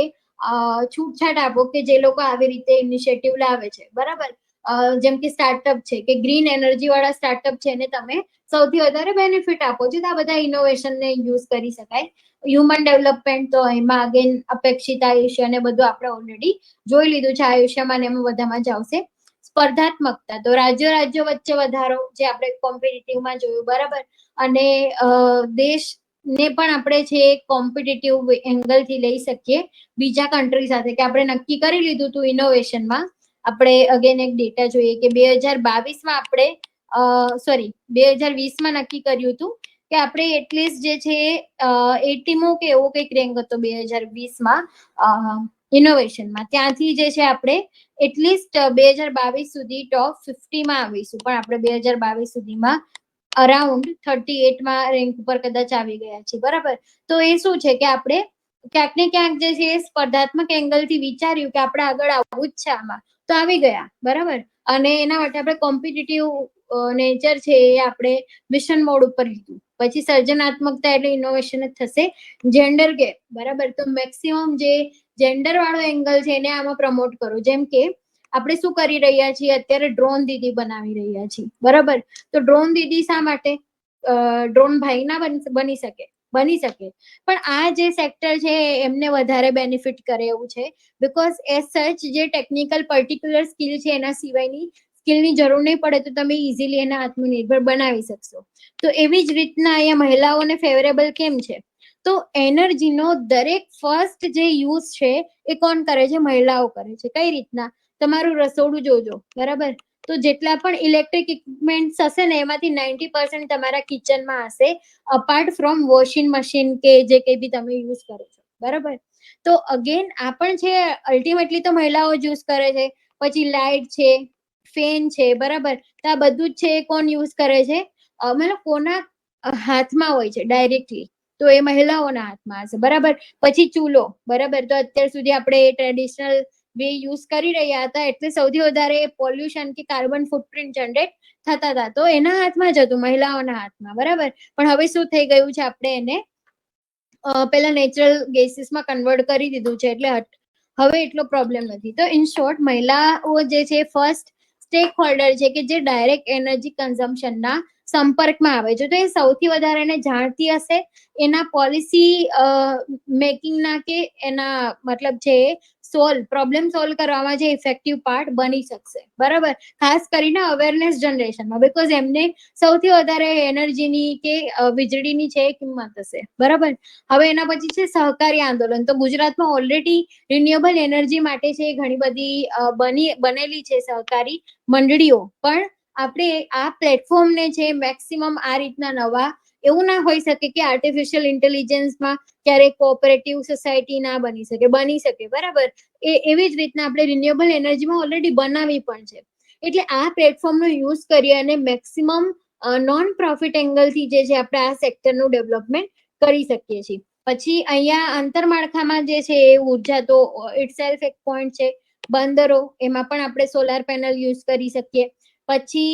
છૂટછાટ આપો કે જે લોકો આવી રીતે ઇનિશિયેટિવ લાવે છે, બરાબર, જેમ કે સ્ટાર્ટઅપ છે કે ગ્રીન એનર્જી વાળા સ્ટાર્ટઅપ છે, એને તમે સૌથી વધારે બેનિફિટ આપો છો. તો આ બધા ઇનોવેશનને યુઝ કરી શકાય. હ્યુમન ડેવલપમેન્ટ તો એમાં અગેન અપેક્ષિત આયુષ્ય અને બધું આપણે ઓલરેડી જોઈ લીધું છે, આયુષ્યમાં ને એમાં બધામાં જ આવશે. સ્પર્ધાત્મકતા તો રાજ્યો વચ્ચે વધારો, જે આપણે કોમ્પિટિટિવમાં જોયું, બરાબર, અને દેશને પણ આપણે છે કોમ્પિટિટિવ એંગલ થી લઈ શકીએ બીજા કન્ટ્રી સાથે, કે આપણે નક્કી કરી લીધું હતું ઇનોવેશનમાં. આપણે અગેન એક ડેટા જોઈએ કે 2022માં આપણે 2020માં નક્કી કર્યું હતું કે આપણે એટલીસ્ટ જે છે 80મો કે એવો કંઈક રેન્ક હતો 2020માં ઇનોવેશનમાં. ત્યાંથી જે છે આપણે એટલીસ્ટ 2022 સુધી ટોપ 50માં આવીશું, પણ આપણે 2022 સુધીમાં અરાઉન્ડ 38માં રેન્ક ઉપર કદાચ આવી ગયા છે, બરાબર. તો એ શું છે કે આપણે ક્યાંક ને ક્યાંક જે છે સ્પર્ધાત્મક એંગલ થી વિચાર્યું કે આપણે આગળ આવવું જ છે આમાં, તો આવી ગયા, બરાબર. અને એના માટે આપણે કોમ્પિટિટિવ નેચર છે એ આપણે મિશન મોડ ઉપર લીધું. પછી સર્જનાત્મકતા એટલે ઇનોવેશન જ થશે. જેન્ડર ગેપ, બરાબર, તો મેક્સિમમ જે જેન્ડર વાળો એંગલ છે એને આમાં પ્રમોટ કરો. જેમ કે આપણે શું કરી રહ્યા છીએ અત્યારે, ડ્રોન દીદી બનાવી રહ્યા છીએ, બરાબર. તો ડ્રોન દીદી શા માટે, ડ્રોન ભાઈ ના બની શકે, પણ આ જે સેક્ટર છે એમને વધારે બેનિફિટ કરે એવું છે, બીકોઝ એઝ સચ જે ટેકનિકલ પર્ટિક્યુલર સ્કિલ છે એના સિવાયની સ્કિલની જરૂર નહીં પડે, તો તમે ઇઝીલી એને આત્મનિર્ભર બનાવી શકશો. તો એવી જ રીતના અહીંયા મહિલાઓને ફેવરેબલ કેમ છે, તો એનર્જીનો દરેક ફર્સ્ટ જે યુઝ છે એ કોણ કરે છે, મહિલાઓ કરે છે. કઈ રીતના, તમારું રસોડું જોજો, બરાબર, તો જેટલા પણ ઇલેક્ટ્રિક ઇક્વિપમેન્ટ્સ હશે ને એમાંથી 90% તમારા કિચનમાં હશે, અપાર્ટ ફ્રોમ વોશિંગ મશીન કે જે કંઈ બી તમે યુઝ કરો છો, બરાબર. તો અગેન આ પણ છે અલ્ટિમેટલી તો મહિલાઓ જ યુઝ કરે છે. પછી લાઇટ છે, ફેન છે, બરાબર, તો આ બધું જ છે એ કોણ યુઝ કરે છે, મતલબ કોના હાથમાં હોય છે ડાયરેક્ટલી, તો એ મહિલાઓના હાથમાં હશે, બરાબર. પછી ચૂલો, બરાબર, તો અત્યાર સુધી આપણે ટ્રેડિશનલ વે યુઝ કરી રહ્યા હતા, એટલે સૌથી વધારે પોલ્યુશન કે કાર્બન ફૂટપ્રિન્ટ જનરેટ થતા હતા, તો એના હાથમાં જ હતું, મહિલાઓના હાથમાં, બરાબર. પણ હવે શું થઈ ગયું છે, આપણે એને પેલા નેચરલ ગેસીસમાં કન્વર્ટ કરી દીધું છે, એટલે હવે એટલો પ્રોબ્લેમ નથી. તો ઇન શોર્ટ, મહિલાઓ જે છે ફર્સ્ટ સ્ટેક હોલ્ડર છે કે જે ડાયરેક્ટ એનર્જી કન્ઝમ્પશનના સંપર્કમાં આવે છે, તો એ સૌથી વધારે એને જાણતી હશે એના પોલિસી મેકિંગના કે એના મતલબ છે પ્રોબ્લેમ સોલ્વ કરવામાં જે ઇફેક્ટિવ પાર્ટ બની શકશે, બરાબર. ખાસ કરીને અવેરનેસ જનરેશનમાં, બીકોઝ એમને સૌથી વધારે એનર્જીની કે વીજળીની છે કિંમત હશે, બરાબર. હવે એના પછી છે સહકારી આંદોલન. તો ગુજરાતમાં ઓલરેડી રિન્યુએબલ એનર્જી માટે છે ઘણી બધી બનેલી છે સહકારી મંડળીઓ, પણ આપણે આ પ્લેટફોર્મને છે મેક્સિમમ આ રીતના નવા, એવું ના હોઈ શકે કે આર્ટિફિશિયલ ઇન્ટેલિજન્સમાં ક્યારેક કોઓપરેટિવ સોસાયટી ના બની શકે, બરાબર. એવી જ રીતના આપણે રિન્યુએબલ એનર્જીમાં ઓલરેડી બનાવી પણ છે. એટલે આ પ્લેટફોર્મનો યુઝ કરીએ અને મેક્સિમમ નોન પ્રોફિટ એંગલથી જે છે આપણે આ સેક્ટરનું ડેવલપમેન્ટ કરી શકીએ છીએ. પછી અહીંયા આંતરમાળખામાં જે છે એ ઉર્જા તો ઇટસેલ્ફ એક પોઈન્ટ છે. બંદરો, એમાં પણ આપણે સોલાર પેનલ યુઝ કરી શકીએ. પછી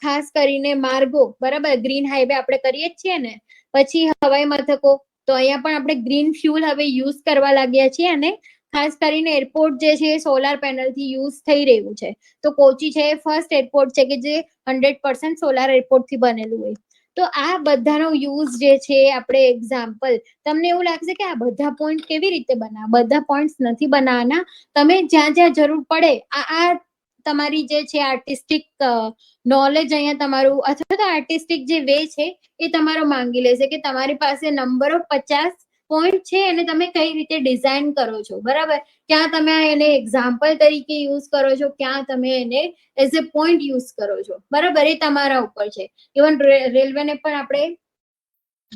ખાસ કરીને માર્ગો, બરાબર, ગ્રીન હાઈવે આપણે કરીએ જ છીએ ને. પછી હવાઈ મથકો, તો અહીંયા પણ આપણે ગ્રીન ફ્યુલ હવે યુઝ કરવા લાગ્યા છીએ, અને ખાસ કરીને એરપોર્ટ જે છે એ સોલાર પેનલથી યુઝ થઈ રહ્યું છે. તો કોચી છે એ ફર્સ્ટ એરપોર્ટ છે કે જે 100% સોલાર એરપોર્ટથી બનેલું હોય. તો આ બધાનો યુઝ જે છે આપણે એક્ઝામ્પલ, તમને એવું લાગશે કે આ બધા પોઈન્ટ કેવી રીતે બનાવવા, બધા પોઈન્ટ્સ નથી બનાવવાના. તમે જ્યાં જ્યાં જરૂર પડે આ તમારી જે છે આર્ટિસ્ટિક નોલેજ અહીંયા તમારું, અથવા તો આર્ટિસ્ટિક જે વે છે એ તમારો માંગી લેશે કે તમારી પાસે નંબર ઓફ 50 પોઈન્ટ છે અને તમે કઈ રીતે ડિઝાઇન કરો છો, બરાબર. ક્યાં તમે એને એક્ઝામ્પલ તરીકે યુઝ કરો છો, ક્યાં તમે એને એઝ એ પોઈન્ટ યુઝ કરો છો, બરાબર. એ તમારા ઉપર છે. ઇવન રેલવેને પણ આપણે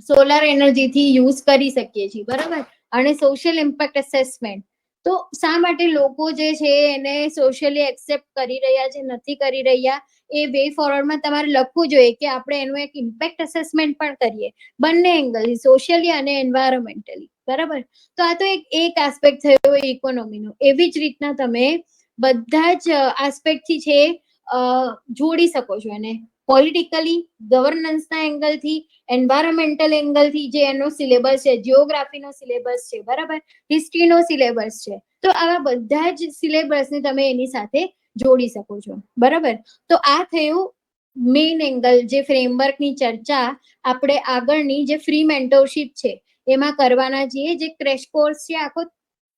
સોલાર એનર્જીથી યુઝ કરી શકીએ છીએ, બરાબર. અને સોશિયલ ઇમ્પેક્ટ અસેસમેન્ટ, તો શા માટે લોકો જે છે એને સોશિયલી એક્સેપ્ટ કરી રહ્યા છે, નથી કરી રહ્યા, એ વે ફોરવર્ડમાં તમારે લખવું જોઈએ કે આપણે એનું એક ઇમ્પેક્ટ અસેસમેન્ટ પણ કરીએ, બંને એંગલ, સોશિયલી અને એન્વાયરમેન્ટલી, બરાબર. તો આ તો એક આસ્પેક્ટ થયો ઇકોનોમીનો. એવી જ રીતના તમે બધા જ આસ્પેક્ટથી છે જોડી શકો છો એને. પોલિટિકલી, ગવર્નન્સના એંગલથી, એન્વાયરમેન્ટલ એંગલથી, જે એનો સિલેબસ છે, જીઓગ્રાફીનો સિલેબસ છે, બરાબર, હિસ્ટ્રીનો સિલેબસ છે. તો આવા બધા જ સિલેબસને તમે એની સાથે જોડી શકો છો, બરાબર. તો આ થયું મેઇન એંગલ, જે ફ્રેમવર્કની ચર્ચા આપણે આગળની જે ફ્રી મેન્ટરશિપ છે એમાં કરવાના છીએ. જે ક્રેશ કોર્સ છે આખો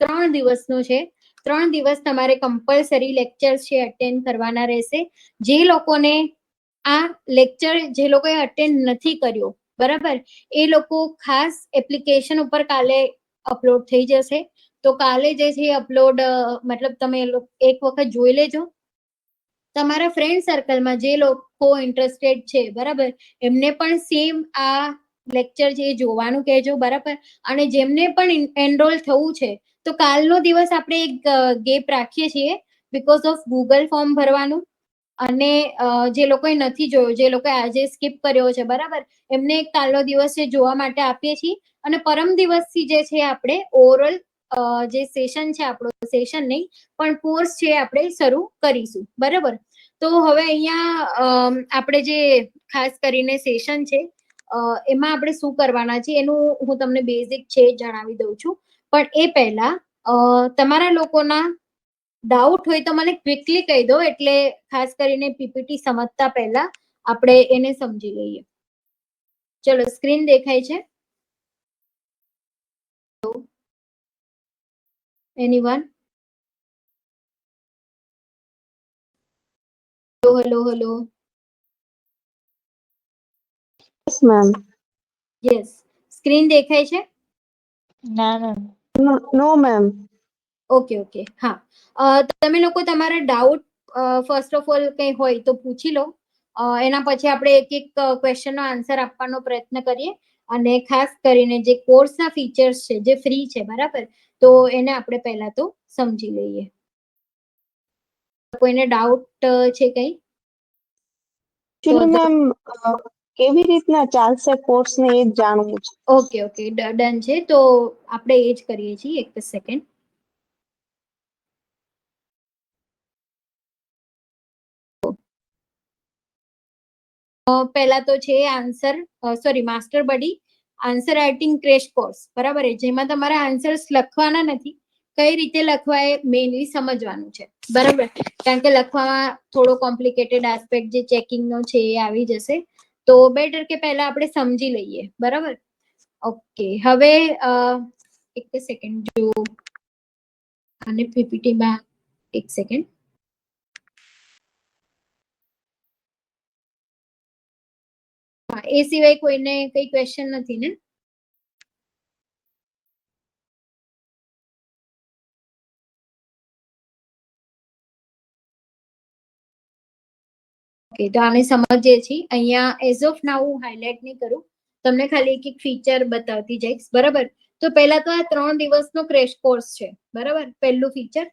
3 દિવસનો છે. 3 દિવસ તમારે કમ્પલસરી લેક્ચર્સ છે અટેન્ડ કરવાના રહેશે. જે લોકોને આ લેક્ચર, જે લોકોએ અટેન્ડ નથી કર્યો, બરાબર, એ લોકો ખાસ એપ્લિકેશન ઉપર કાલે અપલોડ થઈ જશે. તો કાલે જે છે અપલોડ, મતલબ તમે એક વખત જોઈ લેજો. તમારા ફ્રેન્ડ સર્કલમાં જે લોકો ઇન્ટરેસ્ટેડ છે, બરાબર, એમને પણ સેમ આ લેક્ચર છે એ જોવાનું કહેજો, બરાબર. અને જેમને પણ એનરોલ થવું છે, તો કાલનો દિવસ આપણે એક ગેપ રાખીએ છીએ બીકોઝ ઓફ ગૂગલ ફોર્મ ભરવાનું. અને જે લોકોએ નથી જોયું, જે લોકોએ આજે સ્કીપ કર્યો છે, બરાબર, એમને કાલનો દિવસ છે જોવા માટે આપીએ છીએ. અને પરમ દિવસથી જે છે આપણે ઓવરઓલ જે સેશન છે, આપણો સેશન નહીં પણ કોર્સ છે આપણે શરૂ કરીશું, બરાબર. તો હવે અહીંયા આપણે જે ખાસ કરીને સેશન છે એમાં આપણે શું કરવાના છે એનું હું તમને બેઝિક છે જણાવી દઉં છું. પણ એ પહેલા તમારા લોકોના ડાઉટ હોય તો મને ક્વિકલી કહી દો, એટલે ખાસ કરીને પીપીટી સમજતા પહેલા આપણે એને સમજી લઈએ. ચલો, સ્ક્રીન દેખાય છે? Anyone? Hello. Yes ma'am. Yes, screen દેખાય છે? ના ના. નો મેમ. ઓકે, હા. તમે લોકો તમારા ડાઉટ ફર્સ્ટ ઓફ ઓલ કંઈ હોય તો પૂછી લો. એના પછી આપણે એક એક ક્વેશ્ચનનો આન્સર આપવાનો પ્રયત્ન કરીએ. અને ખાસ કરીને જે કોર્સના ફીચર્સ છે, જે ફ્રી છે, બરાબર, તો એને આપણે પહેલા તો સમજી લઈએ. કોઈને ડાઉટ છે કંઈ? એકચ્યુઅલી મેમ કેવી રીતના ચાલશે કોર્સ ને એ જ જાણવું છે. ઓકે, ડન છે. તો આપણે એ જ કરીએ છીએ. એક સેકન્ડ. પહેલા તો છે માસ્ટર બડી આન્સર રાઇટિંગ ક્રેશ કોર્સ, બરાબર, જેમાં તમારા આન્સર્સ લખવાના નથી, કઈ રીતે લખવા એ મેઇનલી સમજવાનું છે, બરાબર. કારણ કે લખવામાં થોડો કોમ્પ્લિકેટેડ આસ્પેક્ટ જે ચેકિંગ નો છે એ આવી જશે. તો બેટર કે પહેલા આપણે સમજી લઈએ, બરાબર. ઓકે, હવે એક સેકન્ડ, જો આને પીપીટી માં એક સેકન્ડ. હા, એ સિવાય કોઈને કઈ ક્વેશ્ચન નથી ને? ઓકે, તો આને સમજીએ છીએ. અહીંયા એઝ ઓફ નાઉ હું હાઇલાઇટ નહીં કરું, તમને ખાલી એક એક ફીચર બતાવતી જઈશ, બરાબર. તો પહેલા તો આ 3 દિવસનો ક્રેશ કોર્સ છે, બરાબર, પહેલું ફીચર.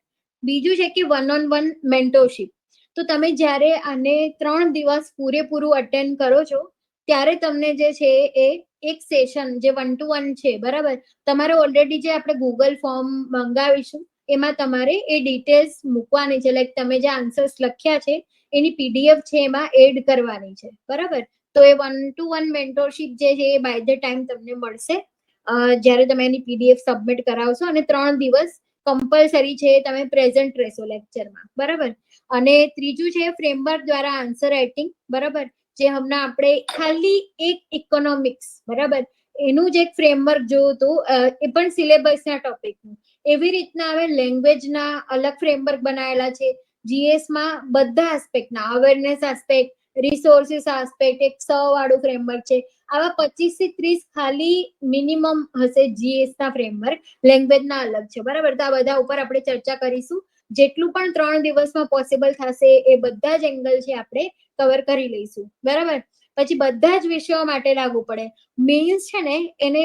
બીજું છે કે વન ઓન વન મેન્ટરશિપ. તો તમે જ્યારે આને 3 દિવસ પૂરેપૂરું અટેન્ડ કરો છો ત્યારે તમને જે છે એ એક સેશન જે 1 to 1 છે, બરાબર. તમારે ઓલરેડી જે આપણે ગૂગલ ફોર્મ મંગાવીશું એમાં તમારે એ ડિટેલ્સ મૂકવાની છે, લાઈક તમે જે આન્સર્સ લખ્યા છે એની પીડીએફ છે એમાં એડ કરવાની છે, બરાબર. તો એ 1 to 1 મેન્ટરશિપ જે છે એ બાય ધ ટાઈમ તમને મળશે જ્યારે તમે એની પીડીએફ સબમિટ કરાવશો. અને 3 દિવસ કમ્પલસરી છે તમે પ્રેઝન્ટ રહેશો લેક્ચરમાં, બરાબર. અને ત્રીજું છે ફ્રેમવર્ક દ્વારા આન્સર રાઇટિંગ, બરાબર. જે હમણાં આપણે ખાલી એક ઇકોનોમિક્સ, બરાબર, એનું જ એક ફ્રેમવર્ક જોયું હતું, એ પણ સિલેબસના ટોપિકનું. એવી રીતના હવે લેંગ્વેજના અલગ ફ્રેમવર્ક બનાવેલા છે. જીએસ માં બધા આસ્પેક્ટના, અવેરનેસ આસ્પેક્ટ, રિસોર્સિસ આસ્પેક્ટ, એક વાળું ફ્રેમવર્ક છે. આવા 25 થી 30 ખાલી મિનિમમ હશે જીએસ ના ફ્રેમવર્ક, લેંગ્વેજ ના અલગ છે, બરાબર. તો આ બધા ઉપર આપણે ચર્ચા કરીશું. જેટલું પણ 3 દિવસમાં પોસિબલ થશે એ બધા જ એંગલ છે આપણે કવર કરી લઈશું, બરાબર. પછી બધા જ વિષયો માટે લાગુ પડે. મેઇન્સ છે ને એને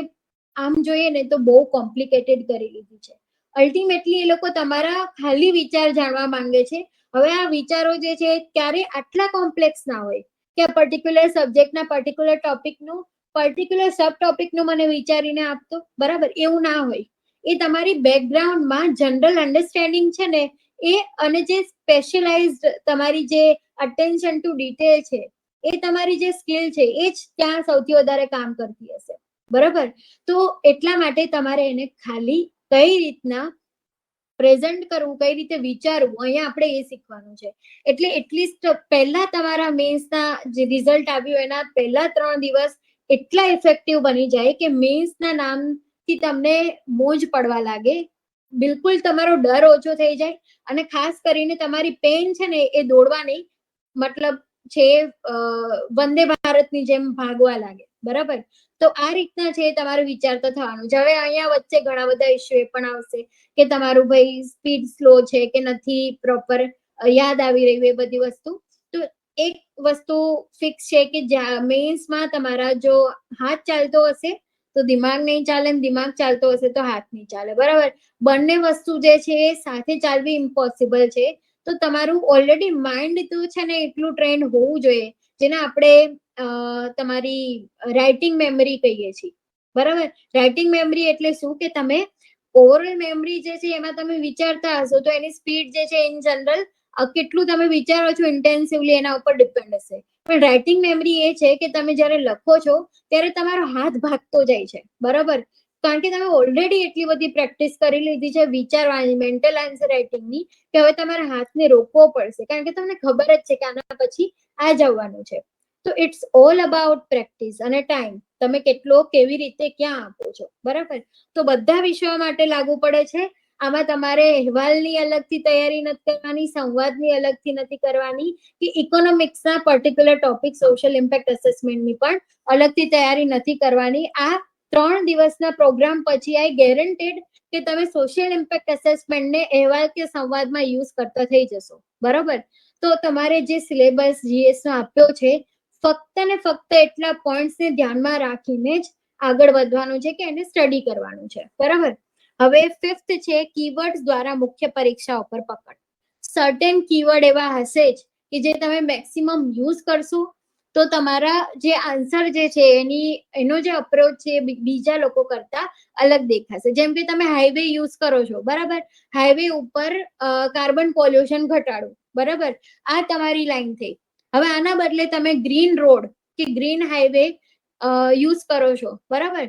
આમ જોઈએ ને તો બહુ કોમ્પ્લિકેટેડ કરી લીધી છે. અલ્ટિમેટલી એ લોકો તમારા ખાલી વિચાર જાણવા માંગે છે. હવે આ વિચારો જે છે ક્યારે આટલા કોમ્પ્લેક્સ ના હોય કે પર્ટિક્યુલર સબ્જેક્ટના પર્ટિક્યુલર ટોપિકનું પર્ટિક્યુલર સબ ટોપિકનું મને વિચારીને આપતો, બરાબર, એવું ના હોય. એ તમારી બેકગ્રાઉન્ડમાં જનરલ અન્ડરસ્ટેન્ડિંગ છે ને એ, અને જે સ્પેશિયલાઇઝડ તમારી જે અટેન્શન ટુ ડિટેલ છે એ તમારી જે સ્કિલ છે એ જ ત્યાં સૌથી વધારે કામ કરતી હશે, બરાબર. તો એટલા માટે તમારે એને ખાલી કઈ રીતના પ્રેઝન્ટ કરવું, કઈ રીતે વિચારવું, અહીંયા આપણે એ શીખવાનું છે. એટલે એટલીસ્ટ પહેલા તમારા મેન્સના જે રિઝલ્ટ આવ્યું એના પહેલા 3 દિવસ એટલા ઇફેક્ટિવ બની જાય કે મેન્સના નામથી તમને મોજ પડવા લાગે, બિલકુલ તમારો ડર ઓછો થઈ જાય. અને ખાસ કરીને તમારી પેન છે ને એ દોડવાની મતલબ છે વંદે ભારતની જેમ ભાગવા લાગે, બરાબર. તો આ રીતના છે તમારે વિચારતા થવાનું છે. હવે અહીંયા વચ્ચે ઘણા બધા ઇસ્યુ એ પણ આવશે કે તમારું ભાઈ સ્પીડ સ્લો છે કે નથી પ્રોપર યાદ આવી રહ્યું એ બધી વસ્તુ. તો એક વસ્તુ ફિક્સ છે કે મેન્સમાં તમારા જો હાથ ચાલતો હશે તો દિમાગ નહીં ચાલે, દિમાગ ચાલતો હશે તો હાથ નહીં ચાલે, બરાબર. બંને વસ્તુ જે છે એ સાથે ચાલવી ઇમ્પોસિબલ છે. તો તમારું ઓલરેડી માઇન્ડ તો છે ને એટલું ટ્રેન્ડ હોવું જોઈએ, જેને આપણે તમારી રાઇટિંગ મેમરી કહીએ છીએ, બરાબર. રાઇટિંગ મેમરી એટલે શું કે તમે ઓરલ મેમરી જે છે એમાં તમે વિચારતા હશો તો એની સ્પીડ જે છે ઇન જનરલ કેટલું તમે વિચારો છો ઇન્ટેન્સિવલી એના ઉપર ડિપેન્ડ હશે. પણ રાઇટિંગ મેમરી એ છે કે તમે જ્યારે લખો છો ત્યારે તમારો હાથ ભાગતો જાય છે, બરાબર. કારણ કે તમે ઓલરેડી એટલી બધી પ્રેક્ટિસ કરી લીધી છે વિચારવાની, મેન્ટલ આન્સર રાઇટિંગની, કે હવે તમારા હાથને રોકવો પડશે, કારણ કે તમને ખબર જ છે કે આના પછી આ જ આવવાનું છે. તો ઇટ્સ ઓલ અબાઉટ પ્રેક્ટિસ અને ટાઈમ, તમે કેટલો કેવી રીતે ક્યાં આપો છો, બરાબર. તો બધા વિષયો માટે લાગુ પડે છે. આમાં તમારે અહેવાલની અલગથી તૈયારી નથી કરવાની, સંવાદની અલગથી નથી કરવાની, કે ઇકોનોમિક્સના પર્ટિક્યુલર ટોપિક સોશિયલ ઇમ્પેક્ટ અસેસમેન્ટની પણ અલગથી તૈયારી નથી કરવાની. આ 3 દિવસના પ્રોગ્રામ પછી આઈ ગેરંટેડ કે તમે સોશિયલ ઇમ્પેક્ટ અસેસમેન્ટને અહેવાલ કે સંવાદમાં યુઝ કરતા થઈ જશો, બરાબર. તો તમારે જે સિલેબસ જીએસ નો આપ્યો છે ફક્ત ને ફક્ત એટલા પોઈન્ટ્સને ધ્યાનમાં રાખીને જ આગળ વધવાનું છે કે એને સ્ટડી કરવાનું છે, બરાબર. હવે 5th છે કીવર્ડ્સ દ્વારા મુખ્ય પરીક્ષા ઉપર પકડ. સર્ટેન કીવર્ડ એવા હશે જ કે જે તમે મેક્સિમમ યુઝ કરશો તો તમારા જે આન્સર જે છે એનો જે અપ્રોચ છે બીજા લોકો કરતા અલગ દેખાશે. જેમ કે તમે હાઈવે યુઝ કરો છો, બરાબર, હાઈવે ઉપર કાર્બન પોલ્યુશન ઘટાડો, બરાબર, આ તમારી લાઈન થઈ. હવે આના બદલે તમે ગ્રીન રોડ કે ગ્રીન હાઈવે યુઝ કરો છો, બરાબર.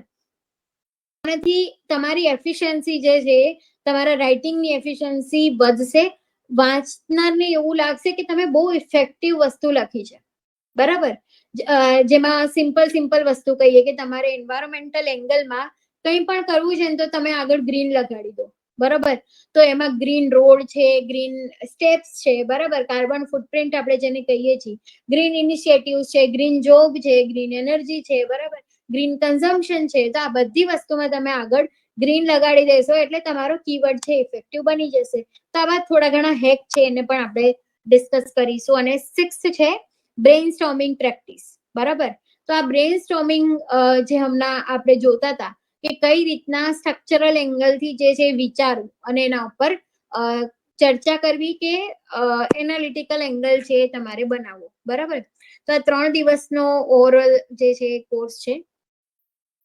આનાથી તમારી એફિશિયન્સી જે છે તમારા રાઇટિંગની એફિશિયન્સી વધશે. વાંચનારને એવું લાગશે કે તમે બહુ ઇફેક્ટિવ વસ્તુ લખી છે, બરાબર. જેમાં સિમ્પલ વસ્તુ કહીએ કે તમારે એન્વાયરમેન્ટલ એંગલમાં કંઈ પણ કરવું છે ને તો તમે આગળ ગ્રીન લગાડી દો, બરાબર. તો એમાં ગ્રીન રોડ છે, ગ્રીન સ્ટેપ્સ છે, બરાબર, કાર્બન ફૂટપ્રિન્ટ આપણે જેને કહીએ છીએ, ગ્રીન ઇનિશિયેટિવ્સ છે, ગ્રીન જોબ છે, ગ્રીન એનર્જી છે, બરાબર, ગ્રીન કન્ઝમ્પશન છે. તો આ બધી વસ્તુમાં તમે આગળ ગ્રીન લગાડી દેશો એટલે તમારો કીવર્ડ છે ઇફેક્ટિવ બની જશે. તો આવા થોડા ઘણા હેક છે એને પણ આપણે ડિસ્કસ કરીશું. અને 6th છે બ્રેઇન સ્ટોર્મિંગ પ્રેક્ટિસ, બરાબર. તો આ બ્રેઇન સ્ટોર્મિંગ જે હમણાં આપણે જોતા હતા કે કઈ રીતના સ્ટ્રક્ચરલ એંગલથી જે છે વિચારવું અને એના ઉપર ચર્ચા કરવી કે એનાલિટિકલ એંગલ છે તમારે બનાવવો, બરાબર. તો આ 3 દિવસનો ઓવરઓલ જે છે કોર્સ છે.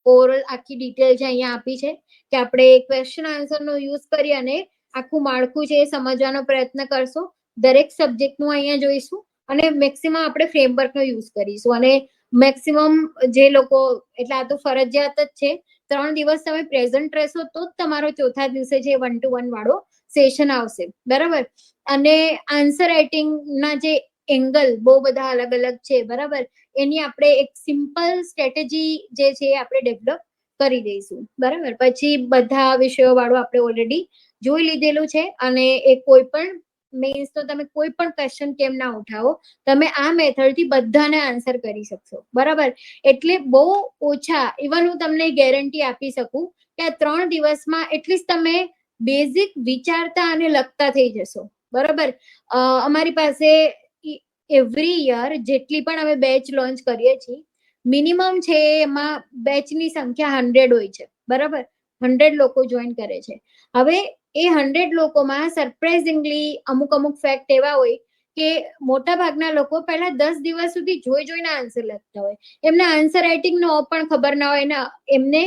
ઓવરઓલ આખી ડિટેલ છે અહીંયા આપી છે કે આપણે ક્વેશ્ચન આન્સર નો યુઝ કરી અને આખું માળખું છે એ સમજવાનો પ્રયત્ન કરશો. દરેક સબ્જેક્ટનું અહીંયા જોઈશું અને મેક્સિમમ આપણે ફ્રેમવર્કનો યુઝ કરીશું. અને મેક્સિમમ જે લોકો, એટલે આ તો ફરજિયાત જ છે, 3 દિવસ તમે પ્રેઝન્ટ રહેશો તો જ તમારો ચોથા દિવસે જે 1-to-1 વાળો સેશન આવશે, બરાબર. અને આન્સર રાઇટિંગ ના જે એંગલ બહુ બધા અલગ અલગ છે, બરાબર, એની આપણે એક સિમ્પલ સ્ટ્રેટેજી જે છે આપણે ડેવલપ કરી દઈશું, બરાબર. પછી બધા વિષયો વાળું આપણે ઓલરેડી જોઈ લીધેલું છે. અને એ કોઈ પણ મીન્સ તો તમે કોઈ પણ ક્વેશ્ચન કેમ ના ઉઠાવો, તમે આ મેથડ થી બધાને આન્સર કરી શકશો, બરાબર. એટલે બહુ ઓછા, ઇવન હું તમને ગેરંટી આપી શકું કે આ 3 દિવસમાં એટલીસ્ટ તમે બેઝિક વિચારતા અને લખતા થઈ જશો, બરાબર. અમારી પાસે એવરી યર જેટલી પણ અમે બેચ લોન્ચ કરીએ છીએ, મિનિમમ છે એમાં બેચની સંખ્યા 100 હોય છે, બરાબર. 100 લોકો જોઈન કરે છે. હવે એ 100 લોકોમાં સરપ્રાઇઝિંગલી અમુક ફેક્ટ એવા હોય કે મોટા ભાગના લોકો પહેલા 10 દિવસ સુધી જોઈને આન્સર લખતા હોય. એમને આન્સર રાઇટિંગ નો પણ ખબર ના હોય ને એમને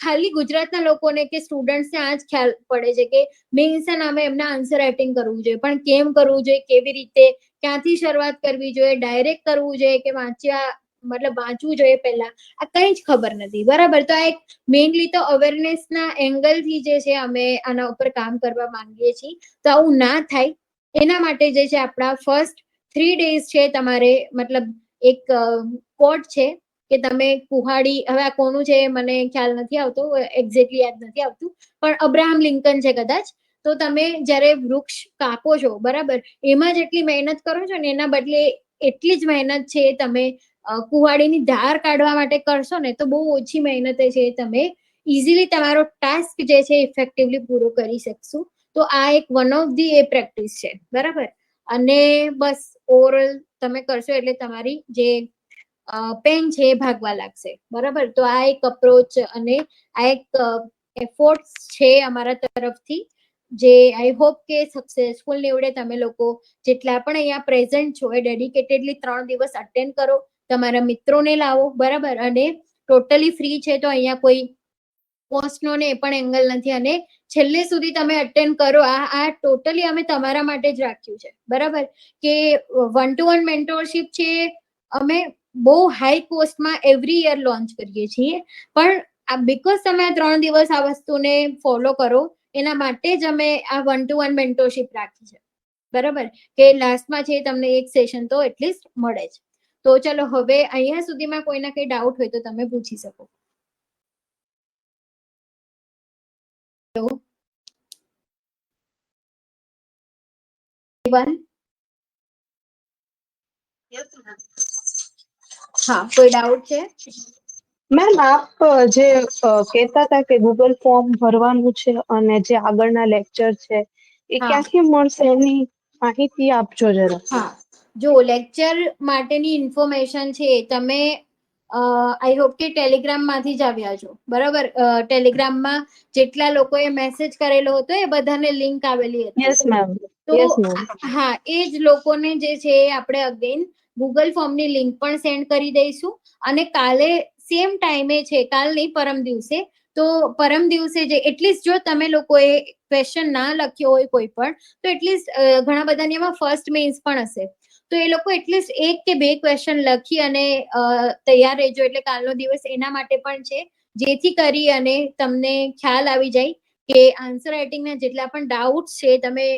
ખાલી ગુજરાતના લોકોને કે સ્ટુડન્ટ્સને આ જ ખ્યાલ પડે છે કે મેઇન્સના નામે એમને આન્સર રાઇટિંગ કરવું જોઈએ, પણ કેમ કરવું જોઈએ, કેવી રીતે, ક્યાંથી શરૂઆત કરવી જોઈએ, ડાયરેક્ટ કરવું જોઈએ કે વાંચવું જોઈએ પહેલા, આ કંઈ જ ખબર નથી, બરાબર. તો આ એક મેઇનલી તો અવેરનેસના એંગલથી જે છે અમે આના ઉપર કામ કરવા માંગીએ છીએ. તો આવું ના થાય એના માટે જે છે આપણા ફર્સ્ટ 3 days છે તમારે, મતલબ એક કોટ છે કે તમે કુહાડી, હવે આ કોનું છે મને ખ્યાલ નથી આવતો, એક્ઝેક્ટલી યાદ નથી આવતું, પણ અબ્રાહમ લિંકન છે કદાચ. તો તમે જ્યારે વૃક્ષ કાપો છો, બરાબર, એમાં જેટલી મહેનત કરો છો ને એના બદલે એટલી જ મહેનત છે તમે કુહાડીની ધાર કાઢવા માટે કરશો ને તો બહુ ઓછી મહેનતે છે તમે ઇઝીલી તમારો ટાસ્ક જે છે ઇફેક્ટિવલી પૂરો કરી શકશો. તો આ એક one of the A practice છે, બરાબર. અને બસ ઓવરઓલ તમે કરશો એટલે તમારી જે પેન છે એ ભાગવા લાગશે, બરાબર. તો આ એક અપ્રોચ અને આ એક એફોર્ટ્સ છે અમારા તરફથી, જે આઈ હોપ કે સક્સેસફુલ નીવડે. તમે લોકો જેટલા પણ અહીંયા પ્રેઝન્ટ છો એ ડેડિકેટેડલી 3 દિવસ અટેન્ડ કરો, તમારા મિત્રોને લાવો, બરાબર. અને ટોટલી ફ્રી છે, તો અહીંયા કોઈ કોસ્ટનો ને એ પણ એંગલ નથી. અને છેલ્લે સુધી તમે અટેન્ડ કરો. આ ટોટલી અમે તમારા માટે જ રાખ્યું છે, બરાબર. કે 1-to-1 મેન્ટોરશિપ છે અમે બહુ હાઈ કોસ્ટમાં એવરી યર લોન્ચ કરીએ છીએ, પણ બીકોઝ તમે આ 3 દિવસ આ વસ્તુને ફોલો કરો એના માટે જ અમે આ 1-to-1 મેન્ટોરશિપ રાખી છે, બરાબર. કે લાસ્ટમાં છે તમને એક સેશન તો એટલીસ્ટ મળે જ. તો ચલો હવે અહીંયા સુધીમાં કોઈના કઈ ડાઉટ હોય તો તમે પૂછી શકો. હા, કોઈ ડાઉટ છે? મેમ આપ જે કહેતા હતા કે ગૂગલ ફોર્મ ભરવાનું છે અને જે આગળના લેક્ચર છે એ હા. ક્યાંથી મળશે એની માહિતી આપજો જરા. હા, જો લેક્ચર માટેની ઇન્ફોર્મેશન છે તમે આઈ હોપ કે ટેલિગ્રામ માંથી જ આવ્યા છો, બરાબર. ટેલિગ્રામમાં જેટલા લોકોએ મેસેજ કરેલો હતો એ બધાને લિંક આવેલી હતી. Yes ma'am. તો યસ મેમ. હા, એ જ લોકોને જે છે આપણે અગેન ગૂગલ ફોર્મની લિંક પણ સેન્ડ કરી દઈશું. અને કાલે સેમ ટાઈમે છે, કાલ નહીં પરમ દિવસે, તો પરમ દિવસે જે એટલીસ્ટ જો તમે લોકોએ ક્વેશ્ચન ના લખ્યો હોય કોઈ પણ, તો એટલીસ્ટ ઘણા બધાની એમાં ફર્સ્ટ મેઇન્સ પણ હશે, તો એ લોકો એટલીસ્ટ 1 કે 2 ક્વેશ્ચન લખી અને તૈયાર રહેજો. એટલે કાલનો દિવસ એના માટે પણ છે, જેથી કરી અને તમને ખ્યાલ આવી જાય કે આન્સર રાઇટિંગના જેટલા પણ ડાઉટ્સ છે તમે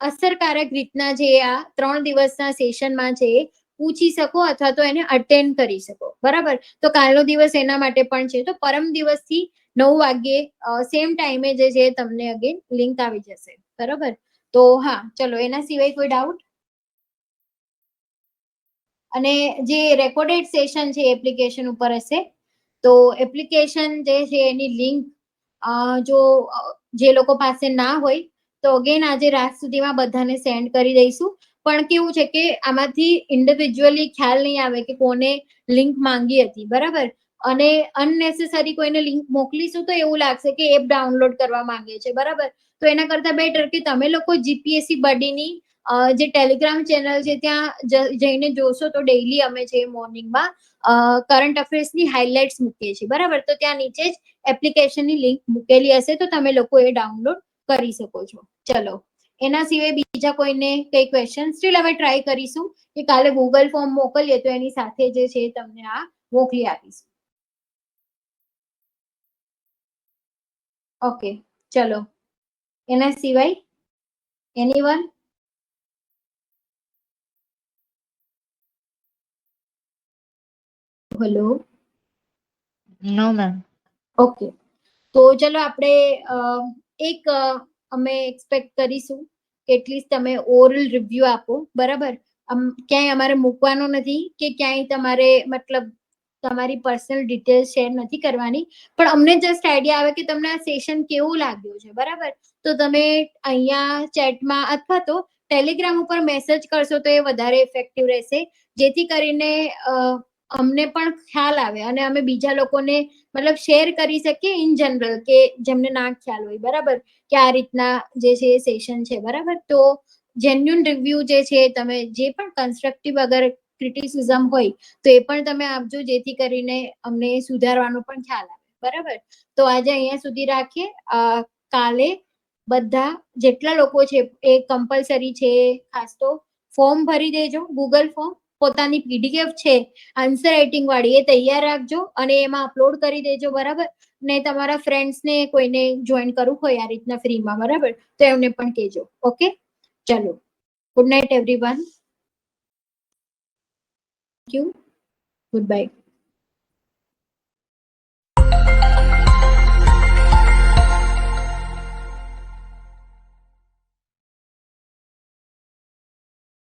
અસરકારક રીતના જે આ 3 દિવસના સેશનમાં છે પૂછી શકો અથવા તો એને અટેન્ડ કરી શકો. બરાબર, તો કાલનો દિવસ એના માટે પણ છે. તો પરમ દિવસથી 9 વાગ્યે સેમ ટાઈમે જે છે તમને અગેન લિંક આવી જશે. બરાબર, તો હા ચલો, એના સિવાય કોઈ ડાઉટ? અને જે રેકોર્ડેડ સેશન છે એપ્લિકેશન ઉપર હશે, તો એપ્લિકેશન જે છે એની લિંક જો જે લોકો પાસે ના હોય તો અગેન આજે રાત સુધીમાં બધાને સેન્ડ કરી દઈશું. પણ કેવું છે કે આમાંથી ઇન્ડિવિજ્યુઅલી ખ્યાલ નહીં આવે કે કોને લિંક માંગી હતી. બરાબર, અને અનનેસેસરી કોઈને લિંક મોકલીશું તો એવું લાગશે કે એપ ડાઉનલોડ કરવા માંગે છે. બરાબર, તો એના કરતા બેટર કે તમે લોકો જીપીએસસી બડીની જે ટેલિગ્રામ ચેનલ છે ત્યાં જઈને જોશો તો ડેઈલી અમે છે મોર્નિંગમાં કરંટ અફેર્સની હાઇલાઇટ્સ મૂકીએ છીએ. બરાબર, તો ત્યાં નીચે જ એપ્લિકેશનની લિંક મૂકેલી હશે, તો તમે લોકો એ ડાઉનલોડ કરી શકો છો. ચલો, એના સિવાય બીજા કોઈને કઈ ક્વેશ્ચન? સ્ટીલ હવે ટ્રાય કરીશું કે કાલે ગૂગલ ફોર્મ મોકલીએ તો એની સાથે જે છે તમને આ મોકલી આપીશું. ઓકે, ચલો, એના સિવાય એનીવન? હેલો, નો મેમ. ઓકે, તો ચલો આપણે એક અમે એક્સપેક્ટ કરીશું કે એટલીસ્ટ તમે ઓરલ રિવ્યુ આપો. બરાબર, ક્યાંય અમારે મૂકવાનો નથી કે ક્યાંય તમારે મતલબ તમારી પર્સનલ ડિટેલ્સ શેર નથી કરવાની, પણ અમને જસ્ટ આઈડિયા આવે કે તમને આ સેશન કેવું લાગ્યું છે. બરાબર, તો તમે અહીંયા ચેટમાં અથવા તો ટેલિગ્રામ ઉપર મેસેજ કરશો તો એ વધારે ઇફેક્ટિવ રહેશે, જેથી કરીને અમને પણ ખ્યાલ આવે અને અમે બીજા લોકોને મતલબ શેર કરી શકીએ ઇન જનરલ, કે જેમને ના ખ્યાલ હોય. બરાબર, કે આ રીતના જે છે એ સેશન છે. બરાબર, તો જેન્યુન રિવ્યુ જે છે, તમે જે પણ કન્સ્ટ્રક્ટિવ અગર ક્રિટિસિઝમ હોય તો એ પણ તમે આપજો, જેથી કરીને અમને સુધારવાનો પણ ખ્યાલ આવે. બરાબર, તો આજે અહીંયા સુધી રાખીએ. કાલે બધા જેટલા લોકો છે એ કમ્પલસરી છે ખાસ તો ફોર્મ ભરી દેજો, ગૂગલ ફોર્મ. પોતાની પીડીએફ છે આન્સર રાઇટિંગ વાળી એ તૈયાર રાખજો અને એમાં અપલોડ કરી દેજો. બરાબર, ને તમારા ફ્રેન્ડ્સ ને કોઈને જોઈન કરવું હોય આ રીતના ફ્રીમાં, બરાબર, તો એમને પણ કહેજો. ઓકે, ચલો, good night everyone. Thank you, good bye.